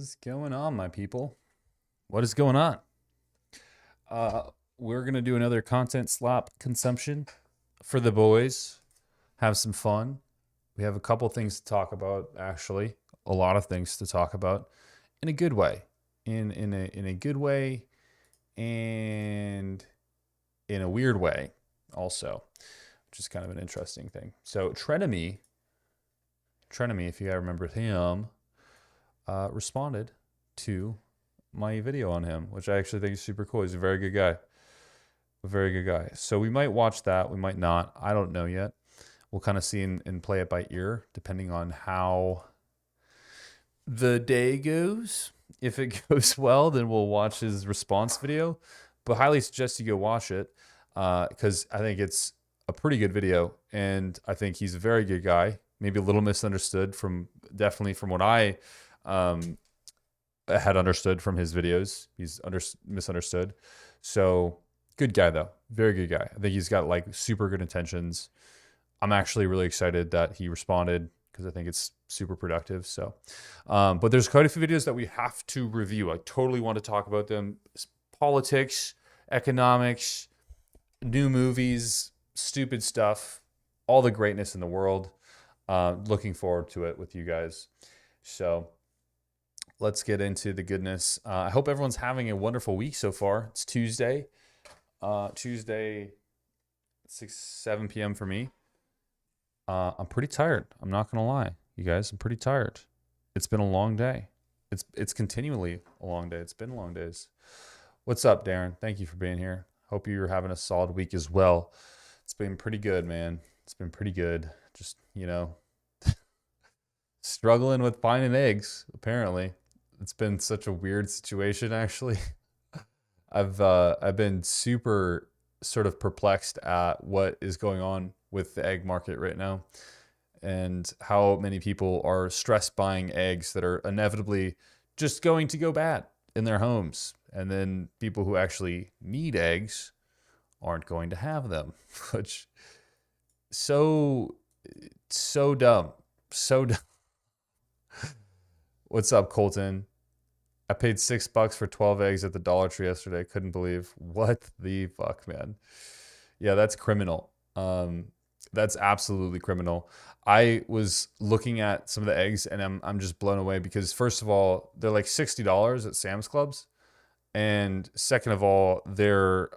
is going on, my people? What is going on? We're gonna do another content slop consumption for the boys. Have some fun. We have a couple things to talk about, actually. A lot of things to talk about in a good way. In a good way and in a weird way also, which is kind of an interesting thing. So Trenemy, if you guys remember him, responded to my video on him, which I actually think is super cool. He's a very good guy. A very good guy. So we might watch that. We might not. I don't know yet. We'll kind of see and play it by ear, depending on how the day goes. If it goes well, then we'll watch his response video. But highly suggest you go watch it because I think it's a pretty good video. And I think he's a very good guy. Maybe a little misunderstood definitely from what I had understood from his videos. He's misunderstood. So good guy though. Very good guy. I think he's got like super good intentions. I'm actually really excited that he responded because I think it's super productive. So, but there's quite a few videos that we have to review. I totally want to talk about them. Politics, economics, new movies, stupid stuff, all the greatness in the world. Looking forward to it with you guys. So let's get into the goodness. I hope everyone's having a wonderful week so far. It's Tuesday. Tuesday, 7 p.m. for me. I'm pretty tired. I'm not going to lie. You guys, I'm pretty tired. It's been a long day. It's continually a long day. It's been long days. What's up, Darren? Thank you for being here. Hope you're having a solid week as well. It's been pretty good, man. It's been pretty good. Just, struggling with finding eggs, apparently. It's been such a weird situation, actually. I've been super sort of perplexed at what is going on with the egg market right now and how many people are stress buying eggs that are inevitably just going to go bad in their homes. And then people who actually need eggs aren't going to have them, which so dumb. So dumb. What's up, Kolton? I paid $6 for 12 eggs at the Dollar Tree yesterday. Couldn't believe. What the fuck, man? Yeah, that's criminal. That's absolutely criminal. I was looking at some of the eggs and I'm just blown away because first of all, they're like $60 at Sam's Clubs. And second of all, they're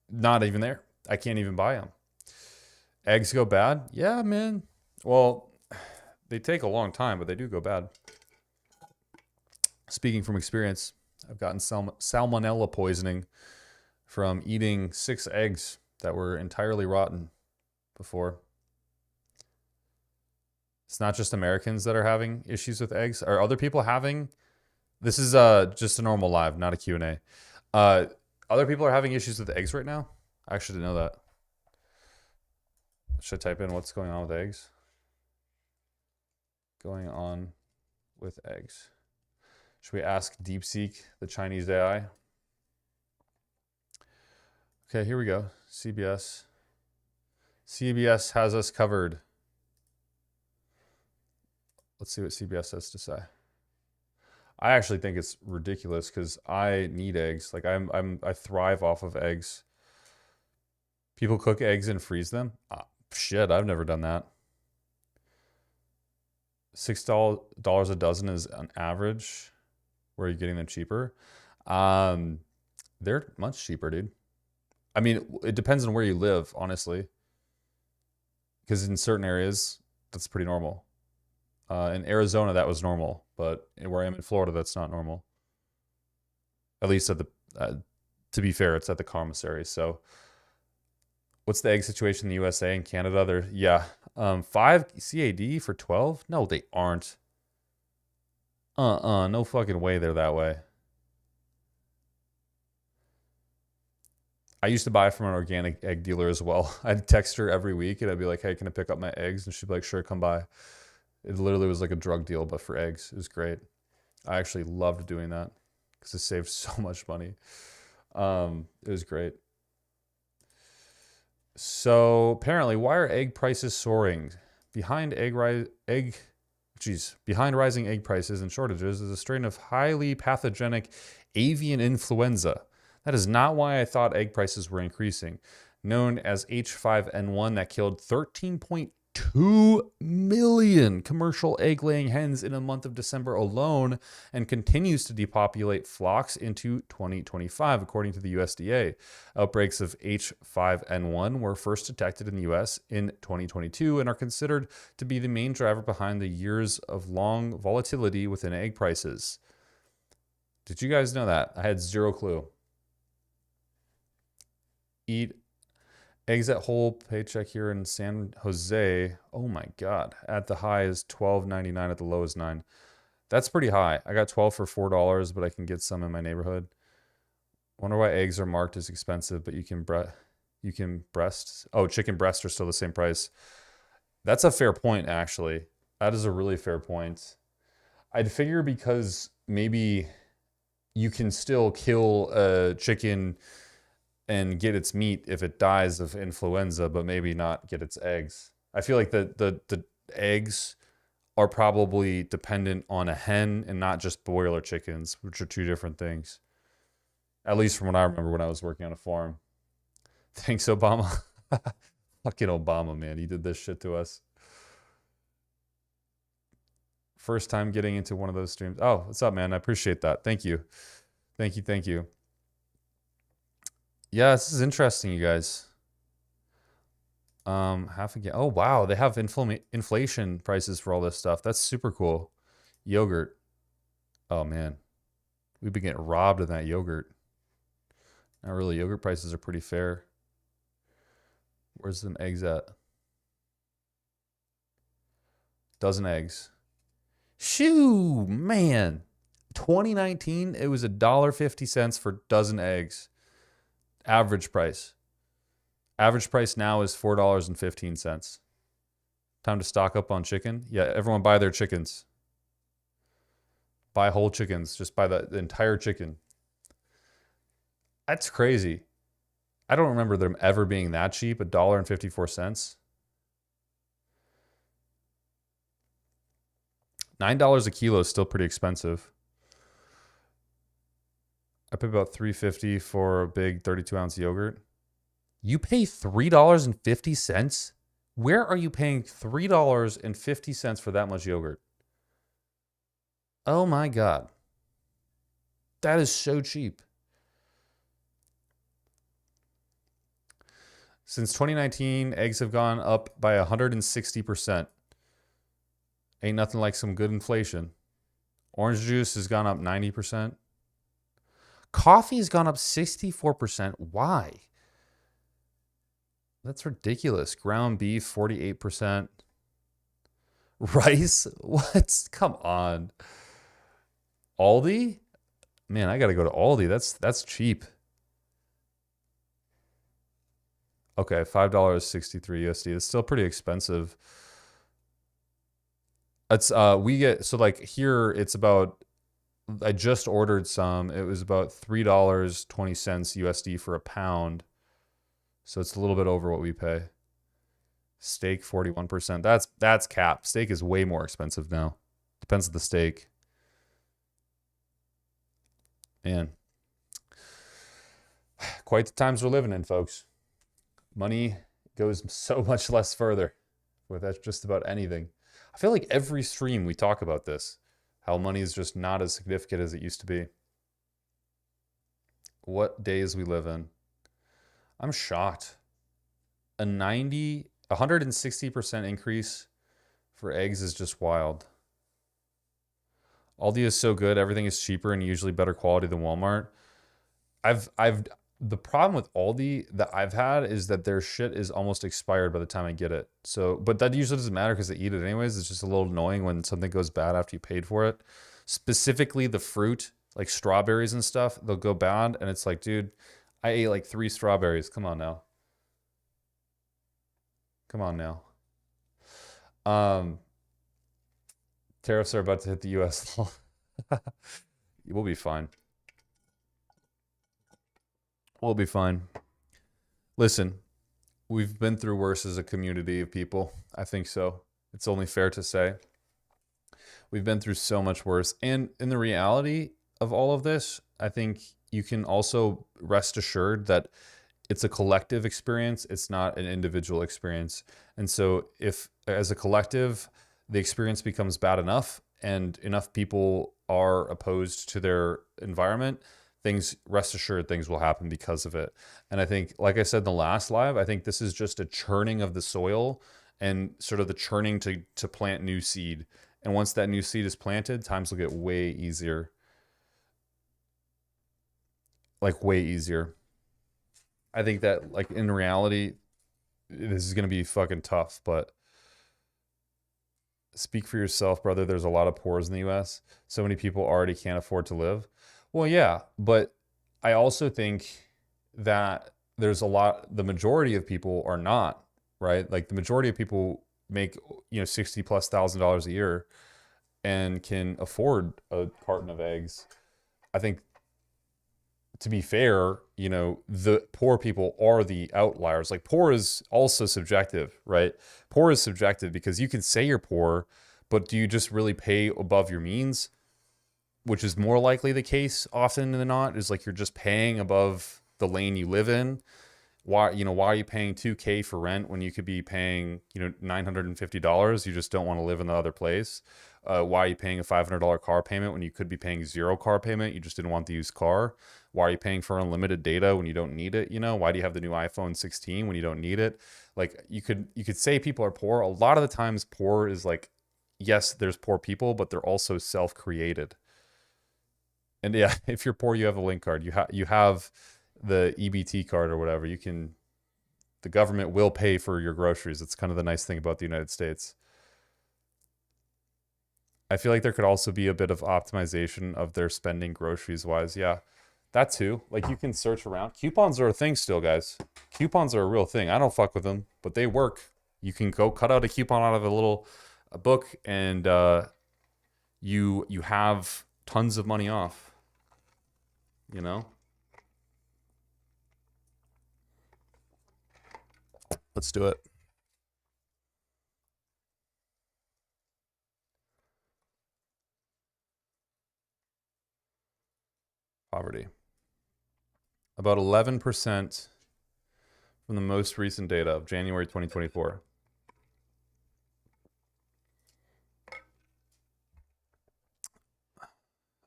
not even there. I can't even buy them. Eggs go bad? Yeah, man. Well, they take a long time, but they do go bad. Speaking from experience, I've gotten salmonella poisoning from eating 6 eggs that were entirely rotten before. It's not just Americans that are having issues with eggs. Are other people having... This is just a normal live, not a Q&A. Other people are having issues with eggs right now? I actually didn't know that. Should I type in what's going on with eggs? Going on with eggs. Should we ask DeepSeek, the Chinese AI? Okay, here we go. CBS. CBS has us covered. Let's see what CBS has to say. I actually think it's ridiculous because I need eggs. Like I thrive off of eggs. People cook eggs and freeze them. Shit, I've never done that. $6 a dozen is an average. Where are you getting them cheaper? They're much cheaper, dude. I mean, it depends on where you live, honestly. Because in certain areas, that's pretty normal. In Arizona, that was normal. But where I am in Florida, that's not normal. At least at to be fair, it's at the commissary. So what's the egg situation in the USA and Canada? 5 CAD for 12? No, they aren't. No fucking way they're that way. I used to buy from an organic egg dealer as well. I'd text her every week and I'd be like, hey, can I pick up my eggs? And she'd be like, sure, come by. It literally was like a drug deal, but for eggs. It was great. I actually loved doing that because it saved so much money. It was great. So apparently, why are egg prices soaring? Behind egg behind rising egg prices and shortages is a strain of highly pathogenic avian influenza. That is not why I thought egg prices were increasing. Known as H5N1, that killed 13.2 million commercial egg-laying hens in a month of December alone and continues to depopulate flocks into 2025, according to the USDA. Outbreaks of H5N1 were first detected in the U.S. in 2022 and are considered to be the main driver behind the years of long volatility within egg prices. Did you guys know that? I had zero clue. Eat eggs at whole paycheck here in San Jose. Oh my God. At the high is $12.99, at the low is $9. That's pretty high. I got 12 for $4, but I can get some in my neighborhood. Wonder why eggs are marked as expensive, but chicken breasts are still the same price. That's a fair point, actually. That is a really fair point. I'd figure because maybe you can still kill a chicken and get its meat if it dies of influenza, but maybe not get its eggs. I feel like the eggs are probably dependent on a hen and not just broiler chickens, which are two different things. At least from what I remember when I was working on a farm. Thanks, Obama. Fucking Obama, man. He did this shit to us. First time getting into one of those streams. Oh, what's up, man? I appreciate that. Thank you. Thank you. Thank you. Yeah, this is interesting, you guys. Half again. Oh, wow. They have inflation prices for all this stuff. That's super cool. Yogurt. Oh, man. We've been getting robbed of that yogurt. Not really. Yogurt prices are pretty fair. Where's them eggs at? Dozen eggs. Shoo, man. 2019, it was $1.50 for dozen eggs. Average price. Average price now is $4.15. Time to stock up on chicken. Yeah, everyone buy their chickens. Buy whole chickens. Just buy the entire chicken. That's crazy. I don't remember them ever being that cheap. $1.54. $9 a kilo is still pretty expensive. I pay about $3.50 for a big 32-ounce yogurt. You pay $3.50? Where are you paying $3.50 for that much yogurt? Oh my God. That is so cheap. Since 2019, eggs have gone up by 160%. Ain't nothing like some good inflation. Orange juice has gone up 90%. Coffee has gone up 64%. Why? That's ridiculous. Ground beef, 48%. Rice? What? Come on. Aldi? Man, I got to go to Aldi. That's cheap. Okay, $5.63 USD. It's still pretty expensive. It's we get, so like here it's about, I just ordered some. It was about $3.20 USD for a pound. So it's a little bit over what we pay. Steak, 41%. That's cap. Steak is way more expensive now. Depends on the steak. Man. Quite the times we're living in, folks. Money goes so much less further with just about anything. I feel like every stream we talk about this. How money is just not as significant as it used to be. What days we live in. I'm shocked. A 160% increase for eggs is just wild. Aldi is so good. Everything is cheaper and usually better quality than Walmart. The problem with Aldi that I've had is that their shit is almost expired by the time I get it. So, but that usually doesn't matter because I eat it anyways. It's just a little annoying when something goes bad after you paid for it. Specifically the fruit, like strawberries and stuff, they'll go bad. And it's like, dude, I ate like 3 strawberries. Come on now. Come on now. Tariffs are about to hit the US. We'll be fine. We'll be fine. Listen, we've been through worse as a community of people. I think so. It's only fair to say. We've been through so much worse. And in the reality of all of this, I think you can also rest assured that it's a collective experience. It's not an individual experience. And so if as a collective, the experience becomes bad enough and enough people are opposed to their environment, things, rest assured, things will happen because of it. And I think, like I said in the last live, I think this is just a churning of the soil and sort of the churning to plant new seed. And once that new seed is planted, times will get way easier. Like way easier. I think that like in reality, this is going to be fucking tough, but speak for yourself, brother. There's a lot of poors in the US. So many people already can't afford to live. Well, yeah, but I also think that there's a lot, the majority of people are not, right? Like the majority of people make, 60 plus $1,000 a year and can afford a carton of eggs. I think to be fair, the poor people are the outliers. Like poor is also subjective, right? Poor is subjective because you can say you're poor, but do you just really pay above your means? Which is more likely the case often than not, is like you're just paying above the lane you live in. Why are you paying $2K for rent when you could be paying, $950? You just don't want to live in the other place. Why are you paying a $500 car payment when you could be paying zero car payment? You just didn't want the used car. Why are you paying for unlimited data when you don't need it? Why do you have the new iPhone 16 when you don't need it? Like you could say people are poor. A lot of the times poor is like, yes, there's poor people, but they're also self-created. And yeah, if you're poor, you have a link card. You have the EBT card or whatever. The government will pay for your groceries. It's kind of the nice thing about the United States. I feel like there could also be a bit of optimization of their spending groceries wise. Yeah, that too. Like you can search around. Coupons are a thing still, guys. Coupons are a real thing. I don't fuck with them, but they work. You can go cut out a coupon out of a book and you have tons of money off. Let's do it. Poverty. About 11% from the most recent data of January 2024.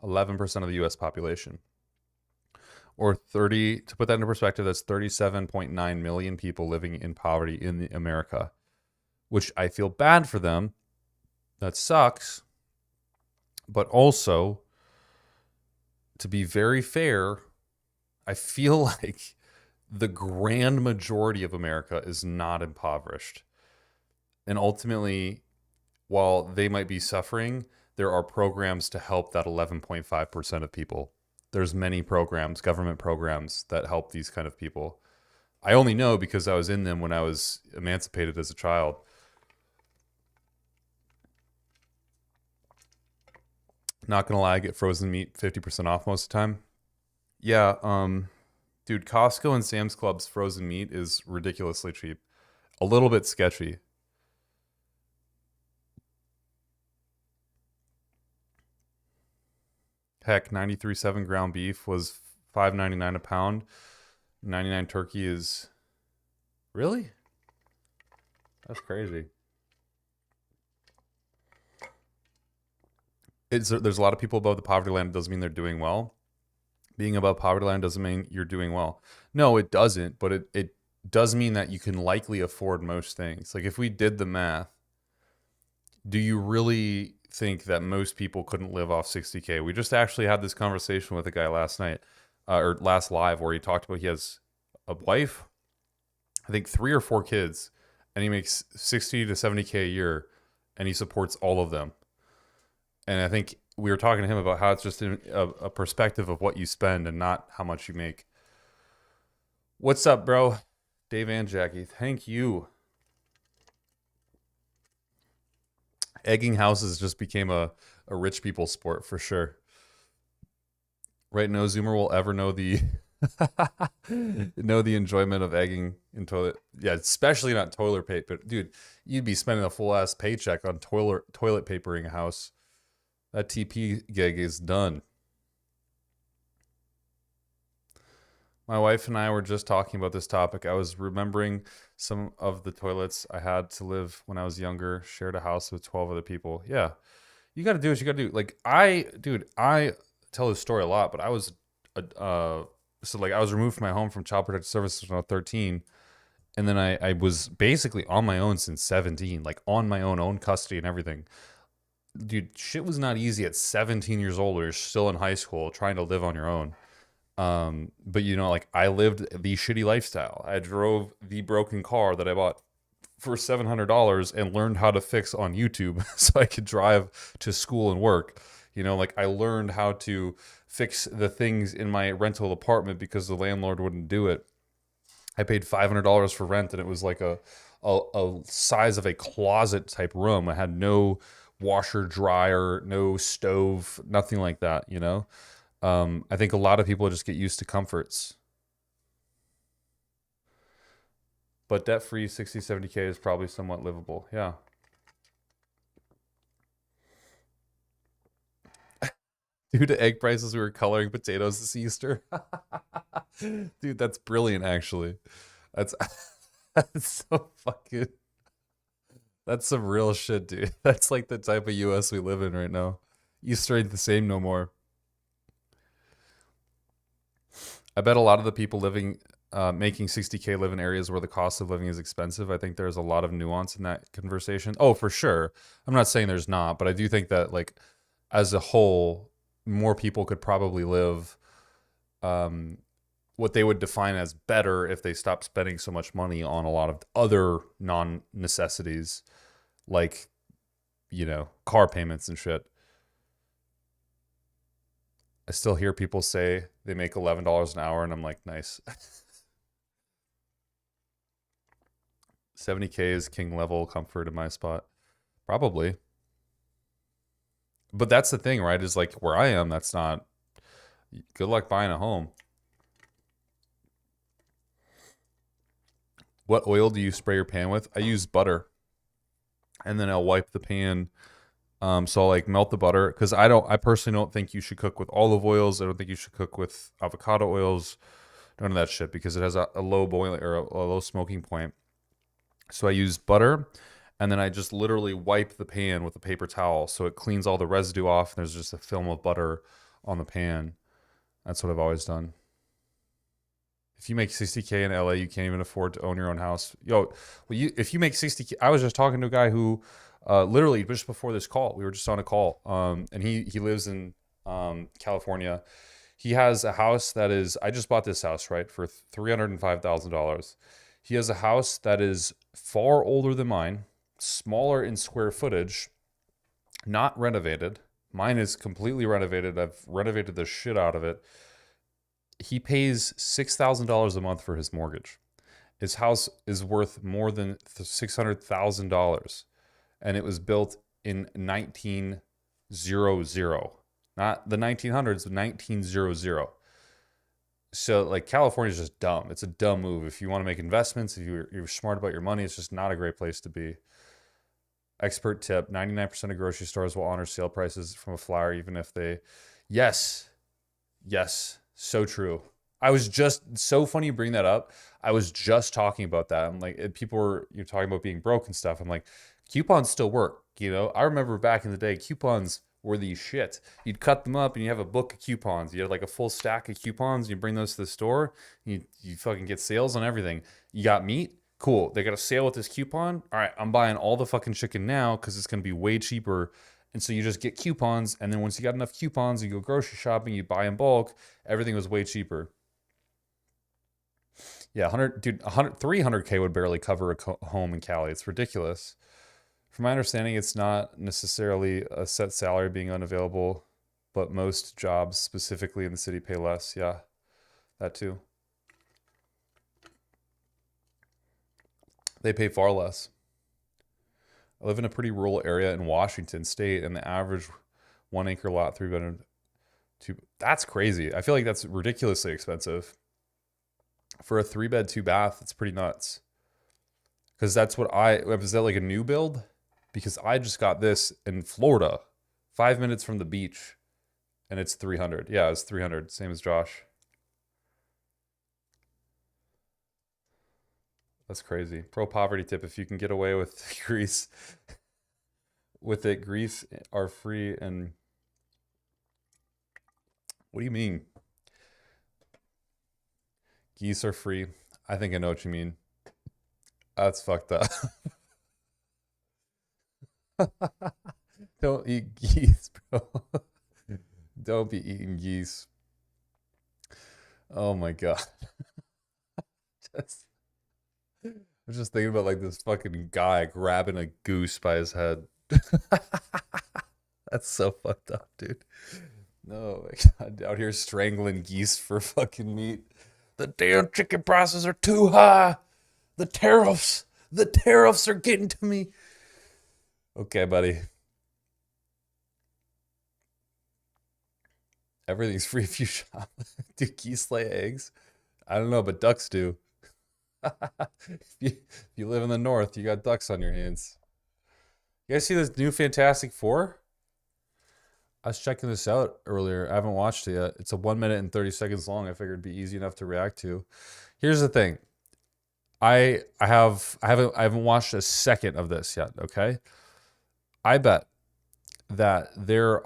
11% of the US population. Or 30, to put that into perspective, that's 37.9 million people living in poverty in America, which I feel bad for them. That sucks. But also, to be very fair, I feel like the grand majority of America is not impoverished. And ultimately, while they might be suffering, there are programs to help that 11.5% of people. There's many programs, government programs that help these kind of people. I only know because I was in them when I was emancipated as a child. Not gonna lie, I get frozen meat 50% off most of the time. Yeah, dude, Costco and Sam's Club's frozen meat is ridiculously cheap. A little bit sketchy. Heck, 93.7 ground beef was $5.99 a pound. 99 turkey is... Really? That's crazy. There's a lot of people above the poverty line. It doesn't mean they're doing well. Being above poverty line doesn't mean you're doing well. No, it doesn't, but it does mean that you can likely afford most things. Like if we did the math, do you really think that most people couldn't live off 60K? We just actually had this conversation with a guy last night, or last live, where he talked about he has a wife, I think 3 or 4 kids, and he makes 60 to 70K a year, and he supports all of them. And I think we were talking to him about how it's just a perspective of what you spend and not how much you make. What's up, bro? Dave and Jackie, thank you. Egging houses just became a rich people sport for sure. Right? No Zoomer will ever know the know the enjoyment of egging in toilet. Yeah, especially not toilet paper. Dude, you'd be spending a full ass paycheck on toilet papering a house. That TP gig is done. My wife and I were just talking about this topic. I was remembering some of the toilets I had to live when I was younger, shared a house with 12 other people. Yeah. You got to do what you got to do. Like I tell this story a lot, but I was so like I was removed from my home from Child Protective Services when I was 13, and then I was basically on my own since 17, like on my own custody and everything. Dude, shit was not easy at 17 years old. Or you're still in high school trying to live on your own. But you know, like I lived the shitty lifestyle. I drove the broken car that I bought for $700 and learned how to fix on YouTube so I could drive to school and work. You know, like I learned how to fix the things in my rental apartment because the landlord wouldn't do it. I paid $500 for rent, and it was like a size of a closet type room. I had no washer, dryer, no stove, nothing like that, you know? I think a lot of people just get used to comforts. But debt-free 60, 70K is probably somewhat livable. Yeah. Due to egg prices, we were coloring potatoes this Easter. Dude, that's brilliant, actually. That's that's so fucking. That's some real shit, dude. That's like the type of US we live in right now. Easter ain't the same no more. I bet a lot of the people living, making 60K live in areas where the cost of living is expensive. I think there's a lot of nuance in that conversation. Oh, for sure. I'm not saying there's not, but I do think that like as a whole, more people could probably live what they would define as better if they stopped spending so much money on a lot of other non-necessities, like, you know, car payments and shit. I still hear people say they make $11 an hour, and I'm like, nice. 70K is king level comfort in my spot. Probably. But that's the thing, right? Is like where I am, that's not good luck buying a home. What oil do you spray your pan with? I use butter. And then I'll wipe the pan. So I'll like melt the butter because I personally don't think you should cook with olive oils. I don't think you should cook with avocado oils, none of that shit, because it has a low boiling or a low smoking point. So I use butter, and then I just literally wipe the pan with a paper towel so it cleans all the residue off, and there's just a film of butter on the pan. That's what I've always done. If you make 60K in LA, you can't even afford to own your own house. Yo, well, if you make 60K, I was just talking to a guy who literally just before this call, we were just on a call, and he lives in California. He has a house that is, I just bought this house, right, for $305,000. He has a house that is far older than mine, smaller in square footage, not renovated. Mine is completely renovated. I've renovated the shit out of it. He pays $6,000 a month for his mortgage. His house is worth more than $600,000, and it was built in 1900, not the 1900s, 1900. So like California is just dumb. It's a dumb move. If you want to make investments, if you're smart about your money, it's just not a great place to be. Expert tip: 99% of grocery stores will honor sale prices from a flyer, even if they. Yes. So true. I was just so funny you bring that up. I was just talking about that. I'm like, you're talking about being broke and stuff. I'm like, coupons still work. You know, I remember back in the day, coupons were the shit. You'd cut them up and you have a book of coupons. You had like a full stack of coupons. You bring those to the store. You fucking get sales on everything. You got meat. Cool. They got a sale with this coupon. All right, I'm buying all the fucking chicken now because it's going to be way cheaper. And so you just get coupons, and then once you got enough coupons, you go grocery shopping, you buy in bulk, everything was way cheaper. Yeah, 300K would barely cover a home in Cali. It's ridiculous. From my understanding, it's not necessarily a set salary being unavailable, but most jobs, specifically in the city, pay less. Yeah, that too. They pay far less. I live in a pretty rural area in Washington State, and the average 1 acre lot, 3 bedroom, that's crazy. I feel like that's ridiculously expensive. For a 3-bed, 2-bath, it's pretty nuts. Because that's what was that like a new build? Because I just got this in Florida 5 minutes from the beach, and it's 300. Yeah, it's 300, same as Josh. That's crazy. Pro poverty tip: if you can get away with Greece, with it, Greece are free. And what do you mean? Geese are free. I think I know what you mean. That's fucked up. Don't eat geese, bro. Don't be eating geese. Oh my God. Just, I'm just thinking about like this fucking guy grabbing a goose by his head. That's so fucked up, dude. No, my God, out here strangling geese for fucking meat. The damn chicken prices are too high. The tariffs are getting to me. Okay, buddy. Everything's free if you shop. Do geese lay eggs? I don't know, but ducks do. If you live in the north, you got ducks on your hands. You guys see this new Fantastic Four? I was checking this out earlier. I haven't watched it yet. It's a 1 minute and 30 seconds long. I figured it'd be easy enough to react to. Here's the thing. I haven't watched a second of this yet, okay? I bet that there's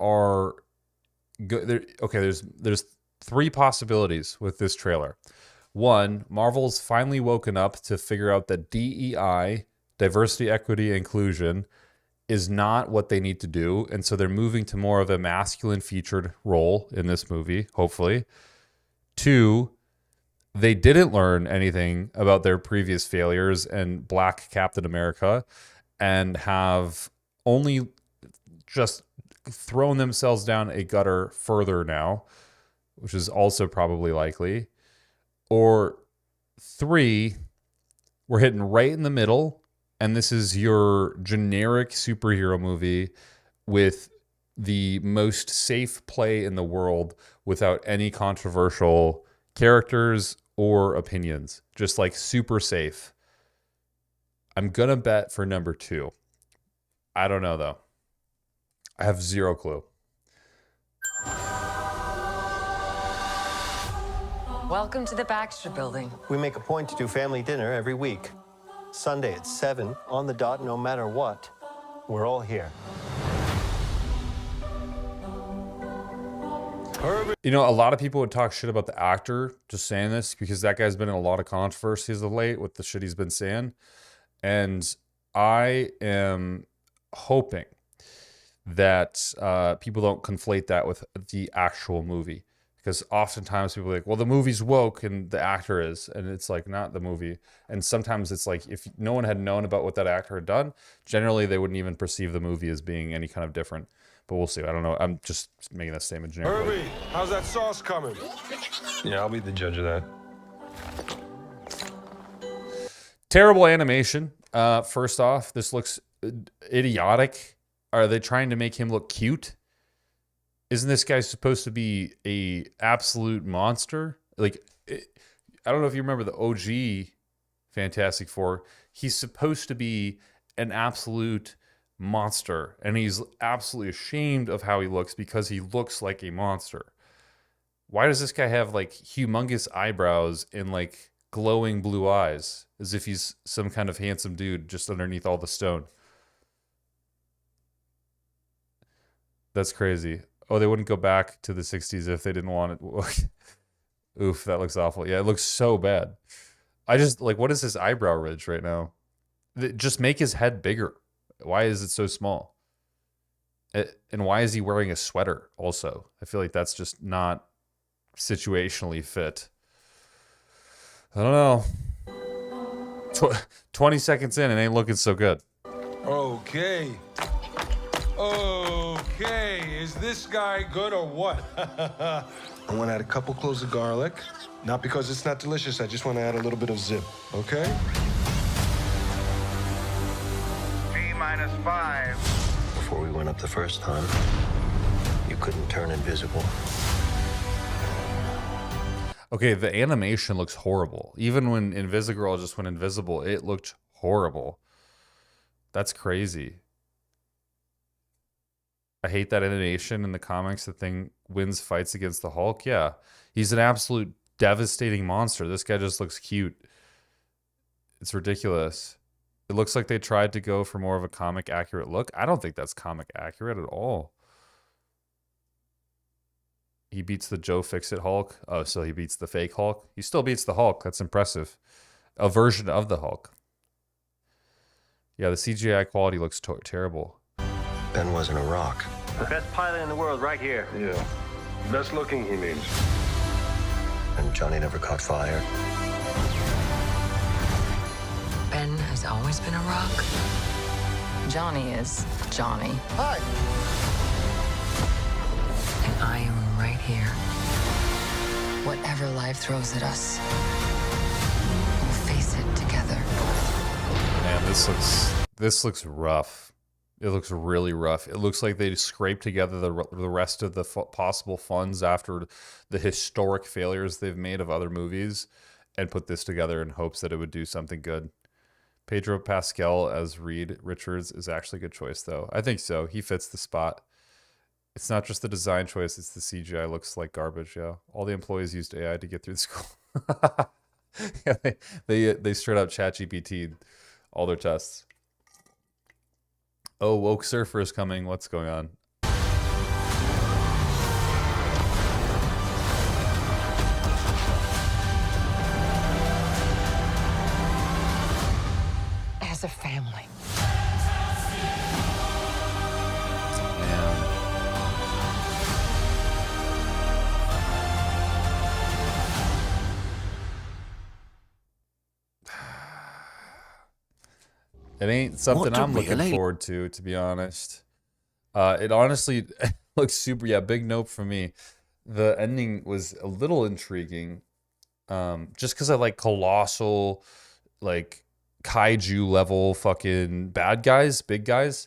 three possibilities with this trailer. One, Marvel's finally woken up to figure out that DEI, diversity, equity, inclusion, is not what they need to do. And so they're moving to more of a masculine featured role in this movie, hopefully. Two, they didn't learn anything about their previous failures and Black Captain America and have only just thrown themselves down a gutter further now, which is also probably likely. Or three, we're hitting right in the middle, and this is your generic superhero movie with the most safe play in the world without any controversial characters or opinions. Just like super safe. I'm going to bet for number two. I don't know, though. I have zero clue. Welcome to the Baxter Building. We make a point to do family dinner every week. Sunday at 7, on the dot, no matter what. We're all here. You know, a lot of people would talk shit about the actor, just saying this, because that guy's been in a lot of controversies of late with the shit he's been saying. And I am hoping that people don't conflate that with the actual movie. Because oftentimes people are like, well, the movie's woke and the actor is. And it's like, not the movie. And sometimes it's like, if no one had known about what that actor had done, generally they wouldn't even perceive the movie as being any kind of different. But we'll see. I don't know. I'm just making that statement generically. Herbie, how's that sauce coming? Yeah, I'll be the judge of that. Terrible animation. First off, this looks idiotic. Are they trying to make him look cute? Isn't this guy supposed to be a absolute monster? Like, I don't know if you remember the OG Fantastic Four. He's supposed to be an absolute monster, and he's absolutely ashamed of how he looks because he looks like a monster. Why does this guy have like humongous eyebrows and like glowing blue eyes, as if he's some kind of handsome dude just underneath all the stone? That's crazy. Oh, they wouldn't go back to the 60s if they didn't want it. Oof, that looks awful. Yeah, it looks so bad. I just, like, what is his eyebrow ridge right now? Just make his head bigger. Why is it so small? And why is he wearing a sweater also? I feel like that's just not situationally fit. I don't know. 20 seconds in, it ain't looking so good. Okay. Okay, is this guy good or what? I want to add a couple cloves of garlic. Not because it's not delicious, I just want to add a little bit of zip, okay? T-5. Before we went up the first time, you couldn't turn invisible. Okay, the animation looks horrible. Even when Invisigirl just went invisible, it looked horrible. That's crazy. I hate that animation in the comics. The Thing wins fights against the Hulk. Yeah, he's an absolute devastating monster. This guy just looks cute. It's ridiculous. It looks like they tried to go for more of a comic accurate look. I don't think that's comic accurate at all. He beats the Joe Fix-It Hulk. Oh, so he beats the fake Hulk. He still beats the Hulk. That's impressive. A version of the Hulk. Yeah, the CGI quality looks terrible. Ben wasn't a rock. The best pilot in the world right here. Yeah. Best looking, he means. And Johnny never caught fire. Ben has always been a rock. Johnny is Johnny. Hi. And I am right here. Whatever life throws at us, we'll face it together. Man, this looks rough. It looks really rough. It looks like they scraped together the rest of the possible funds after the historic failures they've made of other movies and put this together in hopes that it would do something good. Pedro Pascal as Reed Richards is actually a good choice, though. I think so. He fits the spot. It's not just the design choice, it's the CGI looks like garbage, yeah. All the employees used AI to get through the school. Yeah, they straight up ChatGPT all their tests. Oh, Woke Surfer is coming. What's going on? As a family. Man. It ain't something I'm looking forward to be honest. It honestly looks super. Yeah, big nope for me. The ending was a little intriguing, just because I like colossal, like kaiju level fucking bad guys, big guys.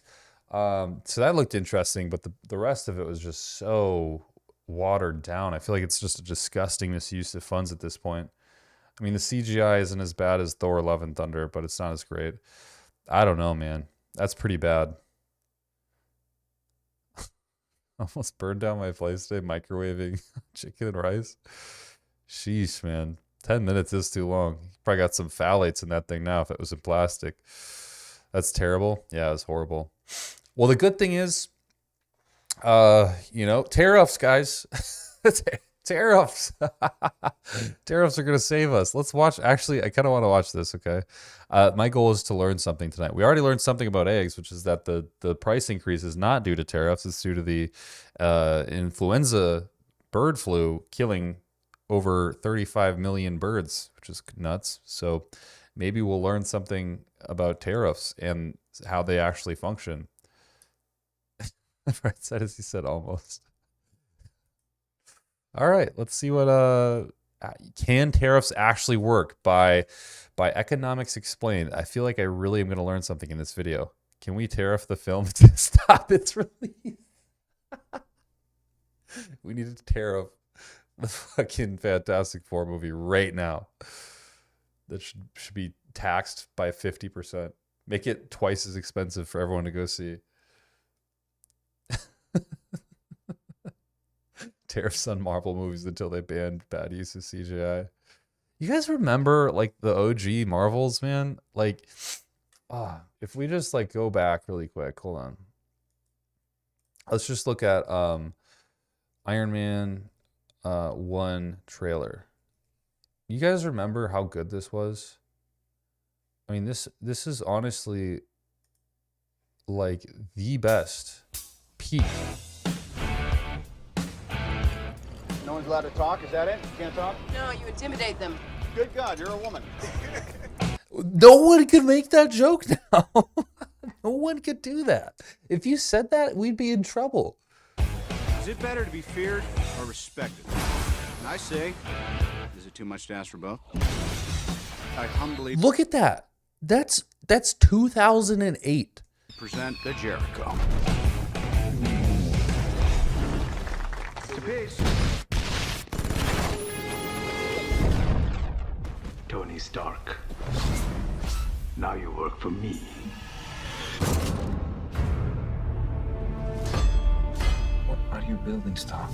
So that looked interesting, but the rest of it was just so watered down. I feel like it's just a disgusting misuse of funds at this point. I mean, the CGI isn't as bad as Thor: Love and Thunder, but it's not as great. I don't know, man. That's pretty bad. Almost burned down my place today microwaving chicken and rice. Sheesh, man. 10 minutes is too long. Probably got some phthalates in that thing now if it was in plastic. That's terrible. Yeah, it's horrible. Well, the good thing is, tariffs, guys. Tariffs. Tariffs are going to save us. Let's watch. Actually, I kind of want to watch this, okay? My goal is to learn something tonight. We already learned something about eggs, which is that the price increase is not due to tariffs. It's due to the influenza bird flu killing over 35 million birds, which is nuts. So maybe we'll learn something about tariffs and how they actually function. Fred said as he said almost. All right, let's see what can tariffs actually work by Economics Explained. I feel like I really am going to learn something in this video. Can we tariff the film to stop its release? We need to tariff the fucking Fantastic Four movie right now. That should be taxed by 50%. Make it twice as expensive for everyone to go see. Tariffs on Marvel movies until they banned bad use of CGI. You guys remember like the OG Marvels, man? Like, if we just like go back really quick, hold on. Let's just look at Iron Man 1 trailer. You guys remember how good this was? I mean, this is honestly like the best peak. No one's allowed to talk, is that it? You can't talk? No, you intimidate them. Good God, you're a woman. No one could make that joke now. No one could do that. If you said that, we'd be in trouble. Is it better to be feared or respected? And I say, is it too much to ask for both? I humbly look at that. That's 2008. Present the Jericho. To peace. Tony Stark. Now you work for me. you're building stock.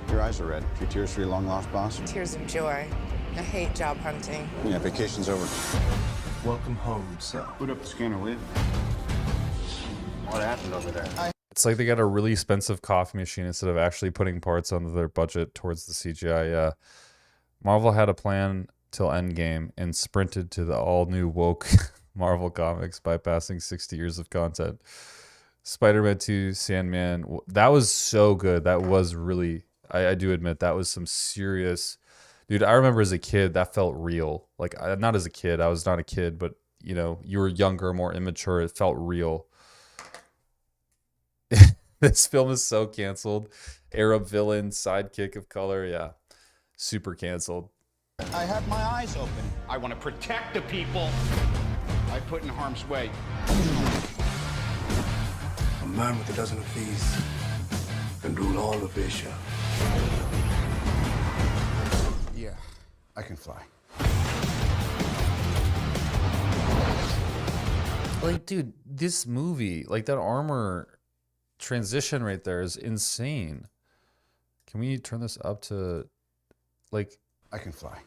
Your eyes are red. Your tears for your long-lost boss? Tears of joy. I hate job hunting. Yeah, vacation's over. Welcome home, sir. Put up the scanner, will you? What happened over there? It's like they got a really expensive coffee machine instead of actually putting parts under their budget towards the CGI. Yeah. Marvel had a plan till Endgame and sprinted to the all-new woke Marvel Comics, bypassing 60 years of content. Spider-Man 2, Sandman, that was so good. That was really, I do admit, that was some serious... Dude, I remember as a kid, that felt real. Like, not as a kid, I was not a kid, but, you know, you were younger, more immature, it felt real. This film is so canceled. Arab villain, sidekick of color, yeah. Super canceled. I have my eyes open. I want to protect the people I put in harm's way. A man with a dozen of these can rule all of Asia. Yeah, I can fly. Like, dude, this movie, like that armor transition right there is insane. Can we turn this up to, like... I can fly.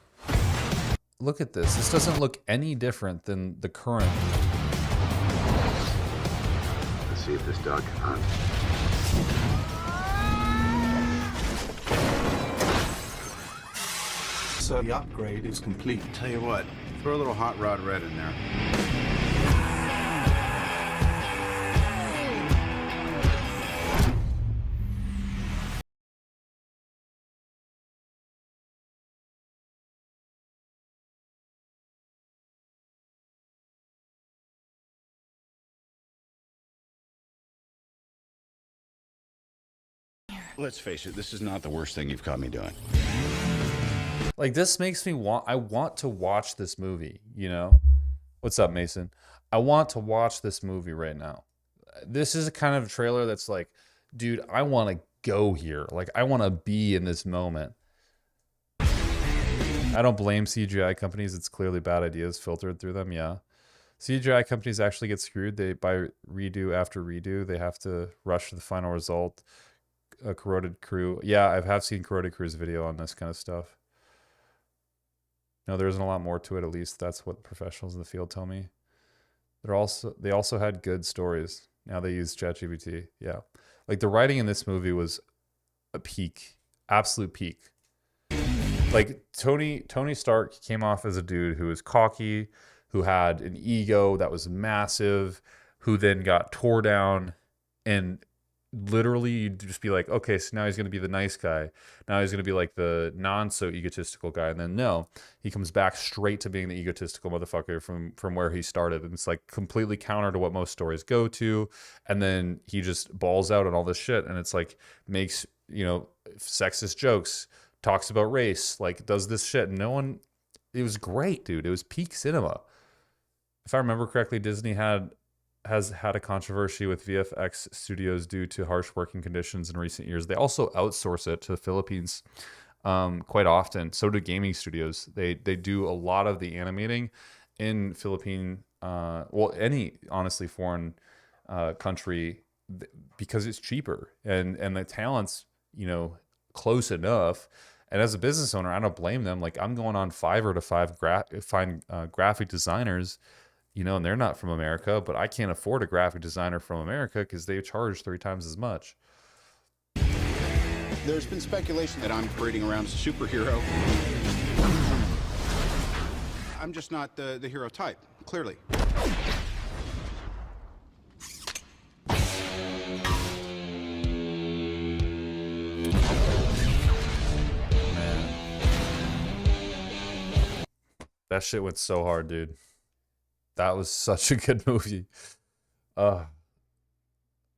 Look at this. This doesn't look any different than the current. Let's see if this dog can hunt. So the upgrade is complete. Tell you what, throw a little hot rod red in there. Let's face it, this is not the worst thing you've caught me doing. Like, this makes me I want to watch this movie, you know? What's up, Mason? I want to watch this movie right now. This is a kind of trailer that's like, dude, I want to go here. Like, I want to be in this moment. I don't blame CGI companies. It's clearly bad ideas filtered through them, yeah. CGI companies actually get screwed. They, by redo after redo, they have to rush to the final result. A Corroded Crew. Yeah, I have seen Corroded Crew's video on this kind of stuff. No, there isn't a lot more to it, at least that's what professionals in the field tell me. They also had good stories. Now they use ChatGPT. Yeah. Like, the writing in this movie was a peak. Absolute peak. Like, Tony Stark came off as a dude who was cocky, who had an ego that was massive, who then got tore down, and literally you'd just be like, okay, so now he's going to be the nice guy. Now he's going to be like the non-so-egotistical guy. And then no, he comes back straight to being the egotistical motherfucker from where he started. And it's like completely counter to what most stories go to. And then he just balls out on all this shit. And it's like, makes, you know, sexist jokes, talks about race, like does this shit. No one, it was great, dude. It was peak cinema. If I remember correctly, Disney has had a controversy with VFX studios due to harsh working conditions in recent years. They also outsource it to the Philippines quite often. So do gaming studios. They do a lot of the animating in Philippine, well, any honestly foreign country, because it's cheaper and the talent's, you know, close enough. And as a business owner, I don't blame them. Like, I'm going on Fiverr to find graphic designers, you know, and they're not from America, but I can't afford a graphic designer from America because they charge 3 times as much. There's been speculation that I'm parading around as a superhero. I'm just not the hero type, clearly. That shit went so hard, dude. That was such a good movie. I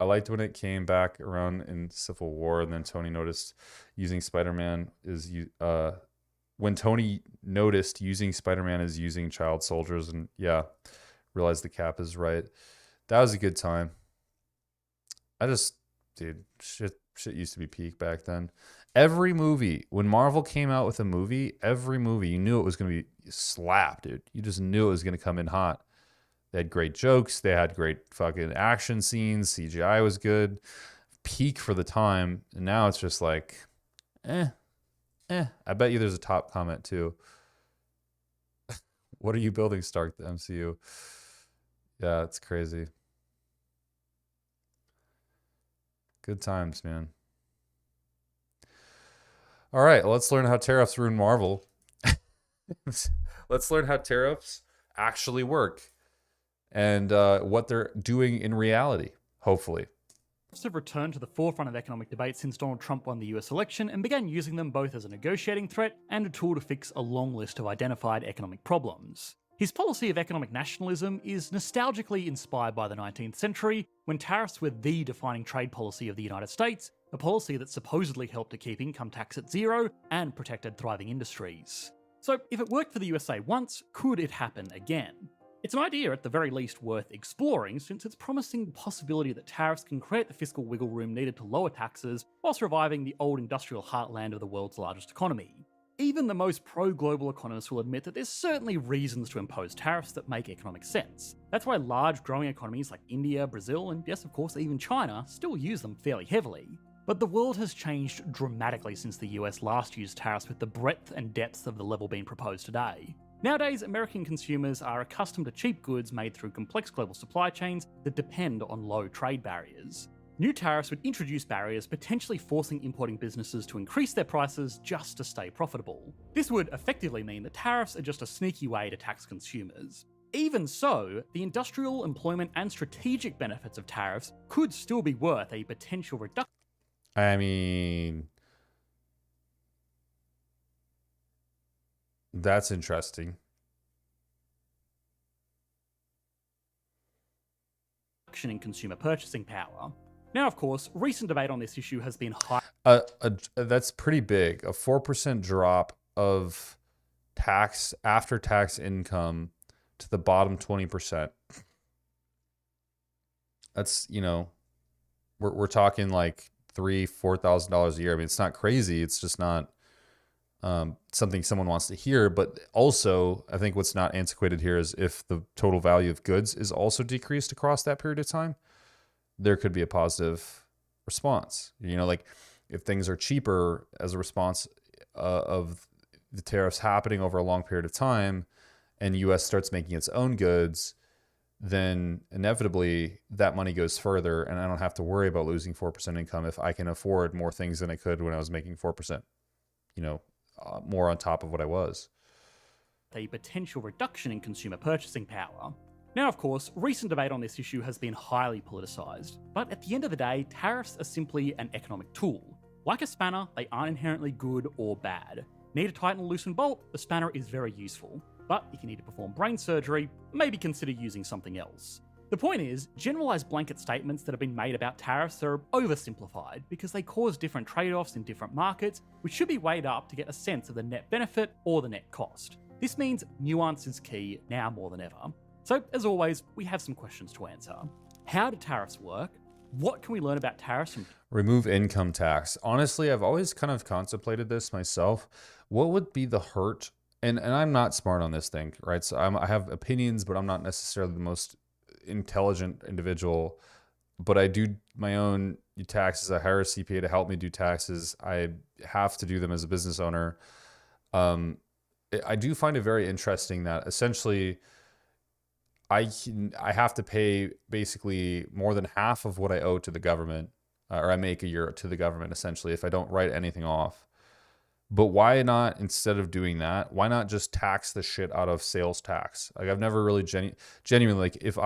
liked when it came back around in Civil War, and then Tony noticed using Spider-Man is when Tony noticed using Spider-Man is using child soldiers, and yeah, realized the Cap is right. That was a good time. Dude, shit used to be peak back then. Every movie, when Marvel came out with a movie, every movie, you knew it was going to be slapped, dude. You just knew it was going to come in hot. They had great jokes. They had great fucking action scenes. CGI was good. Peak for the time. And now it's just like, I bet you there's a top comment too. What are you building, Stark, the MCU? Yeah, it's crazy. Good times, man. All right, let's learn how tariffs ruin Marvel. Let's learn how tariffs actually work and what they're doing in reality, hopefully. Have returned to the forefront of economic debate since Donald Trump won the US election and began using them both as a negotiating threat and a tool to fix a long list of identified economic problems. His policy of economic nationalism is nostalgically inspired by the 19th century, when tariffs were the defining trade policy of the United States, a policy that supposedly helped to keep income tax at zero and protected thriving industries. So if it worked for the USA once, could it happen again? It's an idea at the very least worth exploring, since it's promising the possibility that tariffs can create the fiscal wiggle room needed to lower taxes whilst reviving the old industrial heartland of the world's largest economy. Even the most pro-global economists will admit that there's certainly reasons to impose tariffs that make economic sense. That's why large growing economies like India, Brazil, and yes, of course, even China still use them fairly heavily. But the world has changed dramatically since the US last used tariffs with the breadth and depth of the level being proposed today. Nowadays, American consumers are accustomed to cheap goods made through complex global supply chains that depend on low trade barriers. New tariffs would introduce barriers, potentially forcing importing businesses to increase their prices just to stay profitable. This would effectively mean that tariffs are just a sneaky way to tax consumers. Even so, the industrial, employment, and strategic benefits of tariffs could still be worth a potential reduction. I mean, that's interesting. In consumer purchasing power. Now, of course, recent debate on this issue has been high. That's pretty big. A 4% drop of tax after tax income to the bottom 20%. That's, you know, we're talking like $3,000-$4,000 a year. I mean, it's not crazy. It's just not something someone wants to hear. But also, I think what's not antiquated here is if the total value of goods is also decreased across that period of time, there could be a positive response. You know, like if things are cheaper as a response of the tariffs happening over a long period of time, and U.S. starts making its own goods, then inevitably that money goes further, and I don't have to worry about losing 4% income if I can afford more things than I could when I was making 4%, you know, more on top of what I was. A potential reduction in consumer purchasing power. Now, of course, recent debate on this issue has been highly politicised, but at the end of the day, tariffs are simply an economic tool. Like a spanner, they aren't inherently good or bad. Need to tighten a loosened bolt? The spanner is very useful. But if you need to perform brain surgery, maybe consider using something else. The point is, generalised blanket statements that have been made about tariffs are oversimplified because they cause different trade-offs in different markets, which should be weighed up to get a sense of the net benefit or the net cost. This means nuance is key now more than ever. So, as always, we have some questions to answer. How do tariffs work? What can we learn about tariffs from... Remove income tax. Honestly, I've always kind of contemplated this myself. What would be the hurt? And I'm not smart on this thing, right? So I have opinions, but I'm not necessarily the most intelligent individual. But I do my own taxes. I hire a CPA to help me do taxes. I have to do them as a business owner. I do find it very interesting that essentially I have to pay basically more than half of what I owe to the government, or I make a year to the government, essentially, if I don't write anything off. But why not, instead of doing that, why not just tax the shit out of sales tax? Like, I've never really genuinely, like, if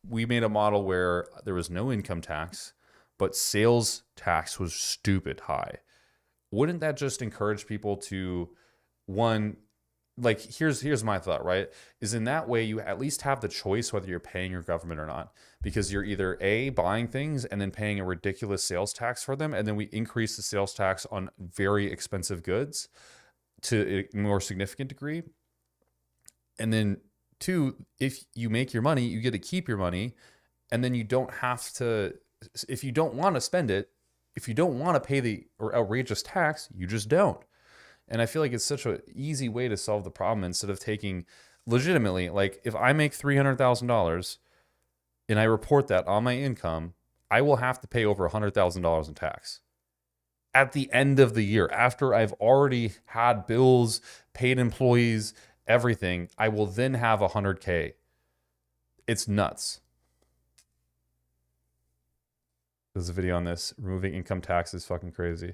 we made a model where there was no income tax, but sales tax was stupid high, wouldn't that just encourage people to, one, like, here's my thought, right? Is in that way, you at least have the choice whether you're paying your government or not, because you're either A, buying things and then paying a ridiculous sales tax for them, and then we increase the sales tax on very expensive goods to a more significant degree. And then two, if you make your money, you get to keep your money, and then you don't have to, if you don't want to spend it, if you don't want to pay the outrageous tax, you just don't. And I feel like it's such an easy way to solve the problem instead of taking legitimately, like if I make $300,000 and I report that on my income, I will have to pay over $100,000 in tax at the end of the year. After I've already had bills, paid employees, everything, I will then have $100K. It's nuts. There's a video on this. Removing income tax is fucking crazy.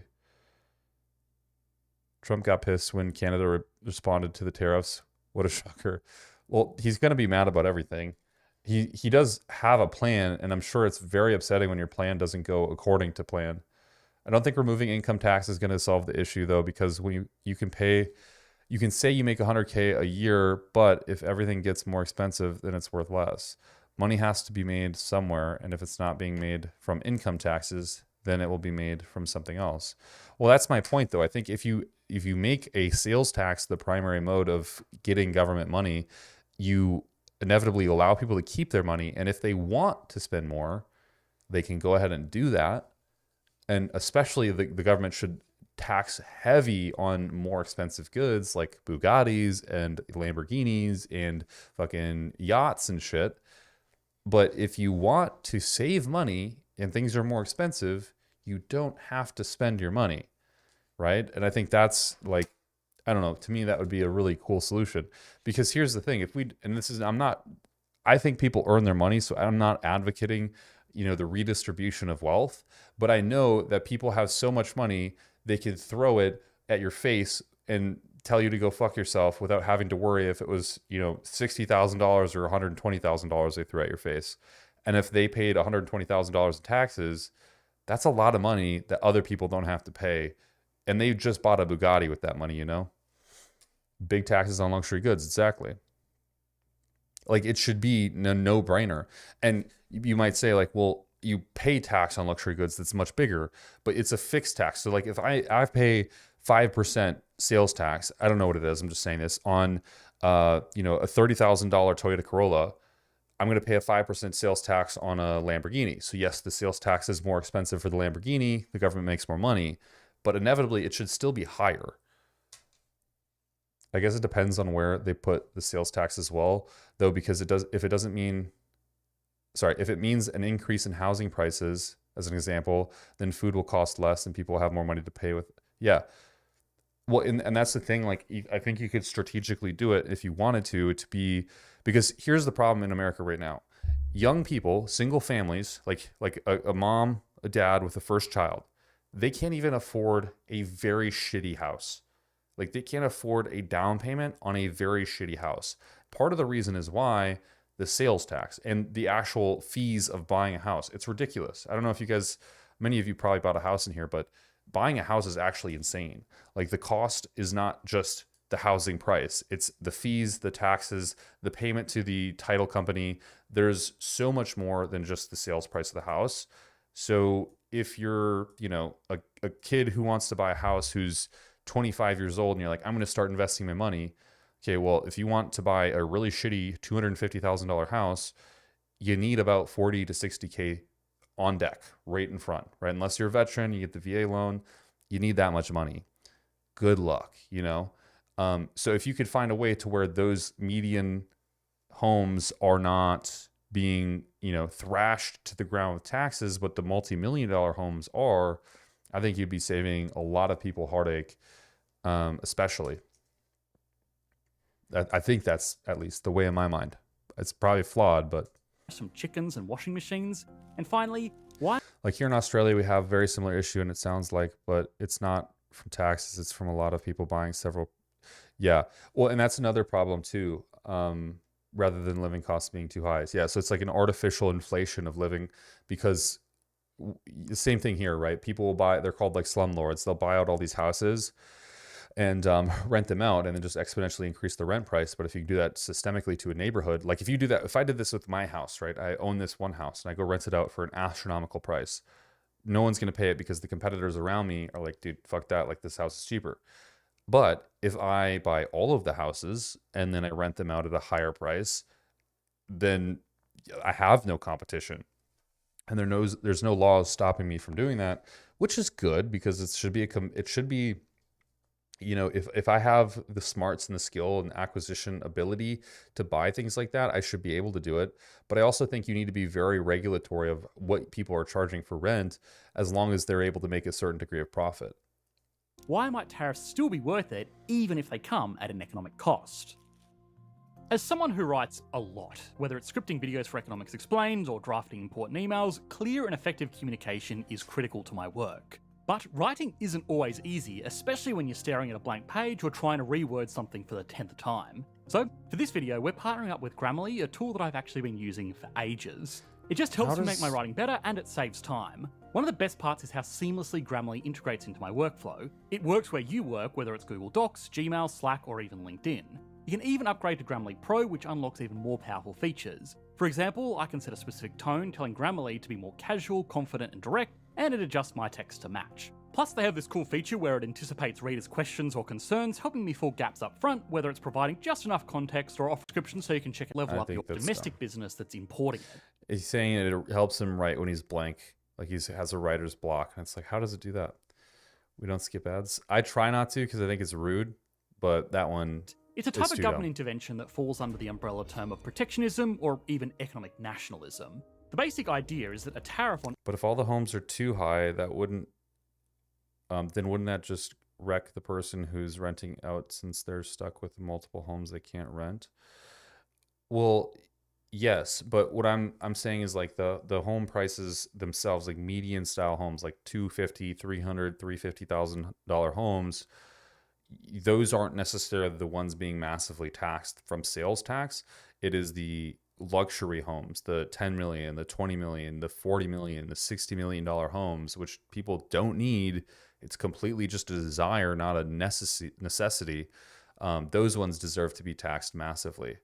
Trump got pissed when Canada responded to the tariffs. What a shocker. Well, he's going to be mad about everything. He does have a plan, and I'm sure it's very upsetting when your plan doesn't go according to plan. I don't think removing income tax is going to solve the issue, though, because when you can say you make $100K a year, but if everything gets more expensive, then it's worth less. Money has to be made somewhere, and if it's not being made from income taxes, then it will be made from something else. Well, that's my point, though. I think if you make a sales tax the primary mode of getting government money, you inevitably allow people to keep their money, and if they want to spend more, they can go ahead and do that. And especially the government should tax heavy on more expensive goods like Bugattis and Lamborghinis and fucking yachts and shit. But if you want to save money and things are more expensive, you don't have to spend your money, right? And I think that's like, I don't know, to me that would be a really cool solution. Because here's the thing, I think people earn their money, so I'm not advocating, the redistribution of wealth, but I know that people have so much money, they could throw it at your face and tell you to go fuck yourself without having to worry if it was, $60,000 or $120,000 they threw at your face. And if they paid $120,000 in taxes, that's a lot of money that other people don't have to pay. And they just bought a Bugatti with that money, Big taxes on luxury goods, exactly. Like, it should be a no-brainer. And you might say, like, well, you pay tax on luxury goods that's much bigger, but it's a fixed tax. So, like, if I pay 5% sales tax, I don't know what it is, I'm just saying this, on a $30,000 Toyota Corolla, I'm going to pay a 5% sales tax on a Lamborghini. So yes, the sales tax is more expensive for the Lamborghini. The government makes more money, but inevitably it should still be higher. I guess it depends on where they put the sales tax as well, though, because if it means an increase in housing prices, as an example, then food will cost less and people will have more money to pay with. Yeah. Well, and that's the thing. Like, I think you could strategically do it if you wanted to be, because here's the problem in America right now. Young people, single families, like a mom, a dad with a first child, they can't even afford a very shitty house. Like, they can't afford a down payment on a very shitty house. Part of the reason is why the sales tax and the actual fees of buying a house. It's ridiculous. I don't know if you guys, many of you probably bought a house in here, but buying a house is actually insane. Like, the cost is not just the housing price. It's the fees, the taxes, the payment to the title company. There's so much more than just the sales price of the house. So if you're, a kid who wants to buy a house who's 25 years old and you're like, I'm going to start investing my money. Okay, well, if you want to buy a really shitty $250,000 house, you need about 40 to 60K on deck right in front, right? Unless you're a veteran, you get the VA loan, you need that much money. Good luck, So if you could find a way to where those median homes are not being, thrashed to the ground with taxes, but the multi-million-dollar homes are, I think you'd be saving a lot of people heartache, especially. I think that's at least the way in my mind. It's probably flawed, but some chickens and washing machines. And finally, why? Like, here in Australia, we have a very similar issue, and it sounds like, but it's not from taxes. It's from a lot of people buying several. Yeah. Well, and that's another problem too. Rather than living costs being too high. Yeah. So it's like an artificial inflation of living, because the same thing here, right? People will buy, they're called like slumlords. They'll buy out all these houses and rent them out and then just exponentially increase the rent price. But if you do that systemically to a neighborhood, like if you do that, if I did this with my house, right? I own this one house and I go rent it out for an astronomical price. No one's going to pay it because the competitors around me are like, dude, fuck that. Like, this house is cheaper. But if I buy all of the houses and then I rent them out at a higher price, then I have no competition. And there's no laws stopping me from doing that, which is good because it should be, you know, if I have the smarts and the skill and acquisition ability to buy things like that, I should be able to do it. But I also think you need to be very regulatory of what people are charging for rent, as long as they're able to make a certain degree of profit. Why might tariffs still be worth it, even if they come at an economic cost? As someone who writes a lot, whether it's scripting videos for Economics Explained or drafting important emails, clear and effective communication is critical to my work. But writing isn't always easy, especially when you're staring at a blank page or trying to reword something for the 10th time. So, for this video, we're partnering up with Grammarly, a tool that I've actually been using for ages. It just helps me make my writing better and it saves time. One of the best parts is how seamlessly Grammarly integrates into my workflow. It works where you work, whether it's Google Docs, Gmail, Slack, or even LinkedIn. You can even upgrade to Grammarly Pro, which unlocks even more powerful features. For example, I can set a specific tone, telling Grammarly to be more casual, confident, and direct, and it adjusts my text to match. Plus, they have this cool feature where it anticipates readers' questions or concerns, helping me fill gaps up front, whether it's providing just enough context or off description so you can check level up your domestic business that's importing it. He's saying it helps him write when he's blank, like he has a writer's block. And it's like, how does it do that? We don't skip ads. I try not to because I think it's rude, but that one... It's a type of government intervention that falls under the umbrella term of protectionism or even economic nationalism. The basic idea is that a tariff on... But if all the homes are too high, that wouldn't... then wouldn't that just wreck the person who's renting out, since they're stuck with multiple homes they can't rent? Well, yes, but what I'm saying is like the home prices themselves, like median style homes, like $250,000, $300,000, $350,000 homes, those aren't necessarily the ones being massively taxed from sales tax. It is the luxury homes, the 10 million, the 20 million, the 40 million, the $60 million homes, which people don't need. It's completely just a desire, not a necessity. Those ones deserve to be taxed massively.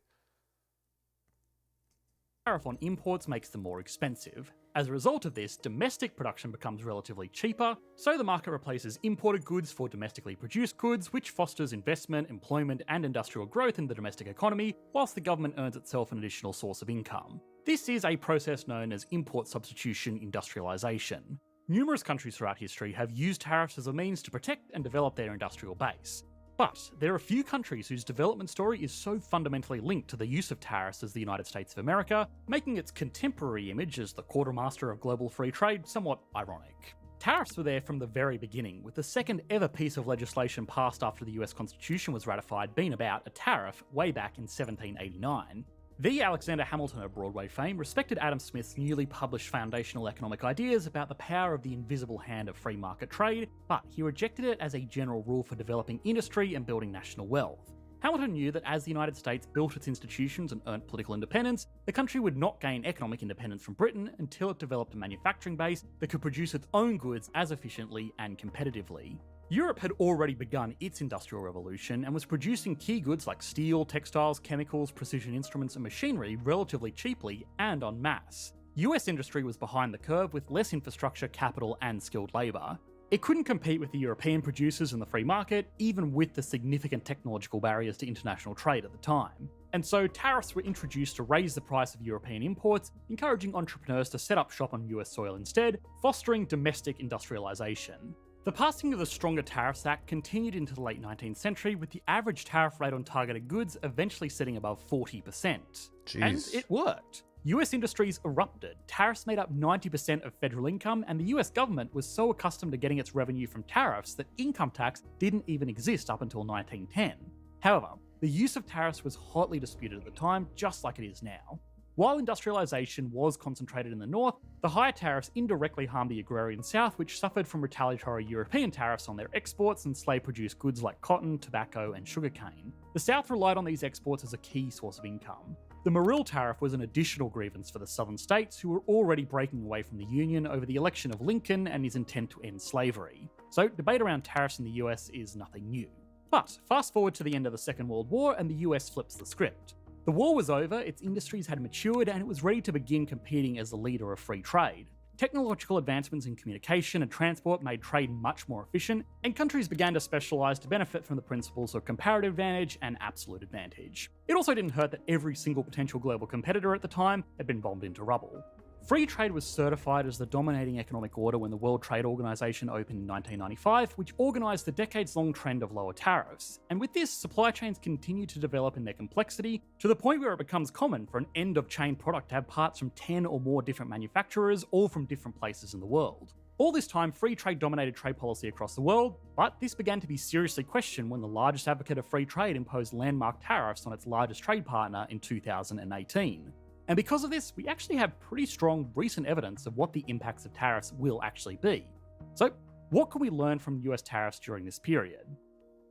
Tariff on imports makes them more expensive. As a result of this, domestic production becomes relatively cheaper, so the market replaces imported goods for domestically produced goods, which fosters investment, employment, and industrial growth in the domestic economy, whilst the government earns itself an additional source of income. This is a process known as import substitution industrialization. Numerous countries throughout history have used tariffs as a means to protect and develop their industrial base. But there are a few countries whose development story is so fundamentally linked to the use of tariffs as the United States of America, making its contemporary image as the quartermaster of global free trade somewhat ironic. Tariffs were there from the very beginning, with the second ever piece of legislation passed after the US Constitution was ratified being about a tariff way back in 1789. The Alexander Hamilton of Broadway fame respected Adam Smith's newly published foundational economic ideas about the power of the invisible hand of free market trade, but he rejected it as a general rule for developing industry and building national wealth. Hamilton knew that as the United States built its institutions and earned political independence, the country would not gain economic independence from Britain until it developed a manufacturing base that could produce its own goods as efficiently and competitively. Europe had already begun its industrial revolution and was producing key goods like steel, textiles, chemicals, precision instruments, and machinery relatively cheaply and en masse. US industry was behind the curve with less infrastructure, capital, and skilled labour. It couldn't compete with the European producers in the free market, even with the significant technological barriers to international trade at the time. And so tariffs were introduced to raise the price of European imports, encouraging entrepreneurs to set up shop on US soil instead, fostering domestic industrialisation. The passing of the Stronger Tariffs Act continued into the late 19th century, with the average tariff rate on targeted goods eventually sitting above 40%. Jeez. And it worked. US industries erupted, tariffs made up 90% of federal income, and the US government was so accustomed to getting its revenue from tariffs that income tax didn't even exist up until 1910. However, the use of tariffs was hotly disputed at the time, just like it is now. While industrialisation was concentrated in the north, the higher tariffs indirectly harmed the agrarian south, which suffered from retaliatory European tariffs on their exports and slave-produced goods like cotton, tobacco, and sugarcane. The south relied on these exports as a key source of income. The Morrill Tariff was an additional grievance for the southern states, who were already breaking away from the Union over the election of Lincoln and his intent to end slavery. So debate around tariffs in the US is nothing new. But fast forward to the end of the Second World War and the US flips the script. The war was over, its industries had matured, and it was ready to begin competing as the leader of free trade. Technological advancements in communication and transport made trade much more efficient, and countries began to specialise to benefit from the principles of comparative advantage and absolute advantage. It also didn't hurt that every single potential global competitor at the time had been bombed into rubble. Free trade was certified as the dominating economic order when the World Trade Organization opened in 1995, which organized the decades-long trend of lower tariffs. And with this, supply chains continue to develop in their complexity to the point where it becomes common for an end-of-chain product to have parts from 10 or more different manufacturers, all from different places in the world. All this time, free trade dominated trade policy across the world, but this began to be seriously questioned when the largest advocate of free trade imposed landmark tariffs on its largest trade partner in 2018. And because of this, we actually have pretty strong recent evidence of what the impacts of tariffs will actually be. So, what can we learn from US tariffs during this period?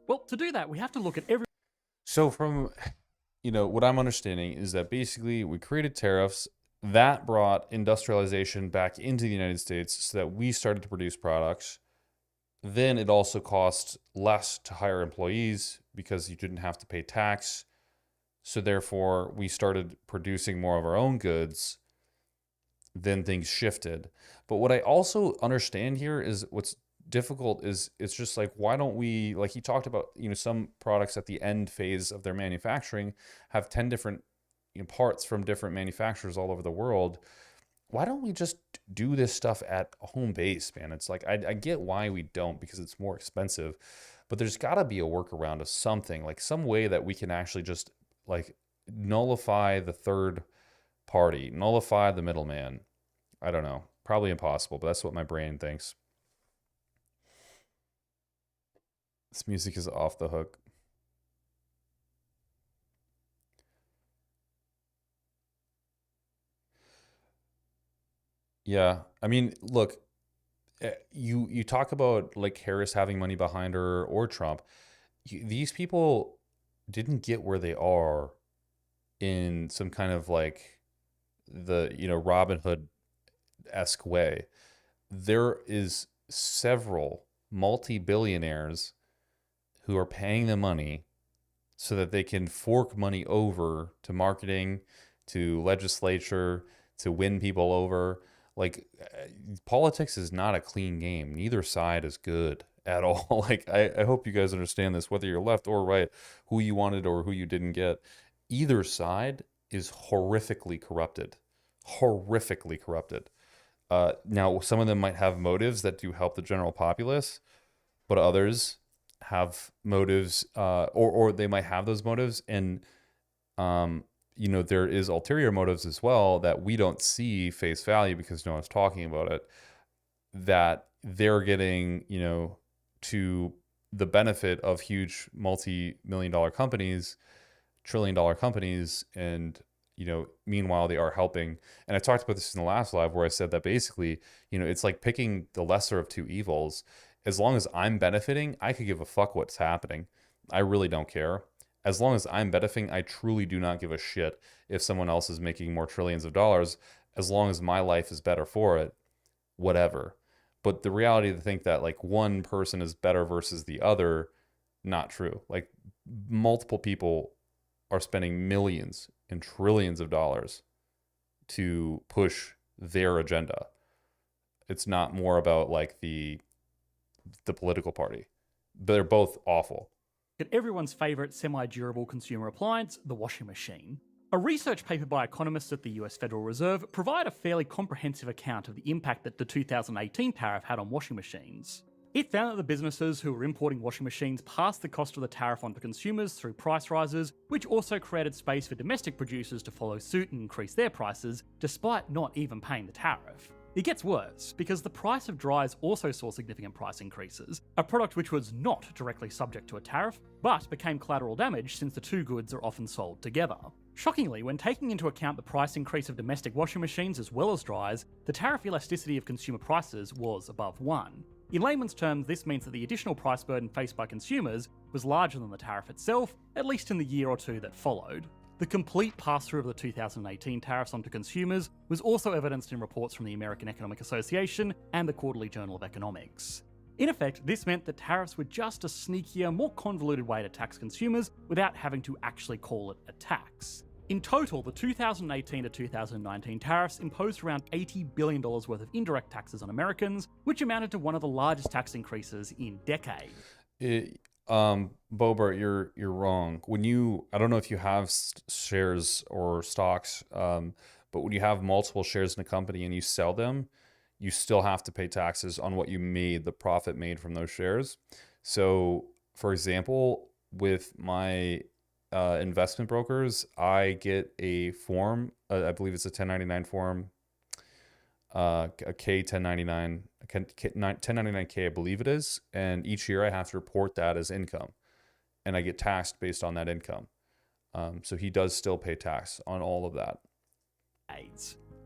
Well, to do that, we have to look at every... So from, what I'm understanding is that basically we created tariffs that brought industrialization back into the United States so that we started to produce products. Then it also cost less to hire employees because you didn't have to pay tax. So therefore, we started producing more of our own goods. Then things shifted. But what I also understand here is what's difficult is it's just like, why don't we, like he talked about, some products at the end phase of their manufacturing have 10 different parts from different manufacturers all over the world. Why don't we just do this stuff at home base, man? It's like, I get why we don't, because it's more expensive, but there's got to be a workaround of something, like some way that we can actually just like nullify the third party, nullify the middleman. I don't know, probably impossible, but that's what my brain thinks. This music is off the hook. Yeah, I mean, look, you talk about like Harris having money behind her or Trump. These people didn't get where they are in some kind of like the Robin Hood-esque way. There is several multi-billionaires who are paying them money so that they can fork money over to marketing, to legislature, to win people over. Like, politics is not a clean game. Neither side is good at all. Like, I hope you guys understand this, whether you're left or right, who you wanted or who you didn't get. Either side is horrifically corrupted. Horrifically corrupted. Now, some of them might have motives that do help the general populace, but others have motives, or they might have those motives, and there is ulterior motives as well that we don't see face value because no one's talking about it, that they're getting, to the benefit of huge multi-million dollar companies, trillion-dollar companies, and, meanwhile they are helping. And I talked about this in the last live where I said that basically, it's like picking the lesser of two evils. As long as I'm benefiting, I could give a fuck what's happening. I really don't care. As long as I'm benefiting, I truly do not give a shit if someone else is making more trillions of dollars. As long as my life is better for it, whatever. But the reality to think that like one person is better versus the other, not true. Like multiple people are spending millions and trillions of dollars to push their agenda. It's not more about like the political party. They're both awful. At everyone's favourite semi-durable consumer appliance, the washing machine. A research paper by economists at the US Federal Reserve provide a fairly comprehensive account of the impact that the 2018 tariff had on washing machines. It found that the businesses who were importing washing machines passed the cost of the tariff on to consumers through price rises, which also created space for domestic producers to follow suit and increase their prices, despite not even paying the tariff. It gets worse, because the price of dryers also saw significant price increases, a product which was not directly subject to a tariff, but became collateral damage since the two goods are often sold together. Shockingly, when taking into account the price increase of domestic washing machines as well as dryers, the tariff elasticity of consumer prices was above 1. In layman's terms, this means that the additional price burden faced by consumers was larger than the tariff itself, at least in the year or two that followed. The complete pass-through of the 2018 tariffs onto consumers was also evidenced in reports from the American Economic Association and the Quarterly Journal of Economics. In effect, this meant that tariffs were just a sneakier, more convoluted way to tax consumers without having to actually call it a tax. In total, the 2018 to 2019 tariffs imposed around $80 billion worth of indirect taxes on Americans, which amounted to one of the largest tax increases in decades. Bobert, you're wrong. I don't know if you have shares or stocks, But when you have multiple shares in a company and you sell them, you still have to pay taxes on what you made, the profit made from those shares. So, for example, with my investment brokers, I get a form, I believe it's a 1099 form, a K1099, 1099K, I believe it is. And each year I have to report that as income, and I get taxed based on that income. So he does still pay tax on all of that.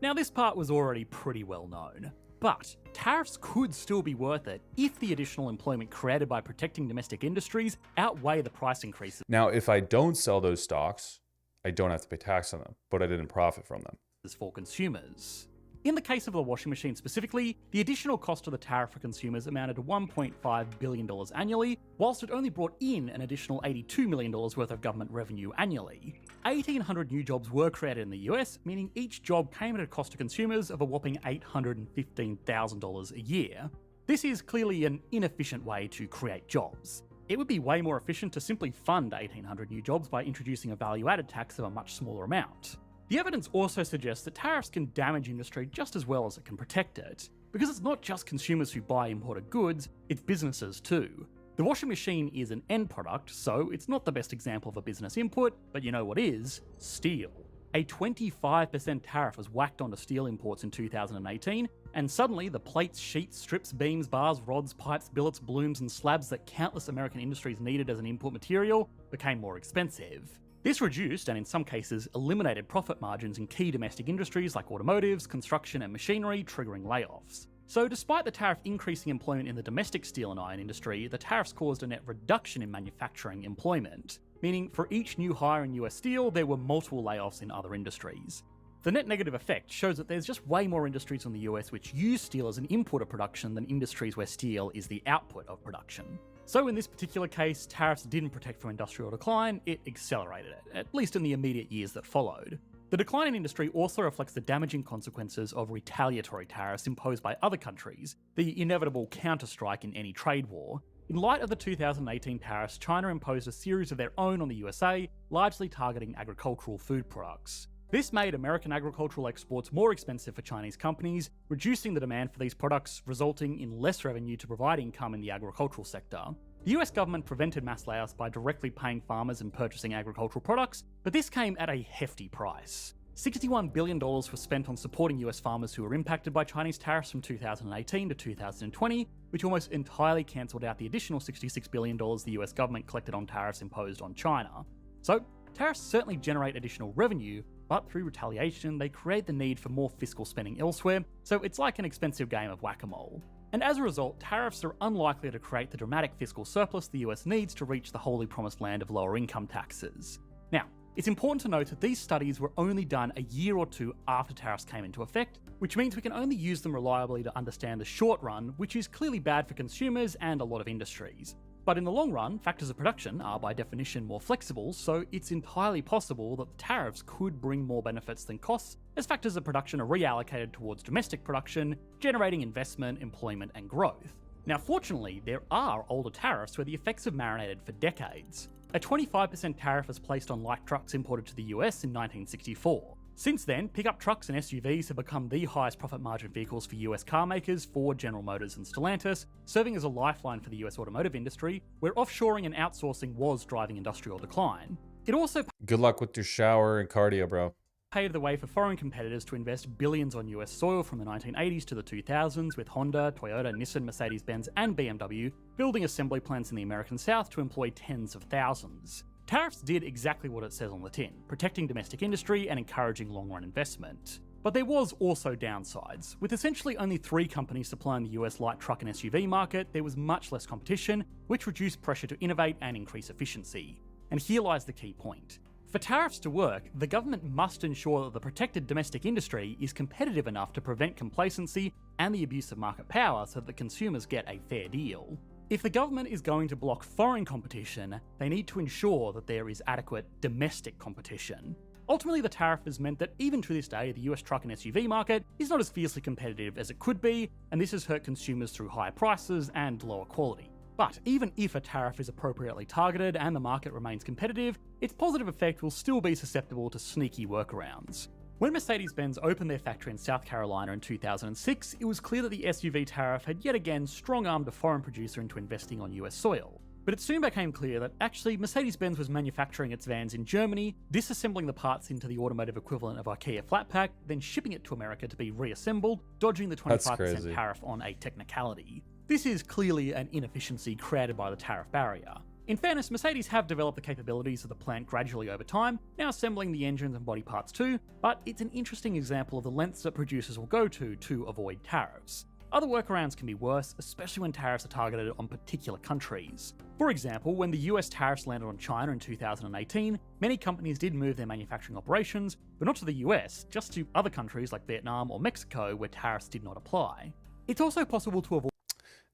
Now, this part was already pretty well known, but tariffs could still be worth it if the additional employment created by protecting domestic industries outweigh the price increases. Now, if I don't sell those stocks, I don't have to pay tax on them, but I didn't profit from them. For consumers. In the case of the washing machine specifically, the additional cost of the tariff for consumers amounted to $1.5 billion annually, whilst it only brought in an additional $82 million worth of government revenue annually. 1,800 new jobs were created in the US, meaning each job came at a cost to consumers of a whopping $815,000 a year. This is clearly an inefficient way to create jobs. It would be way more efficient to simply fund 1,800 new jobs by introducing a value-added tax of a much smaller amount. The evidence also suggests that tariffs can damage industry just as well as it can protect it, because it's not just consumers who buy imported goods, it's businesses too. The washing machine is an end product, so it's not the best example of a business input, but you know what is? Steel. A 25% tariff was whacked onto steel imports in 2018, and suddenly the plates, sheets, strips, beams, bars, rods, pipes, billets, blooms, and slabs that countless American industries needed as an input material became more expensive. This reduced, and in some cases eliminated, profit margins in key domestic industries like automotives, construction and machinery, triggering layoffs. So despite the tariff increasing employment in the domestic steel and iron industry, the tariffs caused a net reduction in manufacturing employment, meaning for each new hire in US steel, there were multiple layoffs in other industries. The net negative effect shows that there's just way more industries in the US which use steel as an input of production than industries where steel is the output of production. So in this particular case, tariffs didn't protect from industrial decline, it accelerated it, at least in the immediate years that followed. The decline in industry also reflects the damaging consequences of retaliatory tariffs imposed by other countries, the inevitable counter-strike in any trade war. In light of the 2018 tariffs, China imposed a series of their own on the USA, largely targeting agricultural food products. This made American agricultural exports more expensive for Chinese companies, reducing the demand for these products, resulting in less revenue to provide income in the agricultural sector. The US government prevented mass layoffs by directly paying farmers and purchasing agricultural products, but this came at a hefty price. $61 billion was spent on supporting US farmers who were impacted by Chinese tariffs from 2018 to 2020, which almost entirely cancelled out the additional $66 billion the US government collected on tariffs imposed on China. So, tariffs certainly generate additional revenue, but through retaliation, they create the need for more fiscal spending elsewhere, so it's like an expensive game of whack-a-mole. And as a result, tariffs are unlikely to create the dramatic fiscal surplus the US needs to reach the wholly promised land of lower income taxes. Now, it's important to note that these studies were only done a year or two after tariffs came into effect, which means we can only use them reliably to understand the short run, which is clearly bad for consumers and a lot of industries. But in the long run, factors of production are by definition more flexible, so it's entirely possible that the tariffs could bring more benefits than costs, as factors of production are reallocated towards domestic production, generating investment, employment, and growth. Now, fortunately, there are older tariffs where the effects have marinated for decades. A 25% tariff was placed on light trucks imported to the US in 1964. Since then, pickup trucks and SUVs have become the highest profit margin vehicles for US car makers, Ford, General Motors, and Stellantis, serving as a lifeline for the US automotive industry, where offshoring and outsourcing was driving industrial decline. It also Good luck with your shower and cardio, bro. paved the way for foreign competitors to invest billions on US soil from the 1980s to the 2000s, with Honda, Toyota, Nissan, Mercedes-Benz, and BMW building assembly plants in the American South to employ tens of thousands. Tariffs did exactly what it says on the tin, protecting domestic industry and encouraging long-run investment. But there was also downsides. With essentially only 3 companies supplying the US light truck and SUV market, there was much less competition, which reduced pressure to innovate and increase efficiency. And here lies the key point. For tariffs to work, the government must ensure that the protected domestic industry is competitive enough to prevent complacency and the abuse of market power so that the consumers get a fair deal. If the government is going to block foreign competition, they need to ensure that there is adequate domestic competition. Ultimately, the tariff has meant that even to this day, the US truck and SUV market is not as fiercely competitive as it could be, and this has hurt consumers through higher prices and lower quality. But even if a tariff is appropriately targeted and the market remains competitive, its positive effect will still be susceptible to sneaky workarounds. When Mercedes-Benz opened their factory in South Carolina in 2006, it was clear that the SUV tariff had yet again strong-armed a foreign producer into investing on US soil. But it soon became clear that actually Mercedes-Benz was manufacturing its vans in Germany, disassembling the parts into the automotive equivalent of IKEA flat pack, then shipping it to America to be reassembled, dodging the 25% tariff on a technicality. This is clearly an inefficiency created by the tariff barrier. In fairness, Mercedes have developed the capabilities of the plant gradually over time, now assembling the engines and body parts too, but it's an interesting example of the lengths that producers will go to avoid tariffs. Other workarounds can be worse, especially when tariffs are targeted on particular countries. For example, when the US tariffs landed on China in 2018, many companies did move their manufacturing operations, but not to the US, just to other countries like Vietnam or Mexico where tariffs did not apply. It's also possible to avoid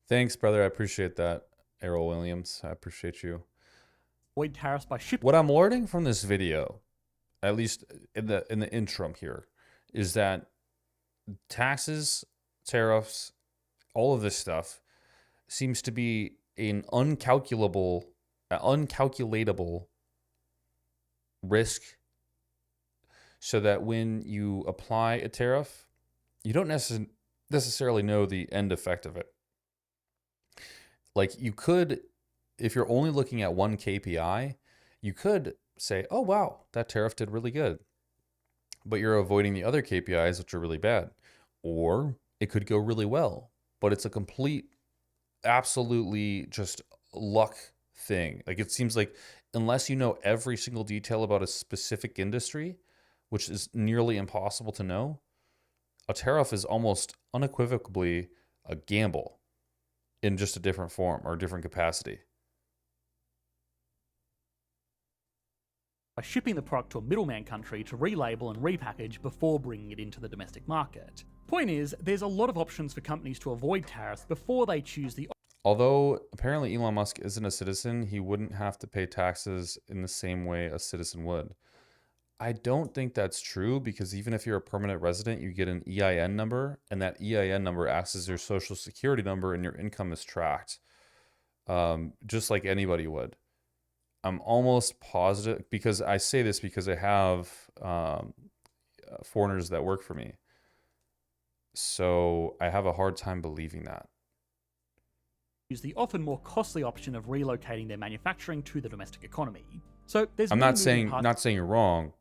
Thanks, brother. I appreciate that. Errol Williams, I appreciate you. Tariffs by shipping. What I'm learning from this video, at least in the interim here, is that taxes, tariffs, all of this stuff seems to be an uncalculatable risk, so that when you apply a tariff, you don't necessarily know the end effect of it. Like you could, if you're only looking at one KPI, you could say, oh, wow, that tariff did really good. But you're avoiding the other KPIs, which are really bad. Or it could go really well, but it's a complete, absolutely just luck thing. Like it seems like unless you know every single detail about a specific industry, which is nearly impossible to know, a tariff is almost unequivocally a gamble in just a different form or a different capacity. By shipping the product to a middleman country to relabel and repackage before bringing it into the domestic market. Point is, there's a lot of options for companies to avoid tariffs before they choose the. Although apparently Elon Musk isn't a citizen, he wouldn't have to pay taxes in the same way a citizen would. I don't think that's true, because even if you're a permanent resident, you get an EIN number, and that EIN number acts as your social security number, and your income is tracked, just like anybody would. I'm almost positive, because I say this because I have foreigners that work for me. So I have a hard time believing that. Use the often more costly option of relocating their manufacturing to the domestic economy. So there's I'm not saying you're wrong.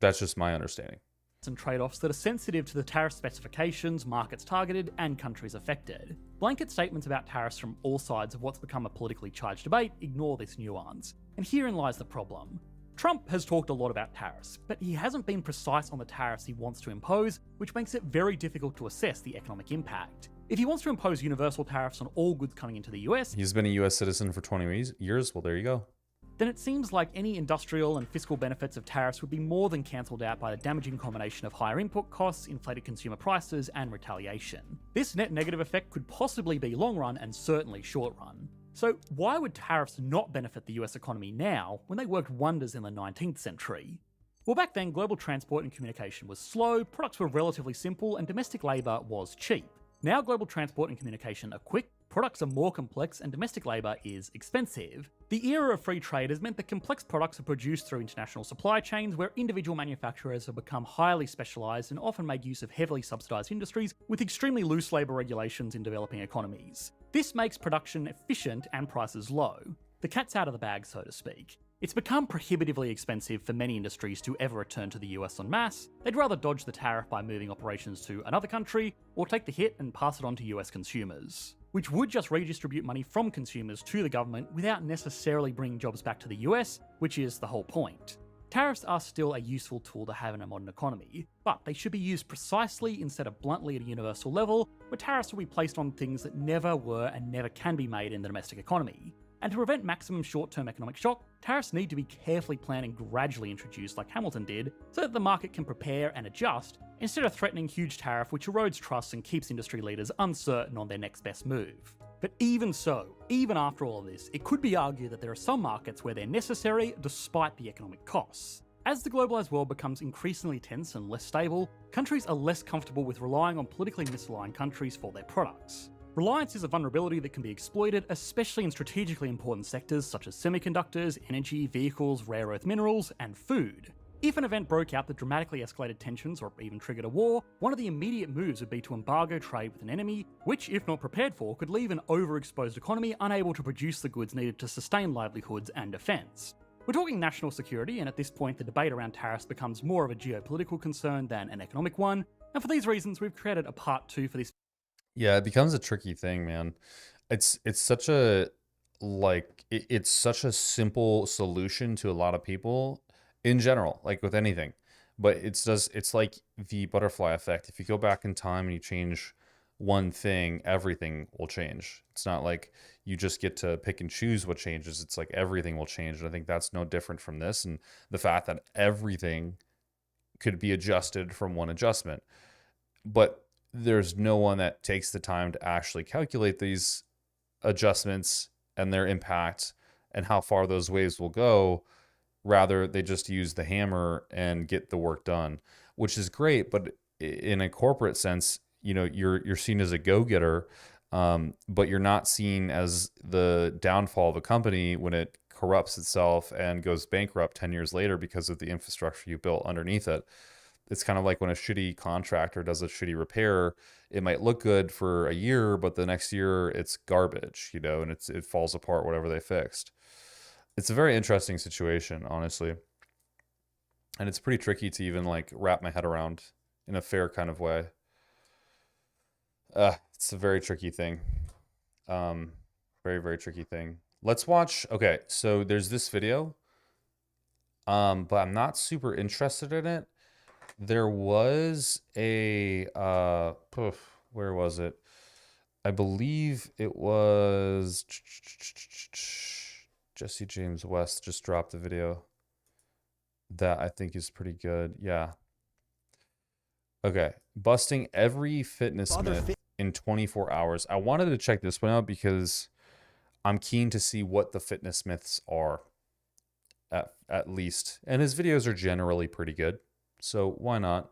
That's just my understanding. And trade-offs that are sensitive to the tariff specifications, markets targeted, and countries affected. Blanket statements about tariffs from all sides of what's become a politically charged debate ignore this nuance. And herein lies the problem. Trump has talked a lot about tariffs, but he hasn't been precise on the tariffs he wants to impose, which makes it very difficult to assess the economic impact. If he wants to impose universal tariffs on all goods coming into the US, he's been a US citizen for 20 years, well, there you go. Then it seems like any industrial and fiscal benefits of tariffs would be more than cancelled out by the damaging combination of higher input costs, inflated consumer prices, and retaliation. This net negative effect could possibly be long run and certainly short run. So why would tariffs not benefit the US economy now when they worked wonders in the 19th century? Well, back then, global transport and communication was slow, products were relatively simple, and domestic labour was cheap. Now global transport and communication are quick, products are more complex, and domestic labour is expensive. The era of free trade has meant that complex products are produced through international supply chains where individual manufacturers have become highly specialised and often made use of heavily subsidised industries with extremely loose labour regulations in developing economies. This makes production efficient and prices low. The cat's out of the bag, so to speak. It's become prohibitively expensive for many industries to ever return to the US en masse. They'd rather dodge the tariff by moving operations to another country, or take the hit and pass it on to US consumers, which would just redistribute money from consumers to the government without necessarily bringing jobs back to the US, which is the whole point. Tariffs are still a useful tool to have in a modern economy, but they should be used precisely instead of bluntly at a universal level, where tariffs will be placed on things that never were and never can be made in the domestic economy. And to prevent maximum short-term economic shock, tariffs need to be carefully planned and gradually introduced like Hamilton did, so that the market can prepare and adjust, instead of threatening huge tariff which erodes trust and keeps industry leaders uncertain on their next best move. But even so, even after all of this, it could be argued that there are some markets where they're necessary despite the economic costs. As the globalised world becomes increasingly tense and less stable, countries are less comfortable with relying on politically misaligned countries for their products. Reliance is a vulnerability that can be exploited, especially in strategically important sectors such as semiconductors, energy, vehicles, rare earth minerals, and food. If an event broke out that dramatically escalated tensions or even triggered a war, one of the immediate moves would be to embargo trade with an enemy, which, if not prepared for, could leave an overexposed economy unable to produce the goods needed to sustain livelihoods and defense. We're talking national security, and at this point the debate around tariffs becomes more of a geopolitical concern than an economic one, and for these reasons we've created a part 2 for this. Yeah, it becomes a tricky thing, man. It's such a it's such a simple solution to a lot of people in general, like with anything. But it's like the butterfly effect. If you go back in time and you change one thing, everything will change. It's not like you just get to pick and choose what changes. It's like everything will change. And I think that's no different from this. And the fact that everything could be adjusted from one adjustment. But there's no one that takes the time to actually calculate these adjustments and their impact and how far those waves will go. Rather, they just use the hammer and get the work done, which is great. But in a corporate sense, you know, you're seen as a go-getter, but you're not seen as the downfall of a company when it corrupts itself and goes bankrupt 10 years later because of the infrastructure you built underneath it. It's kind of like when a shitty contractor does a shitty repair, it might look good for a year, but the next year it's garbage, you know, and it falls apart, whatever they fixed. It's a very interesting situation, honestly. And it's pretty tricky to even like wrap my head around in a fair kind of way. It's a very tricky thing. Very, very tricky thing. Let's watch. Okay, so there's this video, but I'm not super interested in it. There was a, where was it? I believe it was Jesse James West just dropped a video that I think is pretty good. Yeah. Okay. Busting every fitness myth in 24 hours. I wanted to check this one out because I'm keen to see what the fitness myths are at least. And his videos are generally pretty good. So why not?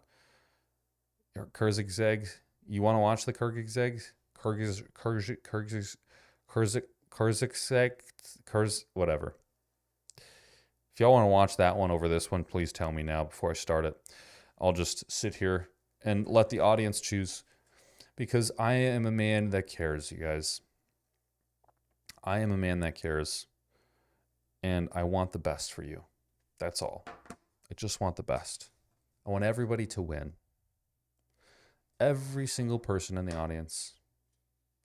Kurzig, you want to watch the Kurzig? Whatever. If y'all want to watch that one over this one, please tell me now before I start it. I'll just sit here and let the audience choose because I am a man that cares, you guys. I am a man that cares and I want the best for you. That's all. I just want the best. I want everybody to win. Every single person in the audience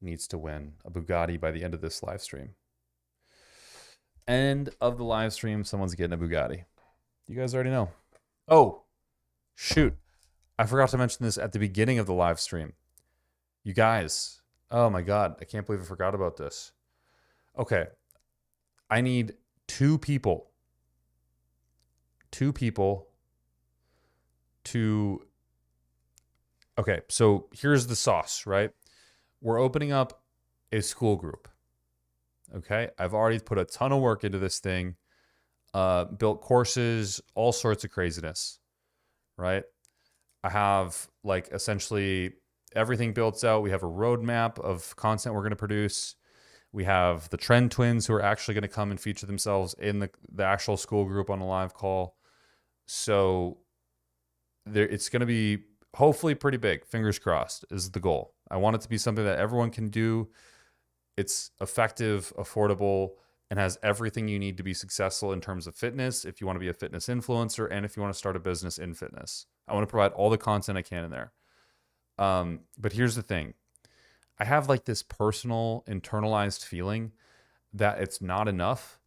needs to win a Bugatti by the end of this live stream. End of the live stream, someone's getting a Bugatti. You guys already know. Oh, shoot. I forgot to mention this at the beginning of the live stream. You guys, oh my God, I can't believe I forgot about this. Okay, I need two people to, okay, so here's the sauce, right? We're opening up a school group. Okay, I've already put a ton of work into this thing, built courses, all sorts of craziness, right? I have like essentially everything built out. We have a roadmap of content we're going to produce. We have the Trend Twins who are actually going to come and feature themselves in the actual school group on a live call. So it's going to be hopefully pretty big. Fingers crossed is the goal. I want it to be something that everyone can do. It's effective, affordable, and has everything you need to be successful in terms of fitness. If you want to be a fitness influencer and if you want to start a business in fitness, I want to provide all the content I can in there. But here's the thing. I have like this personal internalized feeling that it's not enough.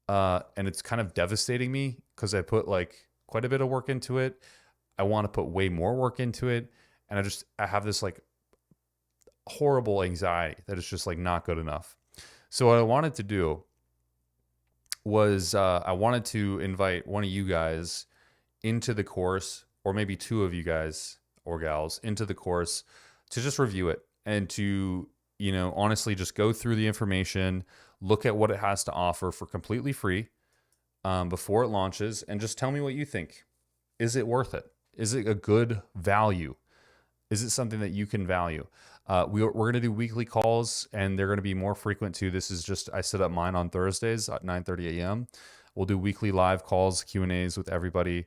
And it's kind of devastating me because I put like quite a bit of work into it. I want to put way more work into it. And I have this like horrible anxiety that it's just like not good enough. So what I wanted to do was I wanted to invite one of you guys into the course, or maybe two of you guys or gals into the course to just review it and to, you know, honestly just go through the information, look at what it has to offer for completely free before it launches, and just tell me what you think. Is it worth it? Is it a good value? Is it something that you can value? We're going to do weekly calls, and they're going to be more frequent too. This is just, I set up mine on Thursdays at 9:30 a.m. We'll do weekly live calls, Q&As with everybody.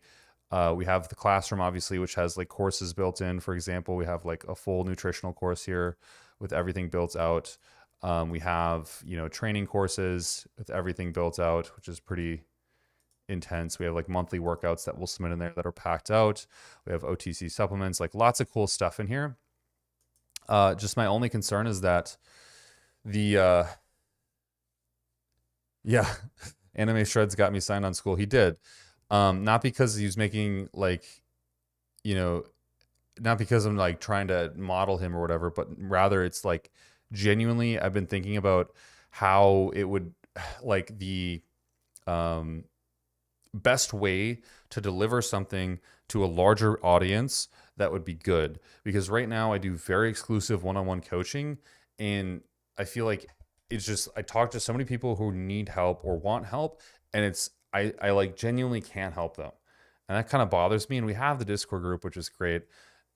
We have the classroom, obviously, which has like courses built in. For example, we have like a full nutritional course here with everything built out. We have, training courses with everything built out, which is pretty intense. We have like monthly workouts that we'll submit in there that are packed out. We have OTC supplements, like lots of cool stuff in here. Just my only concern is that the, yeah, Anime Shreds got me signed on school. He did. Not because he was making like, not because I'm like trying to model him or whatever, but rather it's like genuinely I've been thinking about how it would like the best way to deliver something to a larger audience that would be good. Because right now I do very exclusive one-on-one coaching, and I feel like it's just, I talk to so many people who need help or want help, and it's, I like genuinely can't help them. And that kind of bothers me. And we have the Discord group, which is great,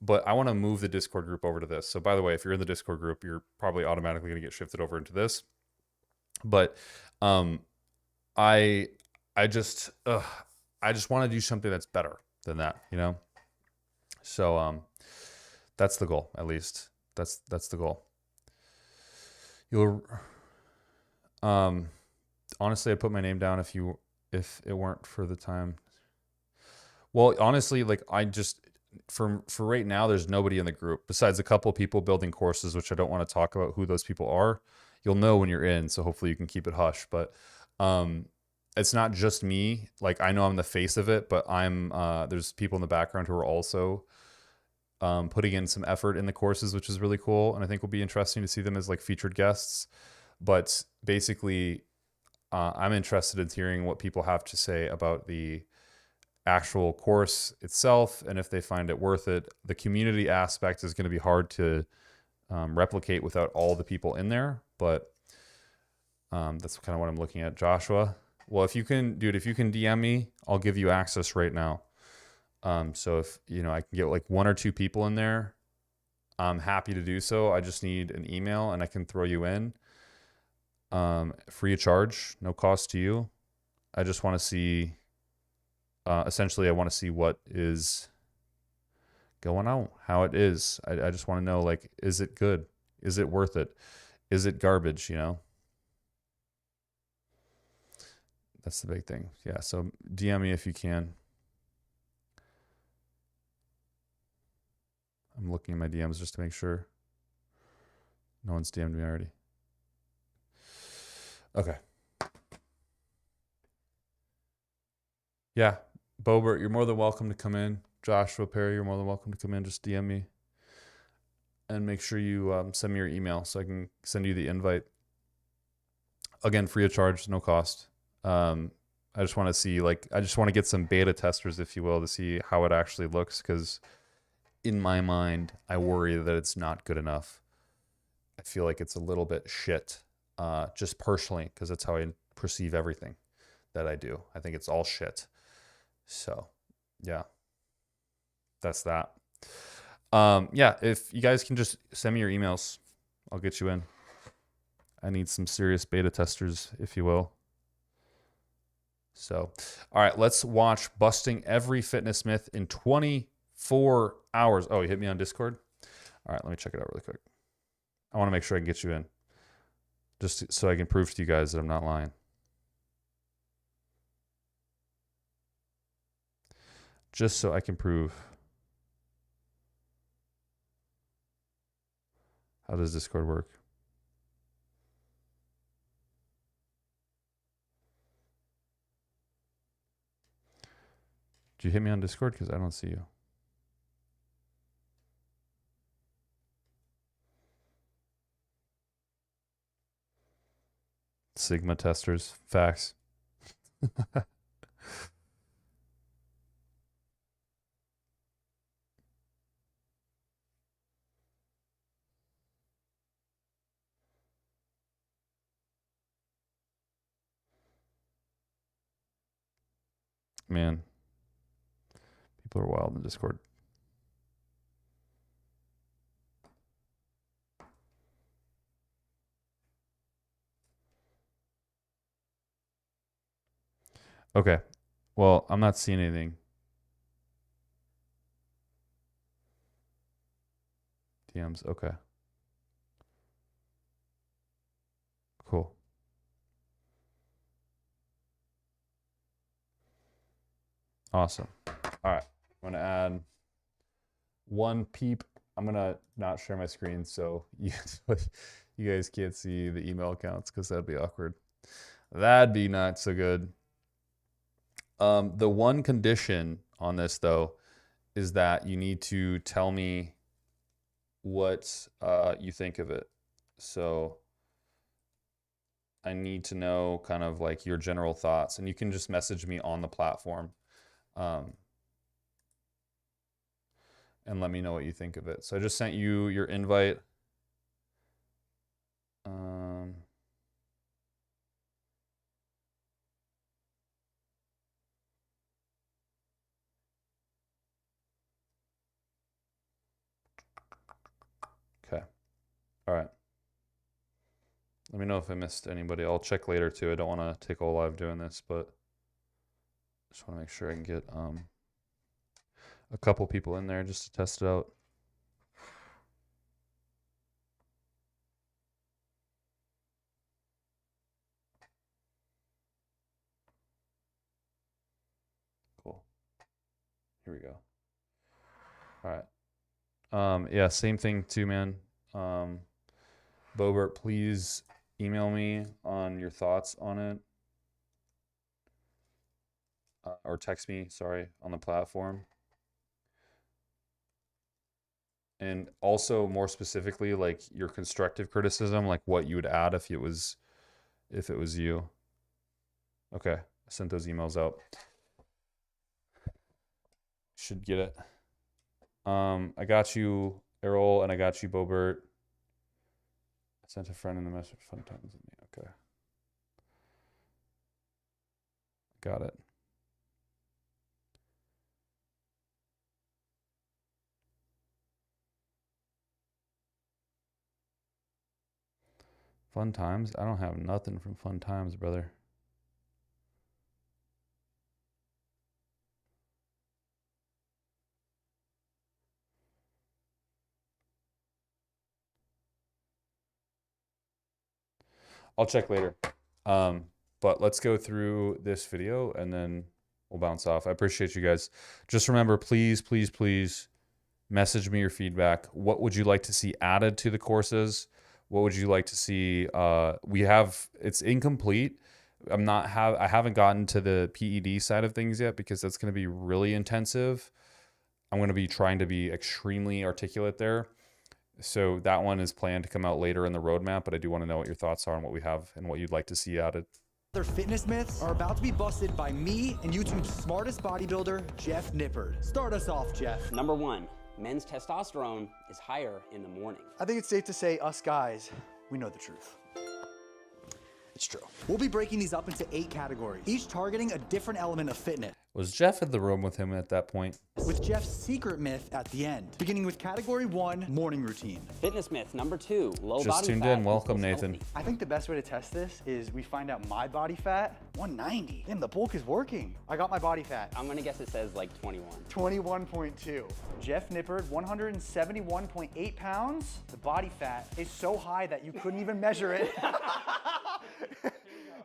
but I want to move the Discord group over to this. So by the way, if you're in the Discord group, you're probably automatically going to get shifted over into this. But I just want to do something that's better than that, So that's the goal, at least. That's the goal. You'll honestly, I'd put my name down if it weren't for the time. Well, honestly, like I just for right now, there's nobody in the group besides a couple of people building courses, which I don't want to talk about who those people are. You'll know when you're in, so hopefully you can keep it hush. But it's not just me. Like I know I'm the face of it, but there's people in the background who are also putting in some effort in the courses, which is really cool. And I think will be interesting to see them as like featured guests. But basically, I'm interested in hearing what people have to say about the actual course itself and if they find it worth it. The community aspect is going to be hard to replicate without all the people in there, but that's kind of what I'm looking at. Joshua, well, if you can DM me, I'll give you access right now. So if I can get like 1 or 2 people in there, I'm happy to do so. I just need an email and I can throw you in. Free of charge, no cost to you. I just want to see, essentially I want to see what is going on, how it is. I just want to know, like, is it good? Is it worth it? Is it garbage? That's the big thing. Yeah. So DM me if you can. I'm looking at my DMs just to make sure no one's DM'd me already. Okay. Yeah. Bobert, you're more than welcome to come in. Joshua Perry, you're more than welcome to come in. Just DM me. And make sure you send me your email so I can send you the invite. Again, free of charge, no cost. I just want to see, I just want to get some beta testers, if you will, to see how it actually looks. Because in my mind, I worry that it's not good enough. I feel like it's a little bit shit. Just personally, because that's how I perceive everything that I do. I think it's all shit. So, yeah, that's that. Yeah, if you guys can just send me your emails, I'll get you in. I need some serious beta testers, if you will. So, all right, let's watch Busting Every Fitness Myth in 24 hours. Oh, you hit me on Discord? All right, let me check it out really quick. I want to make sure I can get you in, just so I can prove to you guys that I'm not lying. Just so I can prove. How does Discord work? Did you hit me on Discord? Because I don't see you. Sigma testers. Facts. Man, people are wild in Discord. Okay. Well, I'm not seeing anything. DMs. Okay. Cool. Awesome. All right. I'm going to add one peep. I'm going to not share my screen so you guys can't see the email accounts because that'd be awkward. That'd be not so good. The one condition on this, though, is that you need to tell me what you think of it. So I need to know kind of like your general thoughts, and you can just message me on the platform and let me know what you think of it. So I just sent you your invite. Okay. All right. Let me know if I missed anybody. I'll check later too. I don't want to take all live doing this, but just want to make sure I can get a couple people in there just to test it out. Cool. Here we go. All right. Yeah, same thing too, man. Bobert, please email me on your thoughts on it. Or text me, sorry, on the platform. And also more specifically, like your constructive criticism, like what you would add if it was you. Okay, I sent those emails out. Should get it. I got you, Errol, and I got you, Bobert. I sent a friend in the message. Fun times. Okay. Got it. Fun times? I don't have nothing from Fun Times, brother. I'll check later. But let's go through this video and then we'll bounce off. I appreciate you guys. Just remember, please, please, please message me your feedback. What would you like to see added to the courses? What would you like to see? It's incomplete. I haven't gotten to the PED side of things yet because that's going to be really intensive. I'm going to be trying to be extremely articulate there. So that one is planned to come out later in the roadmap, but I do want to know what your thoughts are on what we have and what you'd like to see added. Their fitness myths are about to be busted by me and YouTube's smartest bodybuilder, Jeff Nippard. Start us off, Jeff. Number one, men's testosterone is higher in the morning. I think it's safe to say us guys, we know the truth. It's true. We'll be breaking these up into 8 categories, each targeting a different element of fitness. Was Jeff in the room with him at that point? With Jeff's secret myth at the end, beginning with category 1, morning routine. Fitness myth number 2, low body fat. Just tuned in. Welcome, Nathan. I think the best way to test this is we find out my body fat, 190. Damn, the bulk is working. I got my body fat. I'm gonna guess it says like 21. 21.2. Jeff Nippard, 171.8 pounds. The body fat is so high that you couldn't even measure it.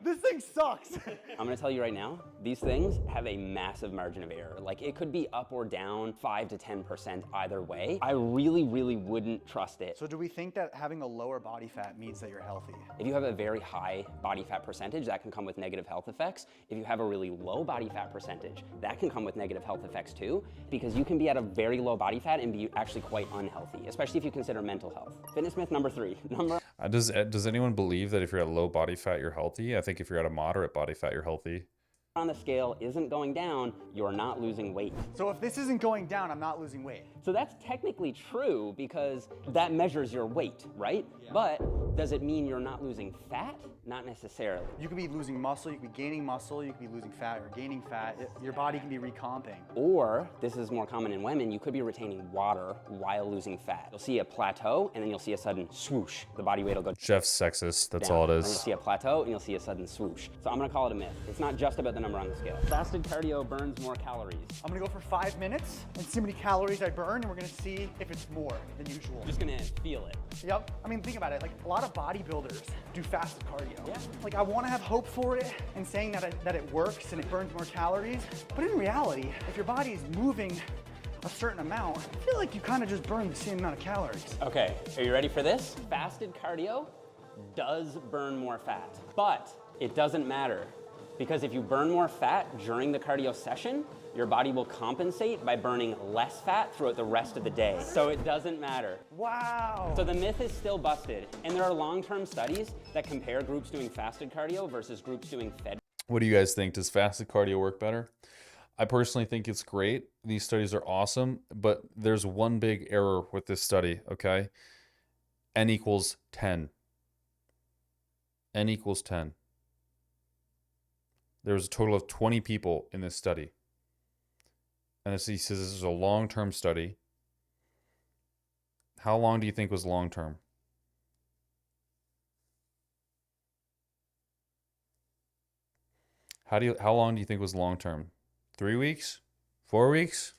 This thing sucks. I'm gonna tell you right now, these things have a massive margin of error. Like it could be up or down 5 to 10% either way. I really, really wouldn't trust it. So do we think that having a lower body fat means that you're healthy? If you have a very high body fat percentage, that can come with negative health effects. If you have a really low body fat percentage, that can come with negative health effects too, because you can be at a very low body fat and be actually quite unhealthy, especially if you consider mental health. Fitness myth number 3. Does anyone believe that if you're at low body fat, you're healthy? I think if you're at a moderate body fat, you're healthy. On the scale isn't going down, you're not losing weight. So if this isn't going down, I'm not losing weight. So that's technically true because that measures your weight, right? Yeah. But does it mean you're not losing fat? Not necessarily. You could be losing muscle, you could be gaining muscle, you could be losing fat or gaining fat. Your body can be recomping. Or, this is more common in women, you could be retaining water while losing fat. You'll see a plateau and then you'll see a sudden swoosh. The body weight will go Jeff's sexist, that's down. all it is. And you'll see a plateau and you'll see a sudden swoosh. So I'm gonna call it a myth. It's not just about the the number on the scale. Fasted cardio burns more calories. I'm gonna go for 5 minutes and see how many calories I burn, and we're gonna see if it's more than usual. Just gonna feel it. Yep. I mean, think about it. Like, a lot of bodybuilders do fasted cardio. Yeah. Like, I want to have hope for it and saying that it works and it burns more calories. But in reality, if your body is moving a certain amount, I feel like you kind of just burn the same amount of calories. Okay, are you ready for this? Fasted cardio does burn more fat, but it doesn't matter because if you burn more fat during the cardio session, your body will compensate by burning less fat throughout the rest of the day. So it doesn't matter. Wow. So the myth is still busted. And there are long-term studies that compare groups doing fasted cardio versus groups doing fed. What do you guys think? Does fasted cardio work better? I personally think it's great. These studies are awesome, but there's one big error with this study, okay? N equals 10. N equals 10. There was a total of 20 people in this study. And he says this is a long-term study. How long do you think was long-term? How long do you think was long-term? 3 weeks? 4 weeks?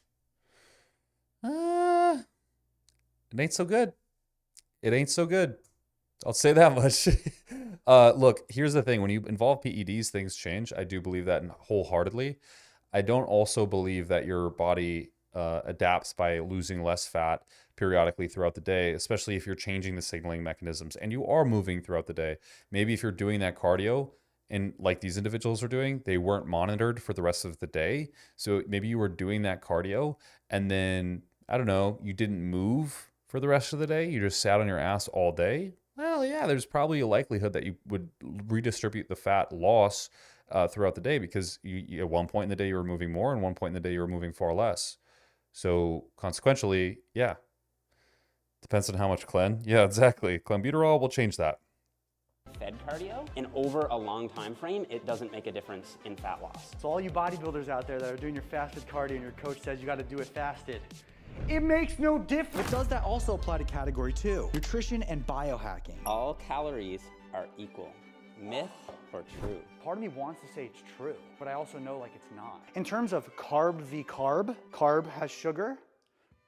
It ain't so good. It ain't so good. I'll say that much. Look, here's the thing. When you involve PEDs, things change. I do believe that wholeheartedly. I don't also believe that your body adapts by losing less fat periodically throughout the day, especially if you're changing the signaling mechanisms and you are moving throughout the day. Maybe if you're doing that cardio and like these individuals are doing, they weren't monitored for the rest of the day. So maybe you were doing that cardio and then, I don't know, you didn't move for the rest of the day. You just sat on your ass all day. Well, yeah, there's probably a likelihood that you would redistribute the fat loss throughout the day because you, at one point in the day you were moving more and one point in the day you were moving far less. So consequentially, yeah. Depends on how much clen. Yeah, exactly. Clenbuterol will change that. Fed cardio, and over a long time frame, it doesn't make a difference in fat loss. So all you bodybuilders out there that are doing your fasted cardio and your coach says you got to do it fasted, it makes no difference. But does that also apply to category 2, nutrition and biohacking? All calories are equal. Myth or true? Part of me wants to say it's true, but I also know like it's not. In terms of carb v carb, carb has sugar,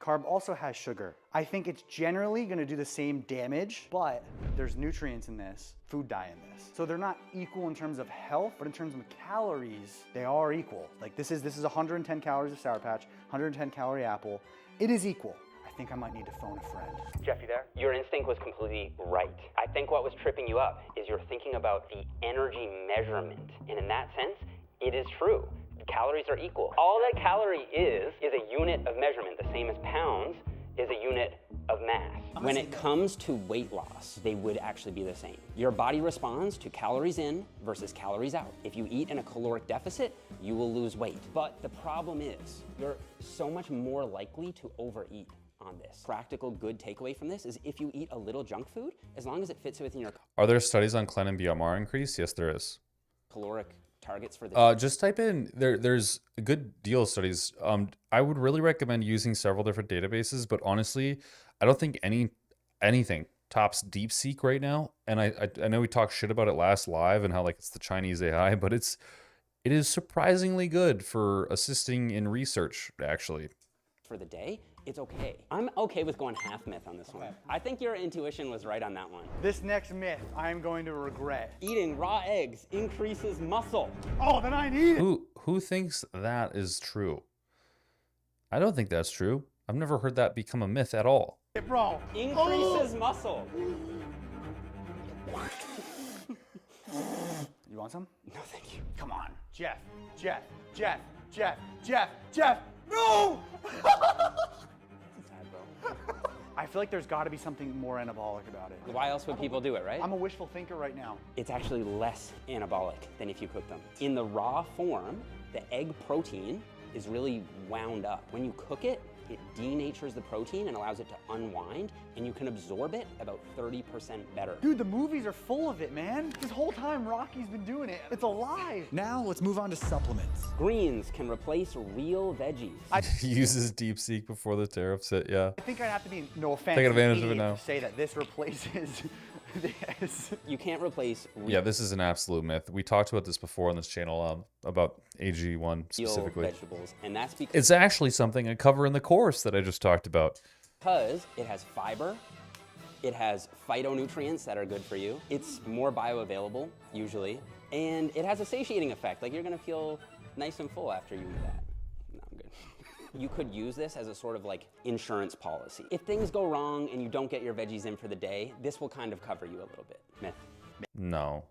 carb also has sugar. I think it's generally gonna do the same damage, but there's nutrients in this, food dye in this. So they're not equal in terms of health, but in terms of calories, they are equal. Like this is 110 calories of Sour Patch, 110 calorie apple. It is equal. I think I might need to phone a friend. Jeff, you there? Your instinct was completely right. I think what was tripping you up is you're thinking about the energy measurement. And in that sense, it is true. Calories are equal. All that calorie is a unit of measurement, the same as pounds is a unit of mass. When it comes to weight loss, they would actually be the same. Your body responds to calories in versus calories out. If you eat in a caloric deficit, you will lose weight. But the problem is, you're so much more likely to overeat on this. Practical good takeaway from this is if you eat a little junk food, as long as it fits within your Are there studies on clen and BMR increase? Yes, there is. caloric targets for the just type in there's a good deal of studies. I would really recommend using several different databases, but honestly, I don't think anything tops DeepSeek right now. And I know we talked shit about it last live and how like it's the Chinese AI, but it is surprisingly good for assisting in research actually. For the day, it's okay. I'm okay with going half myth on this one. I think your intuition was right on that one. This next myth, I'm going to regret. Eating raw eggs increases muscle. Oh, then I need it. Who thinks that is true? I don't think that's true. I've never heard that become a myth at all. Hey, bro. Increases muscle. You want some? No, thank you. Come on. Jeff. No! I feel like there's got to be something more anabolic about it. Why else would people do it, right? I'm a wishful thinker right now. It's actually less anabolic than if you cook them. In the raw form, the egg protein is really wound up. When you cook it, it denatures the protein and allows it to unwind, and you can absorb it about 30% better. Dude, the movies are full of it, man. This whole time, Rocky's been doing it. It's alive. Now, let's move on to supplements. Greens can replace real veggies. Uses DeepSeek before the tariffs hit, yeah. I think I'd have to be, no offense, taking advantage of it now. to say that this replaces You can't replace Yeah, this is an absolute myth. We talked about this before on this channel about AG1 real specifically. vegetables, and that's because It's actually something I cover in the course that I just talked about. it has fiber, it has phytonutrients that are good for you, it's more bioavailable, usually, and it has a satiating effect. Like, you're gonna feel nice and full after you eat that. No, I'm good. You could use this as a sort of like insurance policy. If things go wrong and you don't get your veggies in for the day, this will kind of cover you a little bit. Myth. No.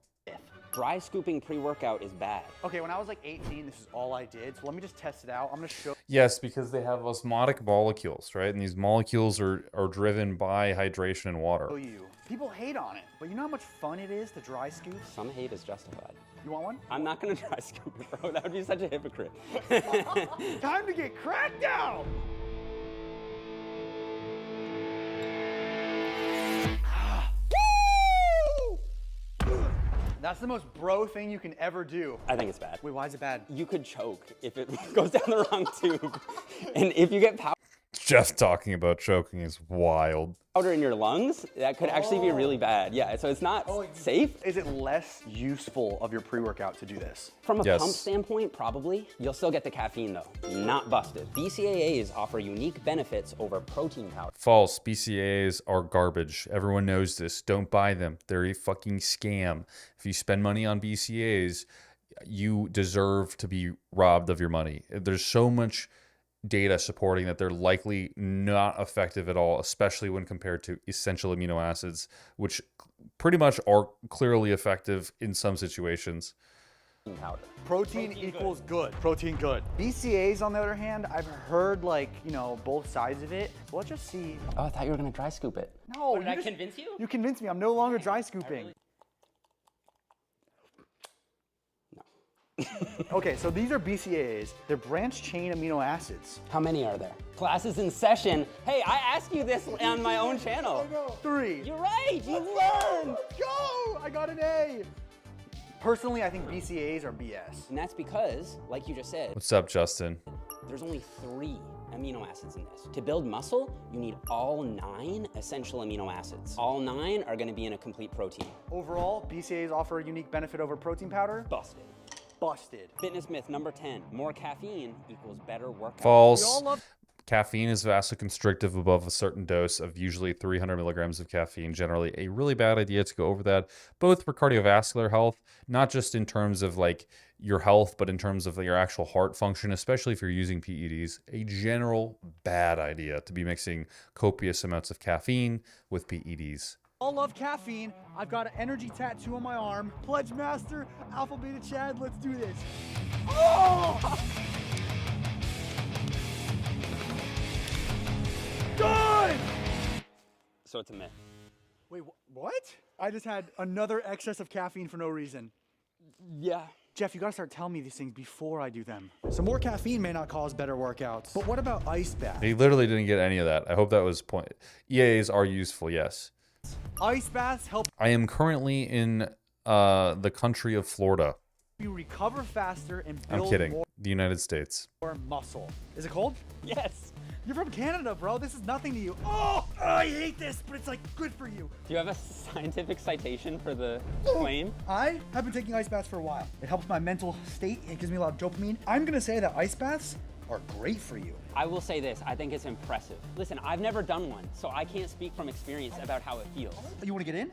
Dry scooping pre-workout is bad. Okay, when I was like 18, this is all I did. So let me just test it out. I'm gonna show. Yes, because they have osmotic molecules, right? And these molecules are driven by hydration and water. You. People hate on it, but you know how much fun it is to dry scoop? Some hate is justified. You want one? I'm not gonna dry scoop it, bro. That would be such a hypocrite. Time to get cracked down! That's the most bro thing you can ever do. I think it's bad. Wait, why is it bad? You could choke if it goes down the wrong tube. And if you get Just talking about choking is wild. powder in your lungs, that could actually be really bad. Yeah, so it's not safe. Is it less useful of your pre-workout to do this? From a pump standpoint, probably. You'll still get the caffeine though, not busted. BCAAs offer unique benefits over protein powder. False. BCAAs are garbage. Everyone knows this. Don't buy them. They're a fucking scam. If you spend money on BCAAs, you deserve to be robbed of your money. There's so much data supporting that they're likely not effective at all, especially when compared to essential amino acids, which pretty much are clearly effective in some situations. Powder. Protein equals good. Protein good. BCAAs, on the other hand, I've heard like, you know, both sides of it. So let's just see. Oh, I thought you were gonna dry scoop it. No, Did I convince you? You convinced me. I'm no longer dry scooping. Okay, so these are BCAAs. They're branched chain amino acids. How many are there? Class is in session. Hey, I asked you this on my own channel. Oh, no. 3. You're right, you learned. Let's go! I got an A. Personally, I think BCAAs are BS. And that's because, like you just said, What's up, Justin? there's only 3 amino acids in this. To build muscle, you need all 9 essential amino acids. All 9 are gonna be in a complete protein. Overall, BCAAs offer a unique benefit over protein powder. Busted. Busted. Fitness myth number 10, more caffeine equals better workout. False. Caffeine is vasoconstrictive above a certain dose of usually 300 milligrams of caffeine. Generally a really bad idea to go over that, both for cardiovascular health, not just in terms of like your health, but in terms of your actual heart function, especially if you're using PEDs. A general bad idea to be mixing copious amounts of caffeine with PEDs. All love caffeine. I've got an energy tattoo on my arm. Pledge Master, Alpha Beta Chad, let's do this. Oh! Done! So it's a myth. Wait, what? I just had another excess of caffeine for no reason. Yeah. Jeff, you gotta start telling me these things before I do them. So more caffeine may not cause better workouts. But what about ice baths? He literally didn't get any of that. I hope that was point. EAAs are useful, yes. Ice baths help I am currently in the country of Florida. you recover faster and build I'm kidding. more The United States. muscle. Is it cold? Yes. You're from Canada, bro. This is nothing to you. Oh, I hate this, but it's like good for you. Do you have a scientific citation for the claim? I have been taking ice baths for a while. It helps my mental state. It gives me a lot of dopamine. I'm gonna say that ice baths are great for you. I will say this, I think it's impressive. Listen, I've never done one, so I can't speak from experience about how it feels. You wanna get in?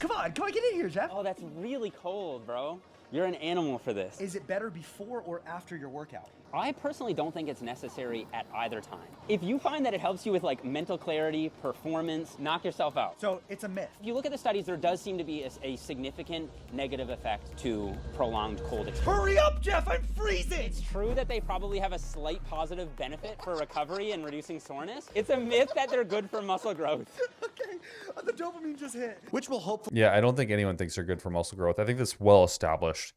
Come on, get in here, Jeff. Oh, that's really cold, bro. You're an animal for this. Is it better before or after your workout? I personally don't think it's necessary at either time. If you find that it helps you with like mental clarity, performance, knock yourself out. So it's a myth. If you look at the studies, there does seem to be a significant negative effect to prolonged cold exposure. Hurry up, Jeff, I'm freezing! It's true that they probably have a slight positive benefit for recovery and reducing soreness. It's a myth that they're good for muscle growth. Okay, the dopamine just hit. Which will hopefully Yeah, I don't think anyone thinks they're good for muscle growth. I think that's well established.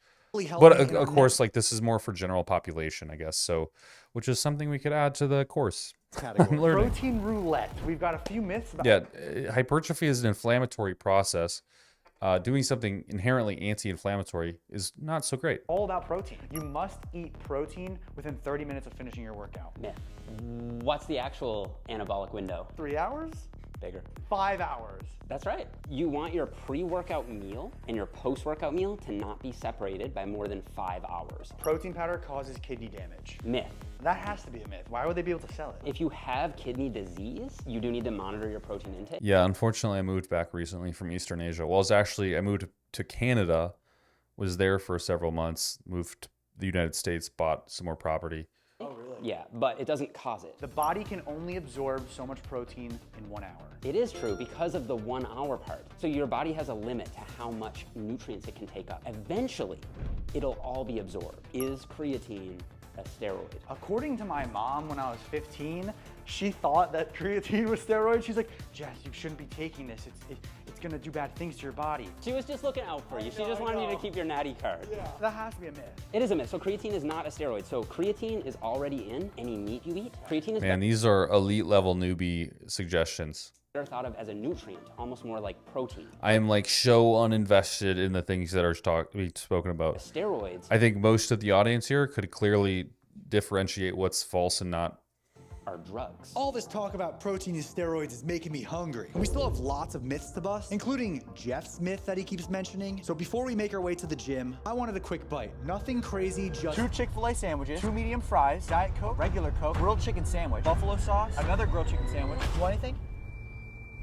help. But of course, like this is more for general population, I guess. So, which is something we could add to the course. I'm learning. Protein roulette. We've got a few myths about Yeah, hypertrophy is an inflammatory process. Doing something inherently anti-inflammatory is not so great. all about protein. You must eat protein within 30 minutes of finishing your workout. Myth. What's the actual anabolic window? 3 hours? Bigger. 5 hours. That's right. You want your pre-workout meal and your post-workout meal to not be separated by more than 5 hours. Protein powder causes kidney damage. Myth. That has to be a myth. Why would they be able to sell it? If you have kidney disease, you do need to monitor your protein intake. Yeah, unfortunately, I moved back recently from Eastern Asia. Well, I moved to Canada, was there for several months, moved to the United States, bought some more property. Oh, really? Yeah, but it doesn't cause it. The body can only absorb so much protein in 1 hour. It is true because of the 1 hour part. So your body has a limit to how much nutrients it can take up. Eventually, it'll all be absorbed. Is creatine a steroid? According to my mom, when I was 15, she thought that creatine was steroid. She's like, Jess, you shouldn't be taking this. It's gonna do bad things to your body. She was just looking out for you. She just wanted you to keep your natty card. Yeah. That has to be a myth. It is a myth. So creatine is not a steroid. So creatine is already in any meat you eat. Creatine is Man, these are elite level newbie suggestions. better thought of as a nutrient, almost more like protein. I am like so uninvested in the things that are being spoken about. Steroids. I think most of the audience here could clearly differentiate what's false and not. Are drugs. All this talk about protein and steroids is making me hungry. And we still have lots of myths to bust, including Jeff's myth that he keeps mentioning. So before we make our way to the gym, I wanted a quick bite. Nothing crazy, just 2 Chick-fil-A sandwiches, 2 medium fries, Diet Coke, regular Coke, grilled chicken sandwich, buffalo sauce, another grilled chicken sandwich. You want anything?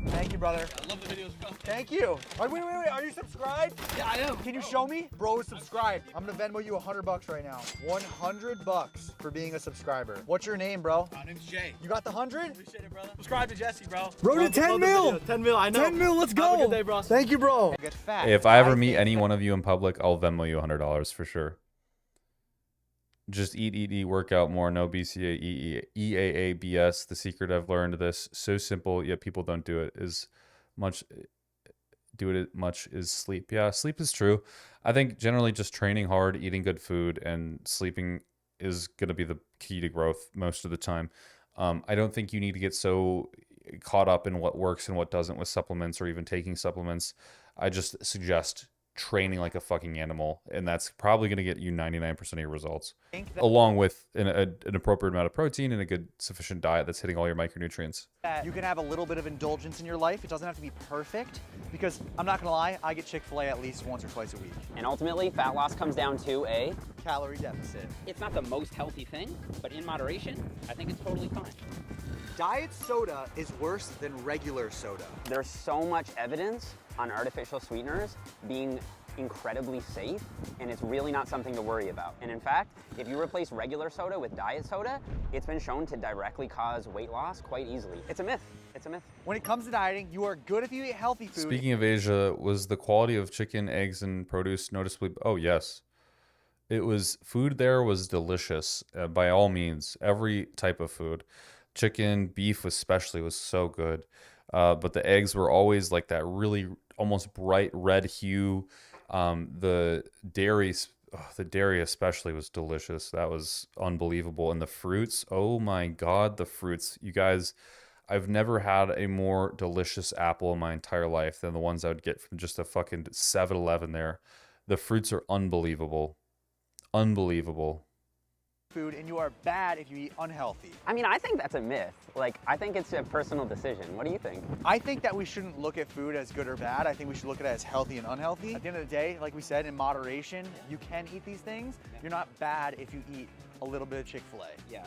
Thank you, brother. I love the videos, bro. Thank you. Wait. Are you subscribed? Yeah, I am. Can you show me? Bro is subscribed. I'm gonna Venmo you $100 right now. $100 for being a subscriber. What's your name, bro? My name's Jay. You got the 100? Appreciate it, brother. Subscribe to Jesse, bro. Bro to 10 mil. 10 mil, I know. 10 mil, let's go. Have a good day, bro. Thank you, bro. Get fat. If I ever meet any one of you in public, I'll Venmo you $100 for sure. Just eat, work out more, no BCA, EAA, BS. The secret I've learned this, so simple, yet people don't do it, is much is sleep. Yeah, sleep is true. I think generally just training hard, eating good food, and sleeping is going to be the key to growth most of the time. I don't think you need to get so caught up in what works and what doesn't with supplements or even taking supplements. I just suggest training like a fucking animal, and that's probably going to get you 99% of your results, along with an appropriate amount of protein and a good sufficient diet that's hitting all your micronutrients. You can have a little bit of indulgence in your life. It doesn't have to be perfect, because I'm not gonna lie, I get Chick-fil-A at least once or twice a week. And ultimately, fat loss comes down to a calorie deficit. It's not the most healthy thing, but in moderation, I think it's totally fine. Diet soda is worse than regular soda. There's so much evidence on artificial sweeteners being incredibly safe, and it's really not something to worry about. And in fact, if you replace regular soda with diet soda, it's been shown to directly cause weight loss quite easily. It's a myth. It's a myth. When it comes to dieting, you are good if you eat healthy food. Speaking of Asia, was the quality of chicken, eggs, and produce noticeably? Oh, yes. It was, food there was delicious, by all means. Every type of food. Chicken, beef especially was so good. But the eggs were always like that really almost bright red hue. The dairy especially was delicious. That was unbelievable. And the fruits, oh my God, the fruits. You guys, I've never had a more delicious apple in my entire life than the ones I would get from just a fucking 7-Eleven there. The fruits are unbelievable. Unbelievable. Food, and you are bad if you eat unhealthy. I mean, I think that's a myth. Like, I think it's a personal decision. What do you think? I think that we shouldn't look at food as good or bad. I think we should look at it as healthy and unhealthy. At the end of the day, like we said, in moderation, you can eat these things. You're not bad if you eat a little bit of Chick-fil-A. Yeah.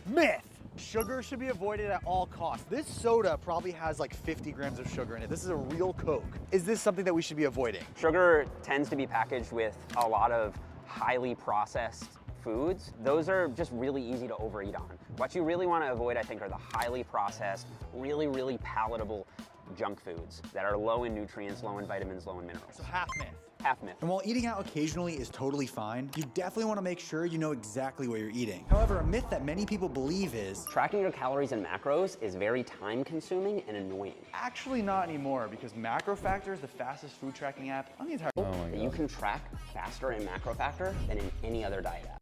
Myth. Sugar should be avoided at all costs. This soda probably has like 50 grams of sugar in it. This is a real Coke. Is this something that we should be avoiding? Sugar tends to be packaged with a lot of highly processed foods. Those are just really easy to overeat on. What you really want to avoid, I think, are the highly processed, really palatable junk foods that are low in nutrients, low in vitamins, low in minerals. So half myth. Half myth. And while eating out occasionally is totally fine, you definitely want to make sure you know exactly what you're eating. However, a myth that many people believe is tracking your calories and macros is very time consuming and annoying. Actually not anymore, because MacroFactor is the fastest food tracking app on the entire world. You can track faster in MacroFactor than in any other diet app.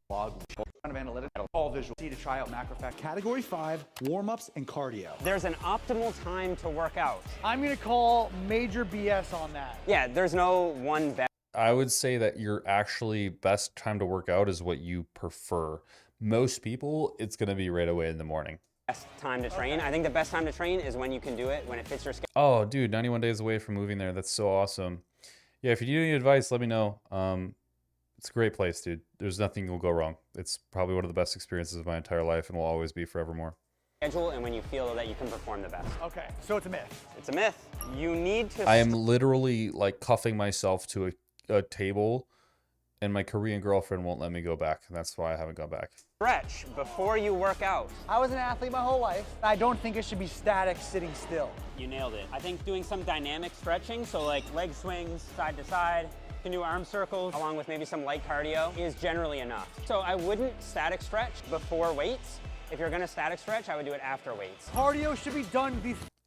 Kind of analytics, all visual. See to try out MacroFactor. Category 5, warm-ups and cardio. There's an optimal time to work out. I'm gonna call major BS on that. Yeah, there's no one best. I would say that your actually best time to work out is what you prefer. Most people, it's going to be right away in the morning. best time to train. I think the best time to train is when you can do it, when it fits your schedule. Oh, dude, 91 days away from moving there. That's so awesome. Yeah, if you need any advice, let me know. It's a great place, dude. There's nothing will go wrong. It's probably one of the best experiences of my entire life and will always be forevermore. And when you feel that you can perform the best. Okay, so it's a myth. It's a myth. You need to... I am literally like cuffing myself to a table, and my Korean girlfriend won't let me go back, and that's why I haven't gone back. Stretch before you work out. I was an athlete my whole life. I don't think it should be static, sitting still. You nailed it. I think doing some dynamic stretching, so like leg swings, side to side, you can do arm circles, along with maybe some light cardio, is generally enough. So I wouldn't static stretch before weights. If you're gonna static stretch, I would do it after weights. Cardio should be done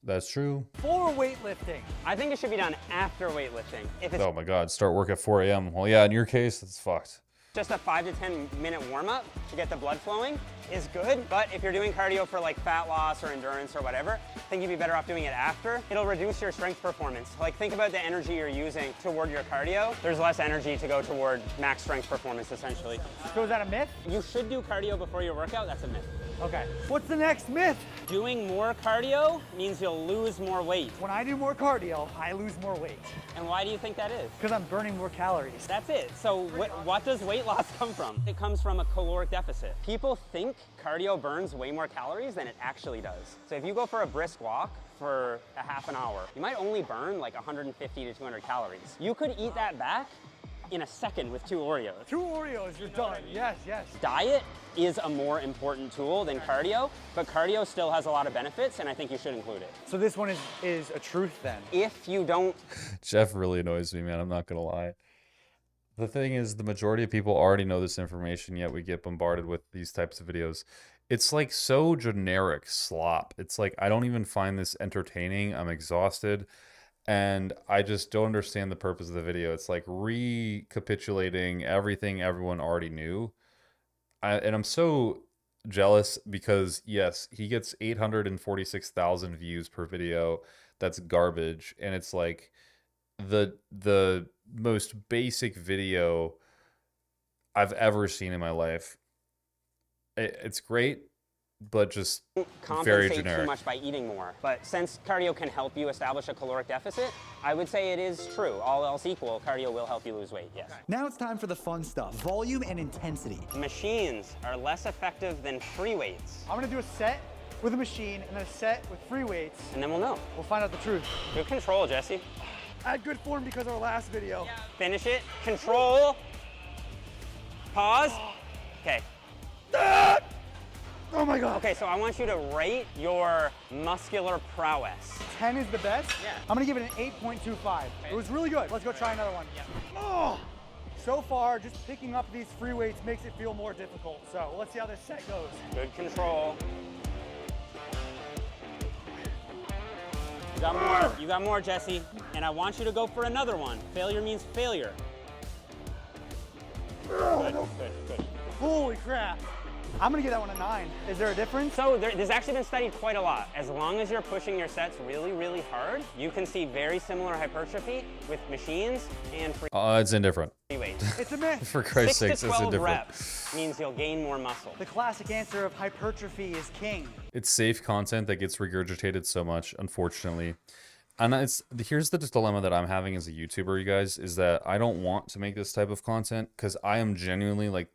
That's true. before weightlifting. I think it should be done after weightlifting. If it's Oh my God, start work at 4 a.m. Well, yeah, in your case, it's fucked. just a 5 to 10 minute warm up to get the blood flowing is good. But if you're doing cardio for like fat loss or endurance or whatever, I think you'd be better off doing it after. It'll reduce your strength performance. Like think about the energy you're using toward your cardio. There's less energy to go toward max strength performance essentially. So is that a myth? You should do cardio before your workout, that's a myth. Okay. What's the next myth? Doing more cardio means you'll lose more weight. When I do more cardio, I lose more weight. And why do you think that is? Because I'm burning more calories. That's it. So what does weight loss come from? It comes from a caloric deficit. People think cardio burns way more calories than it actually does. So if you go for a brisk walk for a half an hour, you might only burn like 150 to 200 calories. You could eat that back in a second with 2 Oreos. 2 Oreos, you're done. Yes, yes. Diet is a more important tool than cardio, but cardio still has a lot of benefits, and I think you should include it. So this one is a truth then? If you don't... Jeff really annoys me, man. I'm not gonna lie. The thing is, the majority of people already know this information, yet we get bombarded with these types of videos. It's like so generic slop. It's like, I don't even find this entertaining. I'm exhausted. And I just don't understand the purpose of the video. It's like recapitulating everything everyone already knew. And I'm so jealous because, yes, he gets 846,000 views per video. That's garbage. And it's like the most basic video I've ever seen in my life. It's great, but just very generic. Too much by eating more. But since cardio can help you establish a caloric deficit, I would say it is true. All else equal, cardio will help you lose weight, yes. Now it's time for the fun stuff, volume and intensity. Machines are less effective than free weights. I'm gonna do a set with a machine and then a set with free weights. And then we'll know. We'll find out the truth. Good control, Jesse. I had good form because of our last video. Yeah. Finish it. Control. Pause. Okay. Oh my God. Okay, so I want you to rate your muscular prowess. 10 is the best? Yeah. I'm gonna give it an 8.25. Okay. It was really good. Let's go try another one. Yeah. Oh! So far, just picking up these free weights makes it feel more difficult. So let's see how this set goes. Good control. You got more. You got more, Jesse. And I want you to go for another one. Failure means failure. Good, good. Holy crap. I'm gonna give that one a 9. Is there a difference? So there's actually been studied quite a lot. As long as you're pushing your sets really, really hard, you can see very similar hypertrophy with machines and free It's indifferent. weights. It's a myth. For Christ's 6 sakes, to it's 12 indifferent. reps means you'll gain more muscle. The classic answer of hypertrophy is king. It's safe content that gets regurgitated so much, unfortunately. And here's the dilemma that I'm having as a YouTuber, you guys, is that I don't want to make this type of content because I am genuinely like,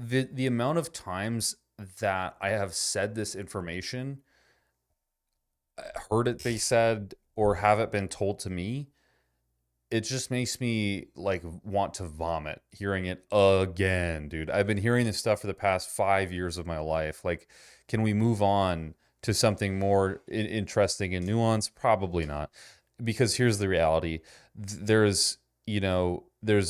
the amount of times that I have said this information, heard it be said, or have it been told to me, it just makes me like want to vomit hearing it again, dude. I've been hearing this stuff for the past 5 years of my life. Like, can we move on to something more interesting and nuanced? Probably not. Because here's the reality. There's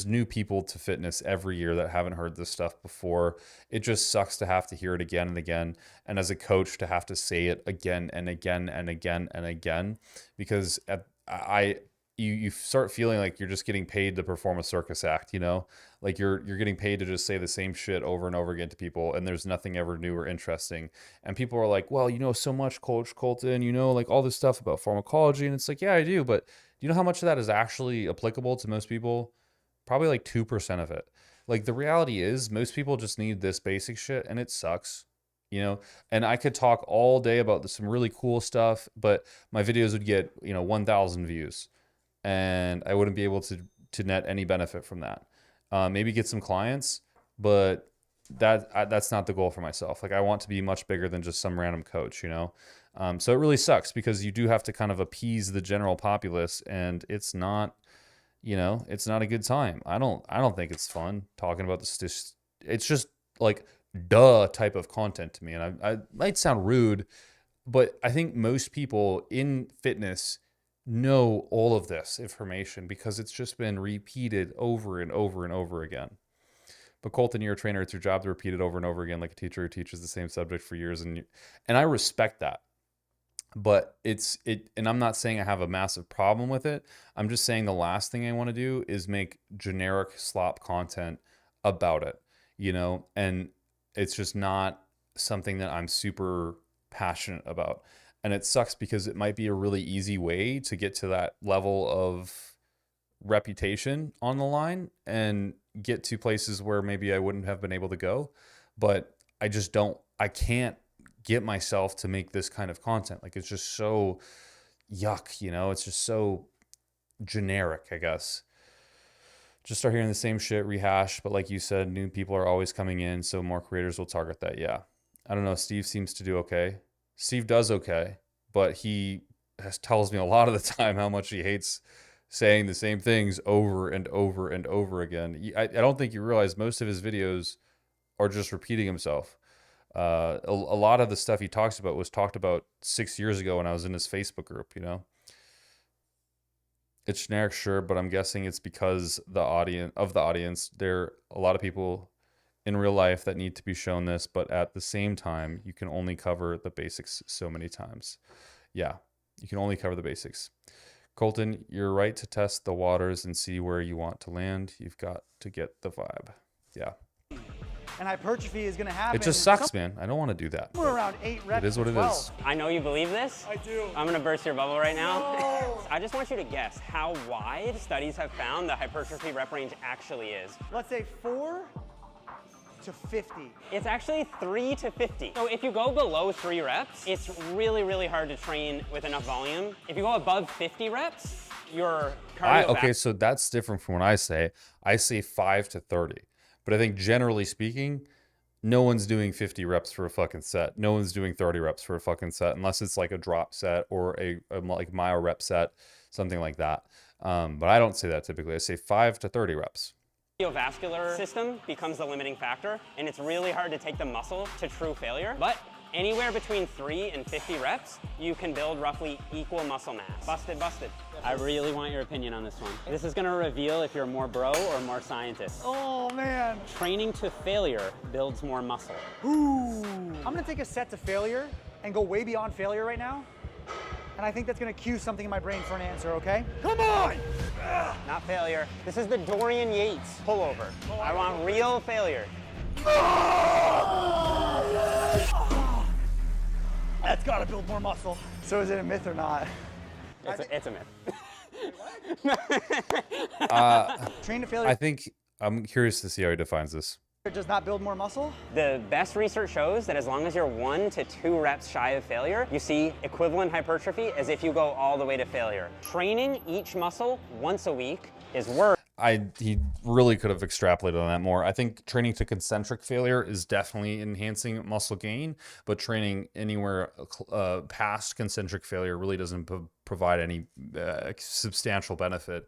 new people to fitness every year that haven't heard this stuff before. It just sucks to have to hear it again and again. And as a coach, to have to say it again and again and again and again, because you start feeling like you're just getting paid to perform a circus act, like you're getting paid to just say the same shit over and over again to people, and there's nothing ever new or interesting. And people are like, well, so much, Coach Kolton, like all this stuff about pharmacology. And it's like, yeah, I do. But do you know how much of that is actually applicable to most people? Probably like 2% of it. Like, the reality is most people just need this basic shit, and it sucks. you know, and I could talk all day about some really cool stuff, but my videos would get, 1,000 views and I wouldn't be able to net any benefit from that. Maybe get some clients, but that's not the goal for myself. Like I want to be much bigger than just some random coach, so it really sucks because you do have to kind of appease the general populace, and it's not, it's not a good time. I don't think it's fun talking about this. It's just like duh type of content to me. And I might sound rude, but I think most people in fitness know all of this information because it's just been repeated over and over and over again. But Kolton, you're a trainer. It's your job to repeat it over and over again, like a teacher who teaches the same subject for years. And I respect that. But and I'm not saying I have a massive problem with it. I'm just saying the last thing I want to do is make generic slop content about it, and it's just not something that I'm super passionate about. And it sucks because it might be a really easy way to get to that level of reputation on the line and get to places where maybe I wouldn't have been able to go. But I can't get myself to make this kind of content. Like it's just so yuck, it's just so generic, I guess. Just start hearing the same shit rehash, but like you said, new people are always coming in, so more creators will target that. Yeah. I don't know. Steve seems to do okay. Steve does okay, but he tells me a lot of the time how much he hates saying the same things over and over and over again. I don't think you realize most of his videos are just repeating himself. A lot of the stuff he talks about was talked about 6 years ago when I was in his Facebook group, It's generic, sure, but I'm guessing it's because the audience, there are a lot of people in real life that need to be shown this, but at the same time, you can only cover the basics so many times. Yeah, you can only cover the basics. Kolton, you're right to test the waters and see where you want to land. You've got to get the vibe. Yeah. And hypertrophy is going to happen. It just sucks, man. I don't want to do that. We're around 8 reps. It is what it is. I know you believe this. I do. I'm going to burst your bubble right now. No. I just want you to guess how wide studies have found the hypertrophy rep range actually is. Let's say 4 to 50. It's actually 3 to 50. So if you go below 3 reps, it's really, really hard to train with enough volume. If you go above 50 reps, your cardio... Okay, so that's different from what I say. I say 5 to 30. But I think generally speaking, no one's doing 50 reps for a fucking set. No one's doing 30 reps for a fucking set, unless it's like a drop set or a like myo rep set, something like that. But I don't say that typically. I say 5 to 30 reps. Cardiovascular system becomes the limiting factor, and it's really hard to take the muscle to true failure. But anywhere between 3 and 50 reps, you can build roughly equal muscle mass. Busted, busted. I really want your opinion on this one. This is gonna reveal if you're more bro or more scientist. Oh, man. Training to failure builds more muscle. Ooh. I'm gonna take a set to failure and go way beyond failure right now. And I think that's gonna cue something in my brain for an answer, okay? Come on! Not failure. This is the Dorian Yates pullover. I want real failure. That's gotta build more muscle. So is it a myth or not? It's a myth. Train to failure. I think I'm curious to see how he defines this. It does not build more muscle? The best research shows that as long as you're 1 to 2 reps shy of failure, you see equivalent hypertrophy as if you go all the way to failure. Training each muscle once a week is worth. He really could have extrapolated on that more. I think training to concentric failure is definitely enhancing muscle gain, but training anywhere past concentric failure really doesn't provide any substantial benefit.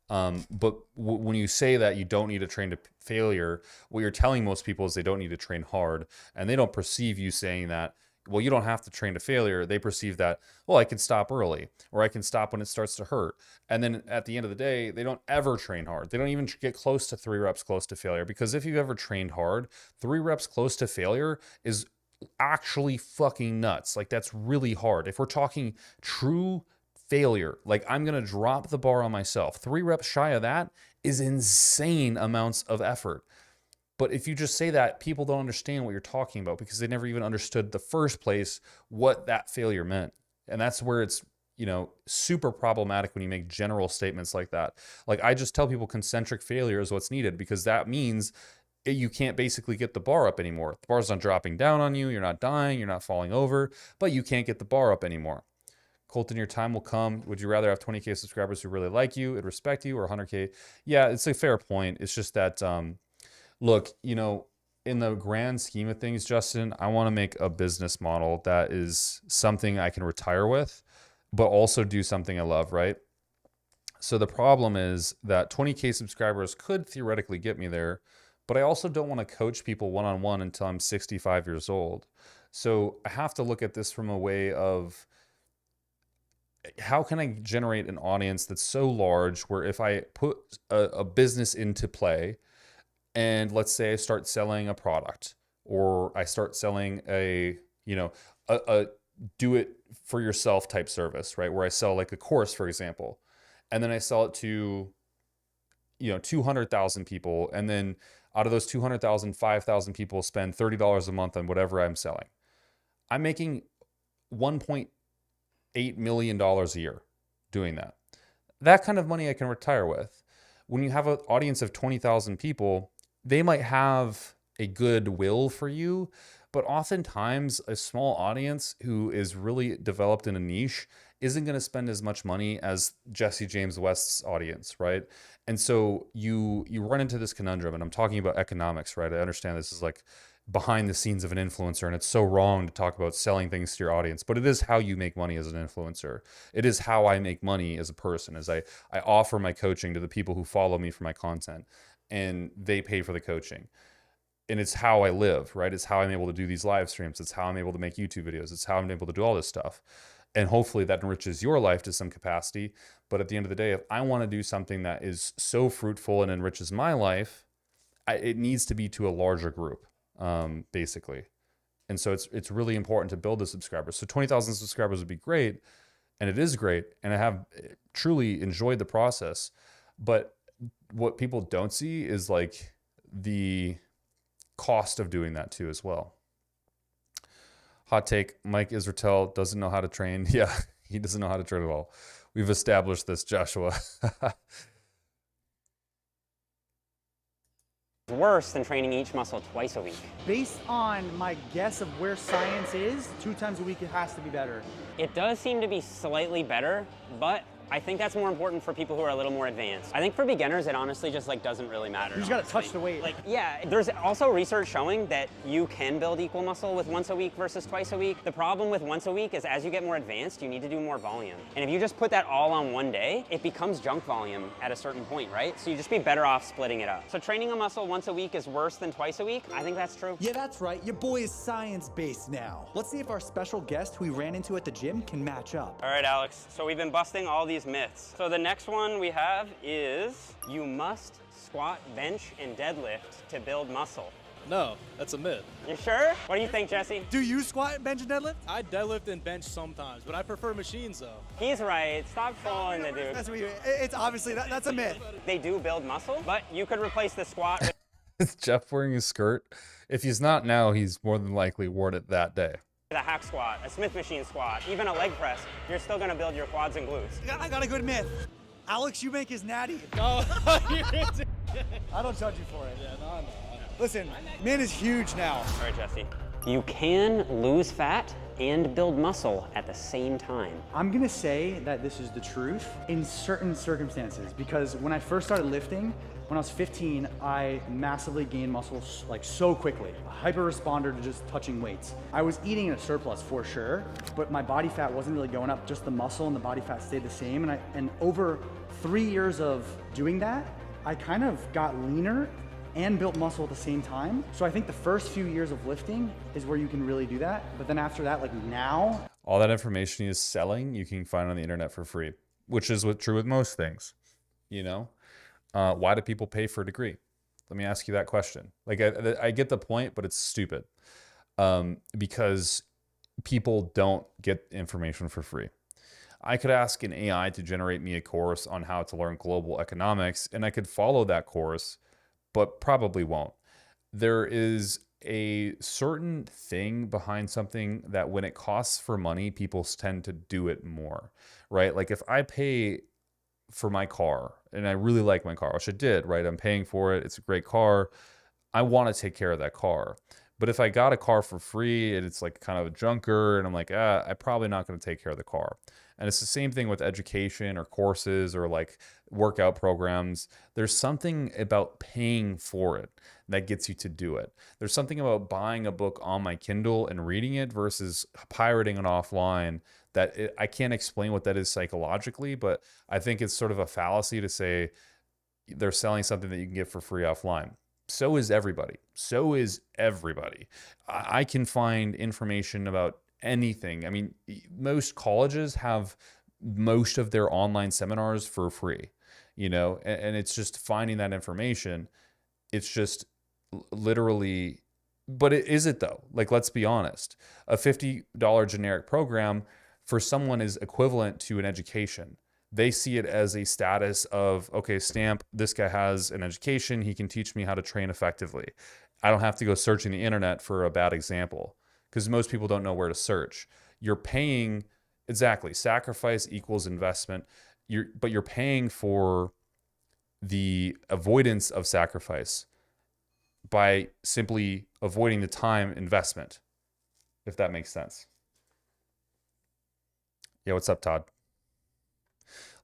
But when you say that you don't need to train to failure, what you're telling most people is they don't need to train hard, and they don't perceive you saying that, well, you don't have to train to failure. They perceive that, well, I can stop early, or I can stop when it starts to hurt. And then at the end of the day, they don't ever train hard. They don't even get close to 3 reps close to failure, because if you've ever trained hard, 3 reps close to failure is actually fucking nuts. Like, that's really hard. If we're talking true failure, like, I'm going to drop the bar on myself. 3 reps shy of that is insane amounts of effort. But if you just say that, people don't understand what you're talking about, because they never even understood the first place what that failure meant. And that's where it's, super problematic when you make general statements like that. Like, I just tell people concentric failure is what's needed, because that means you can't basically get the bar up anymore. The bar's not dropping down on you. You're not dying. You're not falling over, but you can't get the bar up anymore. Kolton, your time will come. Would you rather have 20K subscribers who really like you and respect you, or 100K? Yeah, it's a fair point. It's just that, look, you know, in the grand scheme of things, Justin, I want to make a business model that is something I can retire with, but also do something I love, right? So the problem is that 20K subscribers could theoretically get me there, but I also don't want to coach people one-on-one until I'm 65 years old. So I have to look at this from a way of, how can I generate an audience that's so large where if I put a business into play, and let's say I start selling a product, or I start selling a do it for yourself type service, right? Where I sell like a course, for example, and then I sell it to, 200,000 people. And then out of those 200,000, 5,000 people spend $30 a month on whatever I'm selling. I'm making $1.8 million a year doing that. That kind of money I can retire with. When you have an audience of 20,000 people, they might have a good will for you, but oftentimes a small audience who is really developed in a niche isn't going to spend as much money as Jesse James West's audience, right? And so you run into this conundrum, and I'm talking about economics, right? I understand this is like behind the scenes of an influencer, and it's so wrong to talk about selling things to your audience, but it is how you make money as an influencer. It is how I make money as a person, as I offer my coaching to the people who follow me for my content, and they pay for the coaching. And it's how I live, right? It's how I'm able to do these live streams. It's how I'm able to make YouTube videos. It's how I'm able to do all this stuff. And hopefully that enriches your life to some capacity. But at the end of the day, if I want to do something that is so fruitful and enriches my life, it needs to be to a larger group, basically. And so it's really important to build the subscribers. So 20,000 subscribers would be great. And it is great. And I have truly enjoyed the process. But what people don't see is like the cost of doing that too as well. Hot take, Mike Israetel doesn't know how to train. Yeah, he doesn't know how to train at all. We've established this, Joshua. Worse than training each muscle twice a week. Based on my guess of where science is, 2 times a week it has to be better. It does seem to be slightly better, but I think that's more important for people who are a little more advanced. I think for beginners, it honestly just like doesn't really matter. You just gotta touch the weight. Like, yeah, there's also research showing that you can build equal muscle with once a week versus twice a week. The problem with once a week is as you get more advanced, you need to do more volume. And if you just put that all on one day, it becomes junk volume at a certain point, right? So you just be better off splitting it up. So training a muscle once a week is worse than twice a week. I think that's true. Yeah, that's right. Your boy is science-based now. Let's see if our special guest who we ran into at the gym can match up. All right, Alex. So we've been busting all these myths. So the next one we have is you must squat, bench, and deadlift to build muscle. No, that's a myth. You sure? What do you think, Jesse? Do you squat, bench, and deadlift? I deadlift and bench sometimes, but I prefer machines though. He's right. Stop fooling the dude. That's what it's obviously, that's a myth. They do build muscle, but you could replace the squat with Is Jeff wearing a skirt? If he's not now, he's more than likely worn it that day. a hack squat, a Smith machine squat, even a leg press. You're still gonna build your quads and glutes. I got a good myth. Alex, you make his natty. No, I don't judge you for it. Yeah, no. Listen, man is huge now. All right, Jesse. You can lose fat and build muscle at the same time. I'm gonna say that this is the truth in certain circumstances, because when I first started lifting, when I was 15, I massively gained muscle like so quickly. A hyper responder to just touching weights. I was eating in a surplus for sure, but my body fat wasn't really going up, just the muscle and the body fat stayed the same. And over 3 years of doing that, I kind of got leaner and built muscle at the same time. So I think the first few years of lifting is where you can really do that. But then after that, like now. All that information he is selling, you can find on the internet for free, which is true with most things, you know? Why do people pay for a degree? Let me ask you that question. Like, I get the point, but it's stupid. Because people don't get information for free. I could ask an AI to generate me a course on how to learn global economics, and I could follow that course, but probably won't. There is a certain thing behind something that when it costs for money, people tend to do it more, right? Like if I pay for my car and I really like my car, which I did, right? I'm paying for it. It's a great car. I want to take care of that car. But if I got a car for free and it's like kind of a junker and I'm like, I'm probably not going to take care of the car. And it's the same thing with education or courses or like workout programs. There's something about paying for it that gets you to do it. There's something about buying a book on my Kindle and reading it versus pirating it offline that I can't explain what that is psychologically, but I think it's sort of a fallacy to say they're selling something that you can get for free offline. So is everybody. So is everybody. I can find information about anything. I mean, most colleges have most of their online seminars for free, you know, and it's just finding that information. It's just literally, but is it though? Like, let's be honest. A $50 generic program for someone is equivalent to an education. They see it as a status of, okay, stamp, this guy has an education. He can teach me how to train effectively. I don't have to go searching the internet for a bad example because most people don't know where to search. You're paying, exactly, sacrifice equals investment. But you're paying for the avoidance of sacrifice by simply avoiding the time investment, if that makes sense. Yeah, what's up, Todd?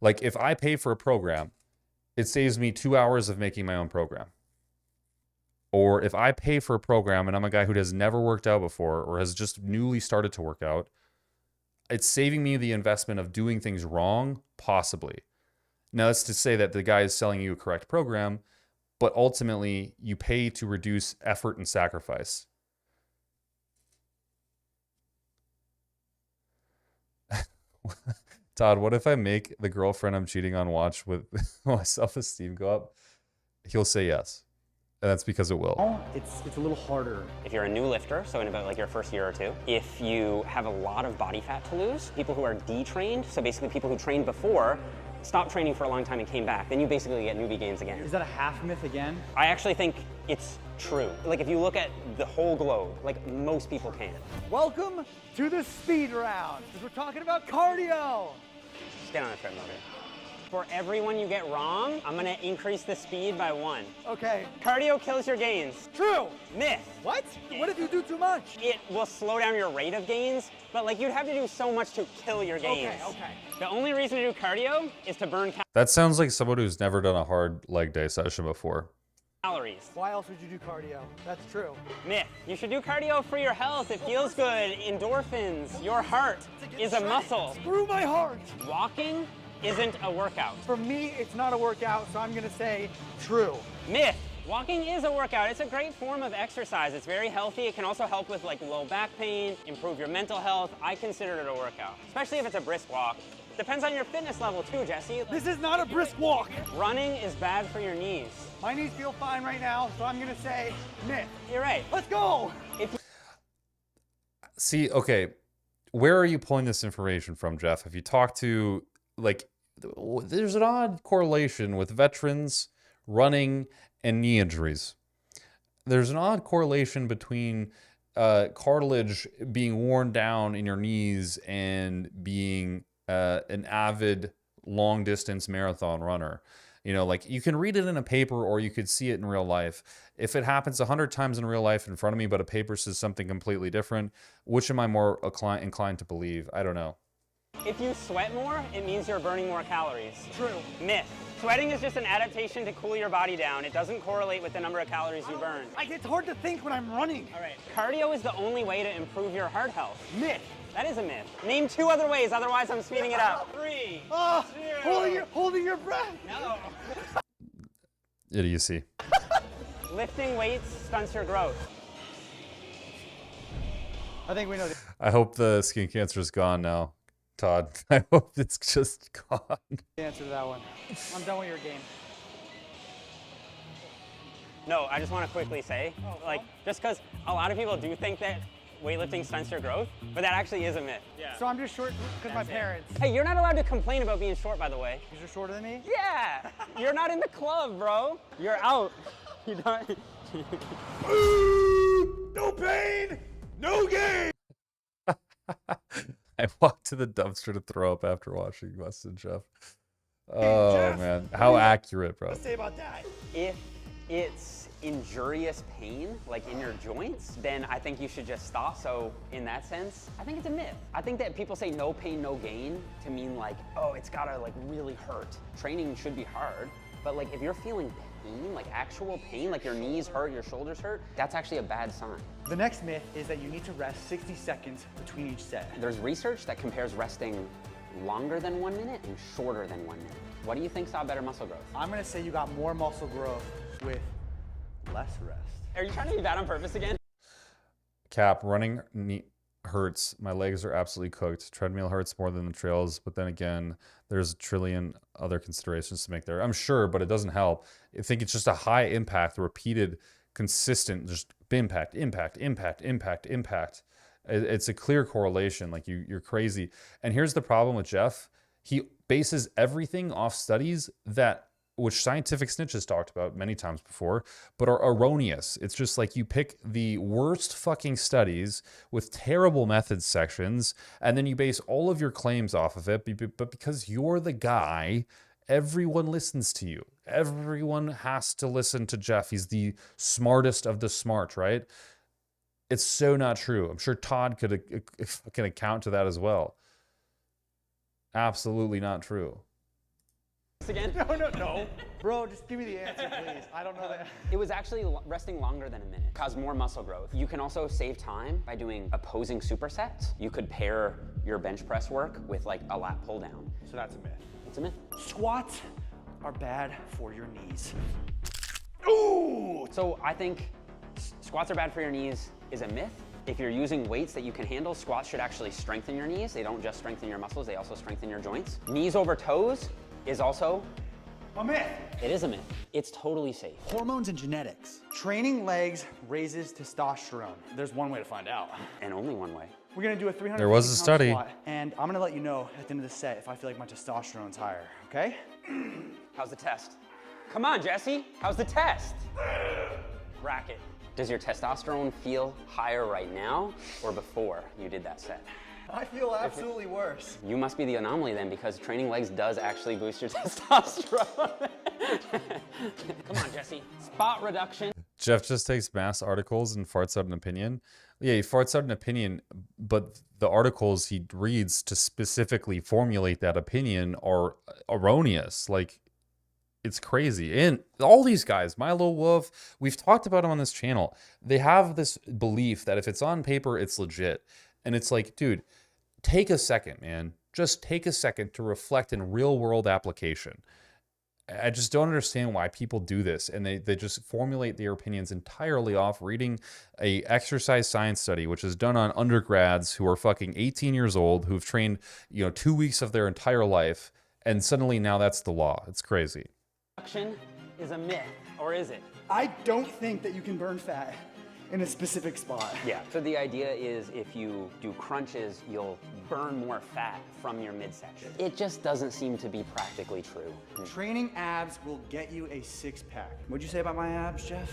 Like, if I pay for a program, it saves me 2 hours of making my own program. Or if I pay for a program and I'm a guy who has never worked out before or has just newly started to work out, it's saving me the investment of doing things wrong, possibly. Now, that's to say that the guy is selling you a correct program, but ultimately you pay to reduce effort and sacrifice. Todd, what if I make the girlfriend I'm cheating on watch with my self-esteem go up? He'll say yes. And that's because it will. It's a little harder. If you're a new lifter, so in about like your first year or two, if you have a lot of body fat to lose, people who are detrained, so basically people who trained before, stopped training for a long time and came back, then you basically get newbie gains again. Is that a half myth again? I actually think it's true. Like if you look at the whole globe, like most people can. Welcome to the speed round, because we're talking about cardio. Just get on a treadmill. For everyone you get wrong, I'm gonna increase the speed by 1. Okay. Cardio kills your gains. True. Myth. What? What if you do too much? It will slow down your rate of gains, but like you'd have to do so much to kill your gains. Okay. The only reason to do cardio is to burn That sounds like someone who's never done a hard leg day session before. calories. Why else would you do cardio? That's true. Myth. You should do cardio for your health. It feels good. Endorphins. Your heart is a muscle. Screw my heart. Walking isn't a workout. For me, it's not a workout, so I'm gonna say true. Myth. Walking is a workout. It's a great form of exercise. It's very healthy. It can also help with like low back pain, improve your mental health. I consider it a workout, especially if it's a brisk walk. Depends on your fitness level too, Jesse. This is not a brisk walk. Running is bad for your knees. My knees feel fine right now, so I'm gonna say myth. You're right. Let's go. See, okay, where are you pulling this information from, Jeff? Have you talked to, like, there's an odd correlation with veterans, running, and knee injuries. There's an odd correlation between cartilage being worn down in your knees and being an avid long-distance marathon runner. You know, like you can read it in a paper or you could see it in real life. If it happens 100 times in real life in front of me, but a paper says something completely different, which am I more inclined to believe? I don't know. If you sweat more, it means you're burning more calories. True. Myth. Sweating is just an adaptation to cool your body down. It doesn't correlate with the number of calories you burn. It's hard to think when I'm running. All right. Cardio is the only way to improve your heart health. Myth. That is a myth. Name 2 other ways, otherwise I'm speeding it up. 3, 2. Holding your breath. No. Idiocy. Lifting weights stunts your growth. I think we know. I hope the skin cancer is gone now, Todd. I hope it's just gone. The answer to that one. I'm done with your game. No, I just want to quickly say, like, just because a lot of people do think that weightlifting stunts your growth, but that actually is a myth. Yeah. So I'm just short because my parents. Hey, you're not allowed to complain about being short, by the way. Because you're shorter than me? Yeah! You're not in the club, bro. You're out. You don't. No pain, no gain. I walked to the dumpster to throw up after watching Weston Jeff. Oh, Jeff, man. How accurate, bro. What do you say about that? If it's injurious pain, like in your joints, then I think you should just stop. So in that sense, I think it's a myth. I think that people say no pain, no gain to mean like, oh, it's gotta like really hurt. Training should be hard, but like if you're feeling pain, like actual pain, like your knees hurt, your shoulders hurt, that's actually a bad sign. The next myth is that you need to rest 60 seconds between each set. There's research that compares resting longer than 1 minute and shorter than 1 minute. What do you think saw better muscle growth? I'm gonna say you got more muscle growth with less rest. Are you trying to be bad on purpose again? Cap, running hurts. My legs are absolutely cooked. Treadmill hurts more than the trails, but then again, there's a trillion other considerations to make there. I'm sure, but it doesn't help. I think it's just a high impact, repeated, consistent, just impact. It's a clear correlation. Like you're crazy. And here's the problem with Jeff. He bases everything off studies which scientific snitches talked about many times before, but are erroneous. It's just like you pick the worst fucking studies with terrible methods sections, and then you base all of your claims off of it, but because you're the guy, everyone listens to you. Everyone has to listen to Jeff. He's the smartest of the smart, right? It's so not true. I'm sure Todd can account to that as well. Absolutely not true. Again? No. Bro, just give me the answer, please. I don't know that. It was actually resting longer than a minute. Caused more muscle growth. You can also save time by doing opposing supersets. You could pair your bench press work with like a lat pull down. So that's a myth. It's a myth. Squats are bad for your knees. Ooh! So I think squats are bad for your knees is a myth. If you're using weights that you can handle, squats should actually strengthen your knees. They don't just strengthen your muscles, they also strengthen your joints. Knees over toes is also a myth. It is a myth. It's totally safe. Hormones and genetics. Training legs raises testosterone. There's one way to find out. And only one way. We're gonna do a 300 There was a study. squat, and I'm gonna let you know at the end of the set if I feel like my testosterone's higher, okay? How's the test? Come on, Jesse. How's the test? Racket. Does your testosterone feel higher right now or before you did that set? I feel absolutely worse. You must be the anomaly then, because training legs does actually boost your testosterone. Come on, Jesse. Spot reduction. Jeff just takes mass articles and farts out an opinion. Yeah, he farts out an opinion, but the articles he reads to specifically formulate that opinion are erroneous. Like, it's crazy. And all these guys, Milo Wolf, we've talked about them on this channel. They have this belief that if it's on paper, it's legit. And it's like, dude, take a second, man. Just take a second to reflect in real world application. I just don't understand why people do this. And they just formulate their opinions entirely off reading a exercise science study, which is done on undergrads who are fucking 18 years old, who've trained, 2 weeks of their entire life. And suddenly now that's the law. It's crazy. Reduction is a myth, or is it? I don't think that you can burn fat in a specific spot. Yeah, so the idea is if you do crunches, you'll burn more fat from your midsection. It just doesn't seem to be practically true. Training abs will get you a six-pack. What'd you say about my abs, Jeff?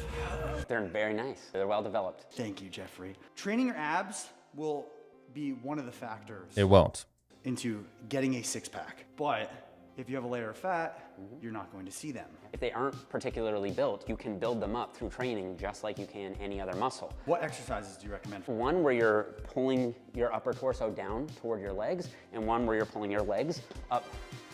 They're very nice. They're well developed. Thank you, Jeffrey. Training your abs will be one of the factors It won't. into getting a six-pack. But if you have a layer of fat, you're not going to see them. If they aren't particularly built, you can build them up through training just like you can any other muscle. What exercises do you recommend? One where you're pulling your upper torso down toward your legs, and one where you're pulling your legs up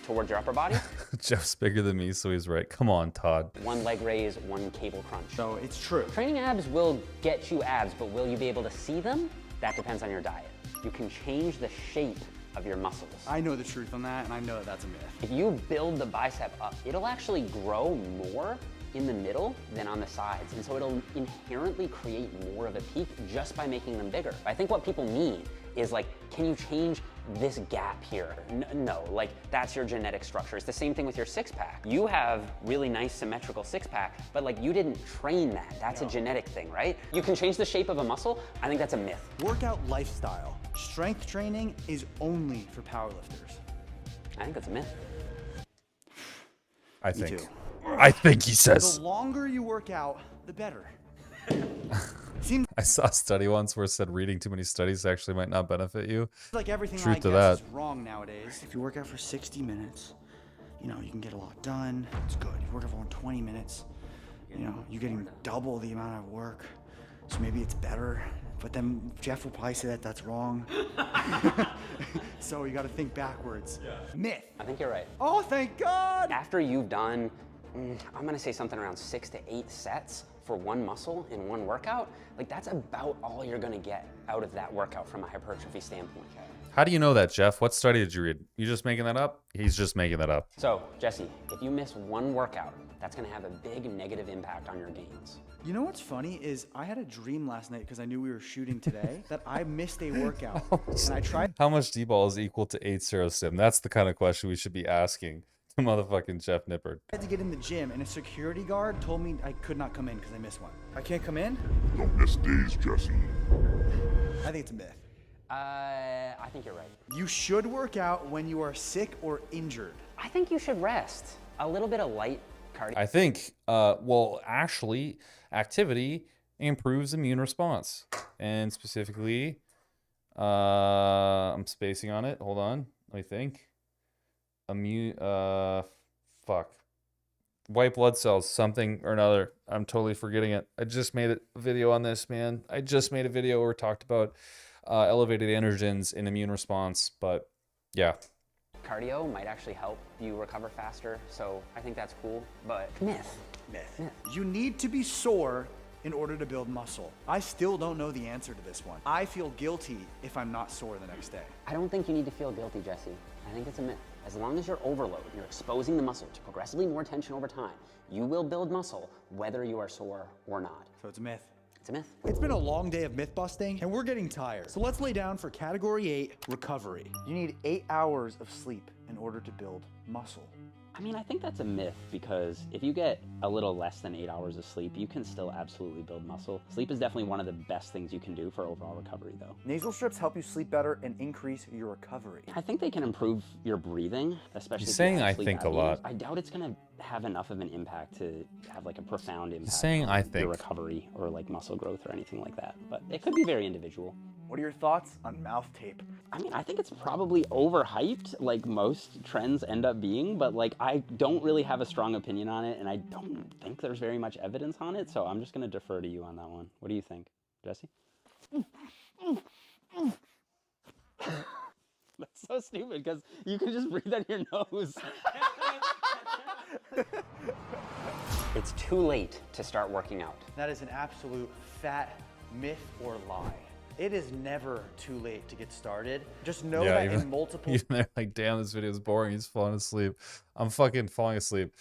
towards your upper body. Jeff's bigger than me, so he's right. Come on, Todd. One leg raise, one cable crunch. So it's true. Training abs will get you abs, but will you be able to see them? That depends on your diet. You can change the shape of your muscles. I know the truth on that, and I know that that's a myth. If you build the bicep up, it'll actually grow more in the middle than on the sides. And so it'll inherently create more of a peak just by making them bigger. I think what people mean is like, can you change this gap here? No, like that's your genetic structure. It's the same thing with your six-pack. You have really nice symmetrical six-pack, but like you didn't train that. That's a genetic thing, right? You can change the shape of a muscle. I think that's a myth. Workout lifestyle. Strength training is only for powerlifters. I think that's a myth. I think he says. The longer you work out, the better. I saw a study once where it said reading too many studies actually might not benefit you. Like everything Truth I to guess that. is wrong nowadays. If you work out for 60 minutes, you can get a lot done. It's good. If you work out for 20 minutes, You know, you're getting double the amount of work, so maybe it's better. But then Jeff will probably say that that's wrong. So you got to think backwards. Myth. I think you're right. Oh, thank God! After you've done, I'm gonna say something around 6 to 8 sets for one muscle in one workout, like that's about all you're gonna get out of that workout from a hypertrophy standpoint. How do you know that, Jeff? What study did you read? You just making that up? He's just making that up. So, Jesse, if you miss one workout, that's gonna have a big negative impact on your gains. You know what's funny is I had a dream last night because I knew we were shooting today that I missed a workout. And I tried. How much D-ball is equal to 8 serostim? That's the kind of question we should be asking to motherfucking Jeff Nippard. I had to get in the gym and a security guard told me I could not come in because I missed one. I can't come in? Don't miss days, Jesse. I think it's a myth. I think you're right. You should work out when you are sick or injured. I think you should rest. A little bit of light cardio. I think, well, actually, activity improves immune response. And specifically, I'm spacing on it. Hold on. Let me think. White blood cells, something or another. I'm totally forgetting it. I just made a video on this, man. I just made a video where we talked about elevated androgens in immune response, but yeah. Cardio might actually help you recover faster, so I think that's cool, but myth. You need to be sore in order to build muscle. I still don't know the answer to this one. I feel guilty if I'm not sore the next day. I don't think you need to feel guilty, Jesse. I think it's a myth. As long as you're overload, you're exposing the muscle to progressively more tension over time, you will build muscle whether you are sore or not. So it's a myth. It's a myth. It's been a long day of myth busting, and we're getting tired. So let's lay down for category 8, recovery. You need 8 hours of sleep in order to build muscle. I mean, I think that's a myth because if you get a little less than 8 hours of sleep, you can still absolutely build muscle. Sleep is definitely one of the best things you can do for overall recovery, though. Nasal strips help you sleep better and increase your recovery. I think they can improve your breathing, especially He's if you saying have I sleep think a apnea. lot. I doubt it's going to have enough of an impact to have like a profound impact saying on I think. your recovery or like muscle growth or anything like that. But it could be very individual. What are your thoughts on mouth tape? I mean, I think it's probably overhyped, like most trends end up being, but like I don't really have a strong opinion on it, and I don't think there's very much evidence on it, so I'm just gonna defer to you on that one. What do you think, Jesse? That's so stupid, because you can just breathe out your nose. It's too late to start working out. That is an absolute fat myth or lie. It is never too late to get started. Just know that in multiple... Even they're like, damn, this video is boring. He's falling asleep. I'm fucking falling asleep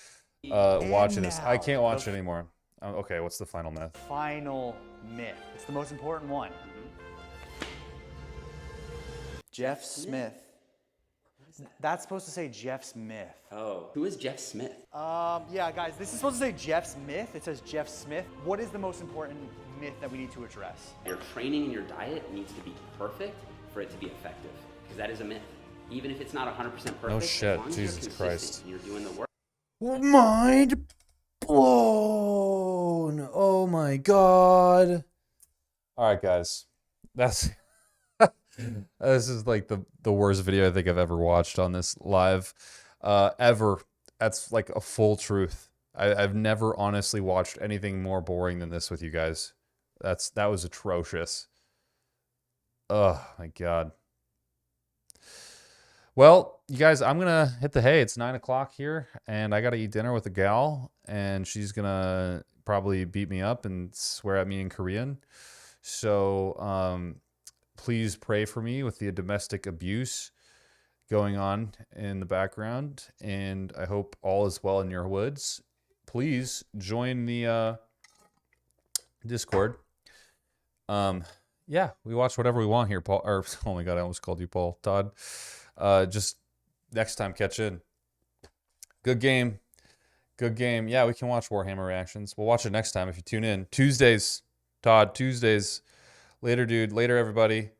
watching this. I can't watch it anymore. Okay, what's the final myth? Final myth. It's the most important one. Jeff Smith. That's supposed to say Jeff Smith. Oh, who is Jeff Smith? Yeah, guys, this is supposed to say Jeff Smith. It says Jeff Smith. What is the most important myth that we need to address? Your training and your diet needs to be perfect for it to be effective, because that is a myth. Even if it's not 100% perfect, No shit, as long as Jesus you're Christ. and you're doing the work. Mind blown. Oh my god. All right, guys. That's this is like the worst video I think I've ever watched on this live ever. That's like a full truth. I've never honestly watched anything more boring than this with you guys. That was atrocious. Oh my god. Well, you guys, I'm gonna hit the hay. It's 9 o'clock here, and I gotta eat dinner with a gal, and she's gonna probably beat me up and swear at me in Korean. So please pray for me with the domestic abuse going on in the background, and I hope all is well in your woods. Please join the Discord. Yeah, we watch whatever we want here, Paul. Or oh my god, I almost called you Paul. Todd. Just next time, catch in. Good game. Good game. Yeah, we can watch Warhammer reactions. We'll watch it next time if you tune in. Tuesdays, Todd. Tuesdays. Later, dude. Later, everybody.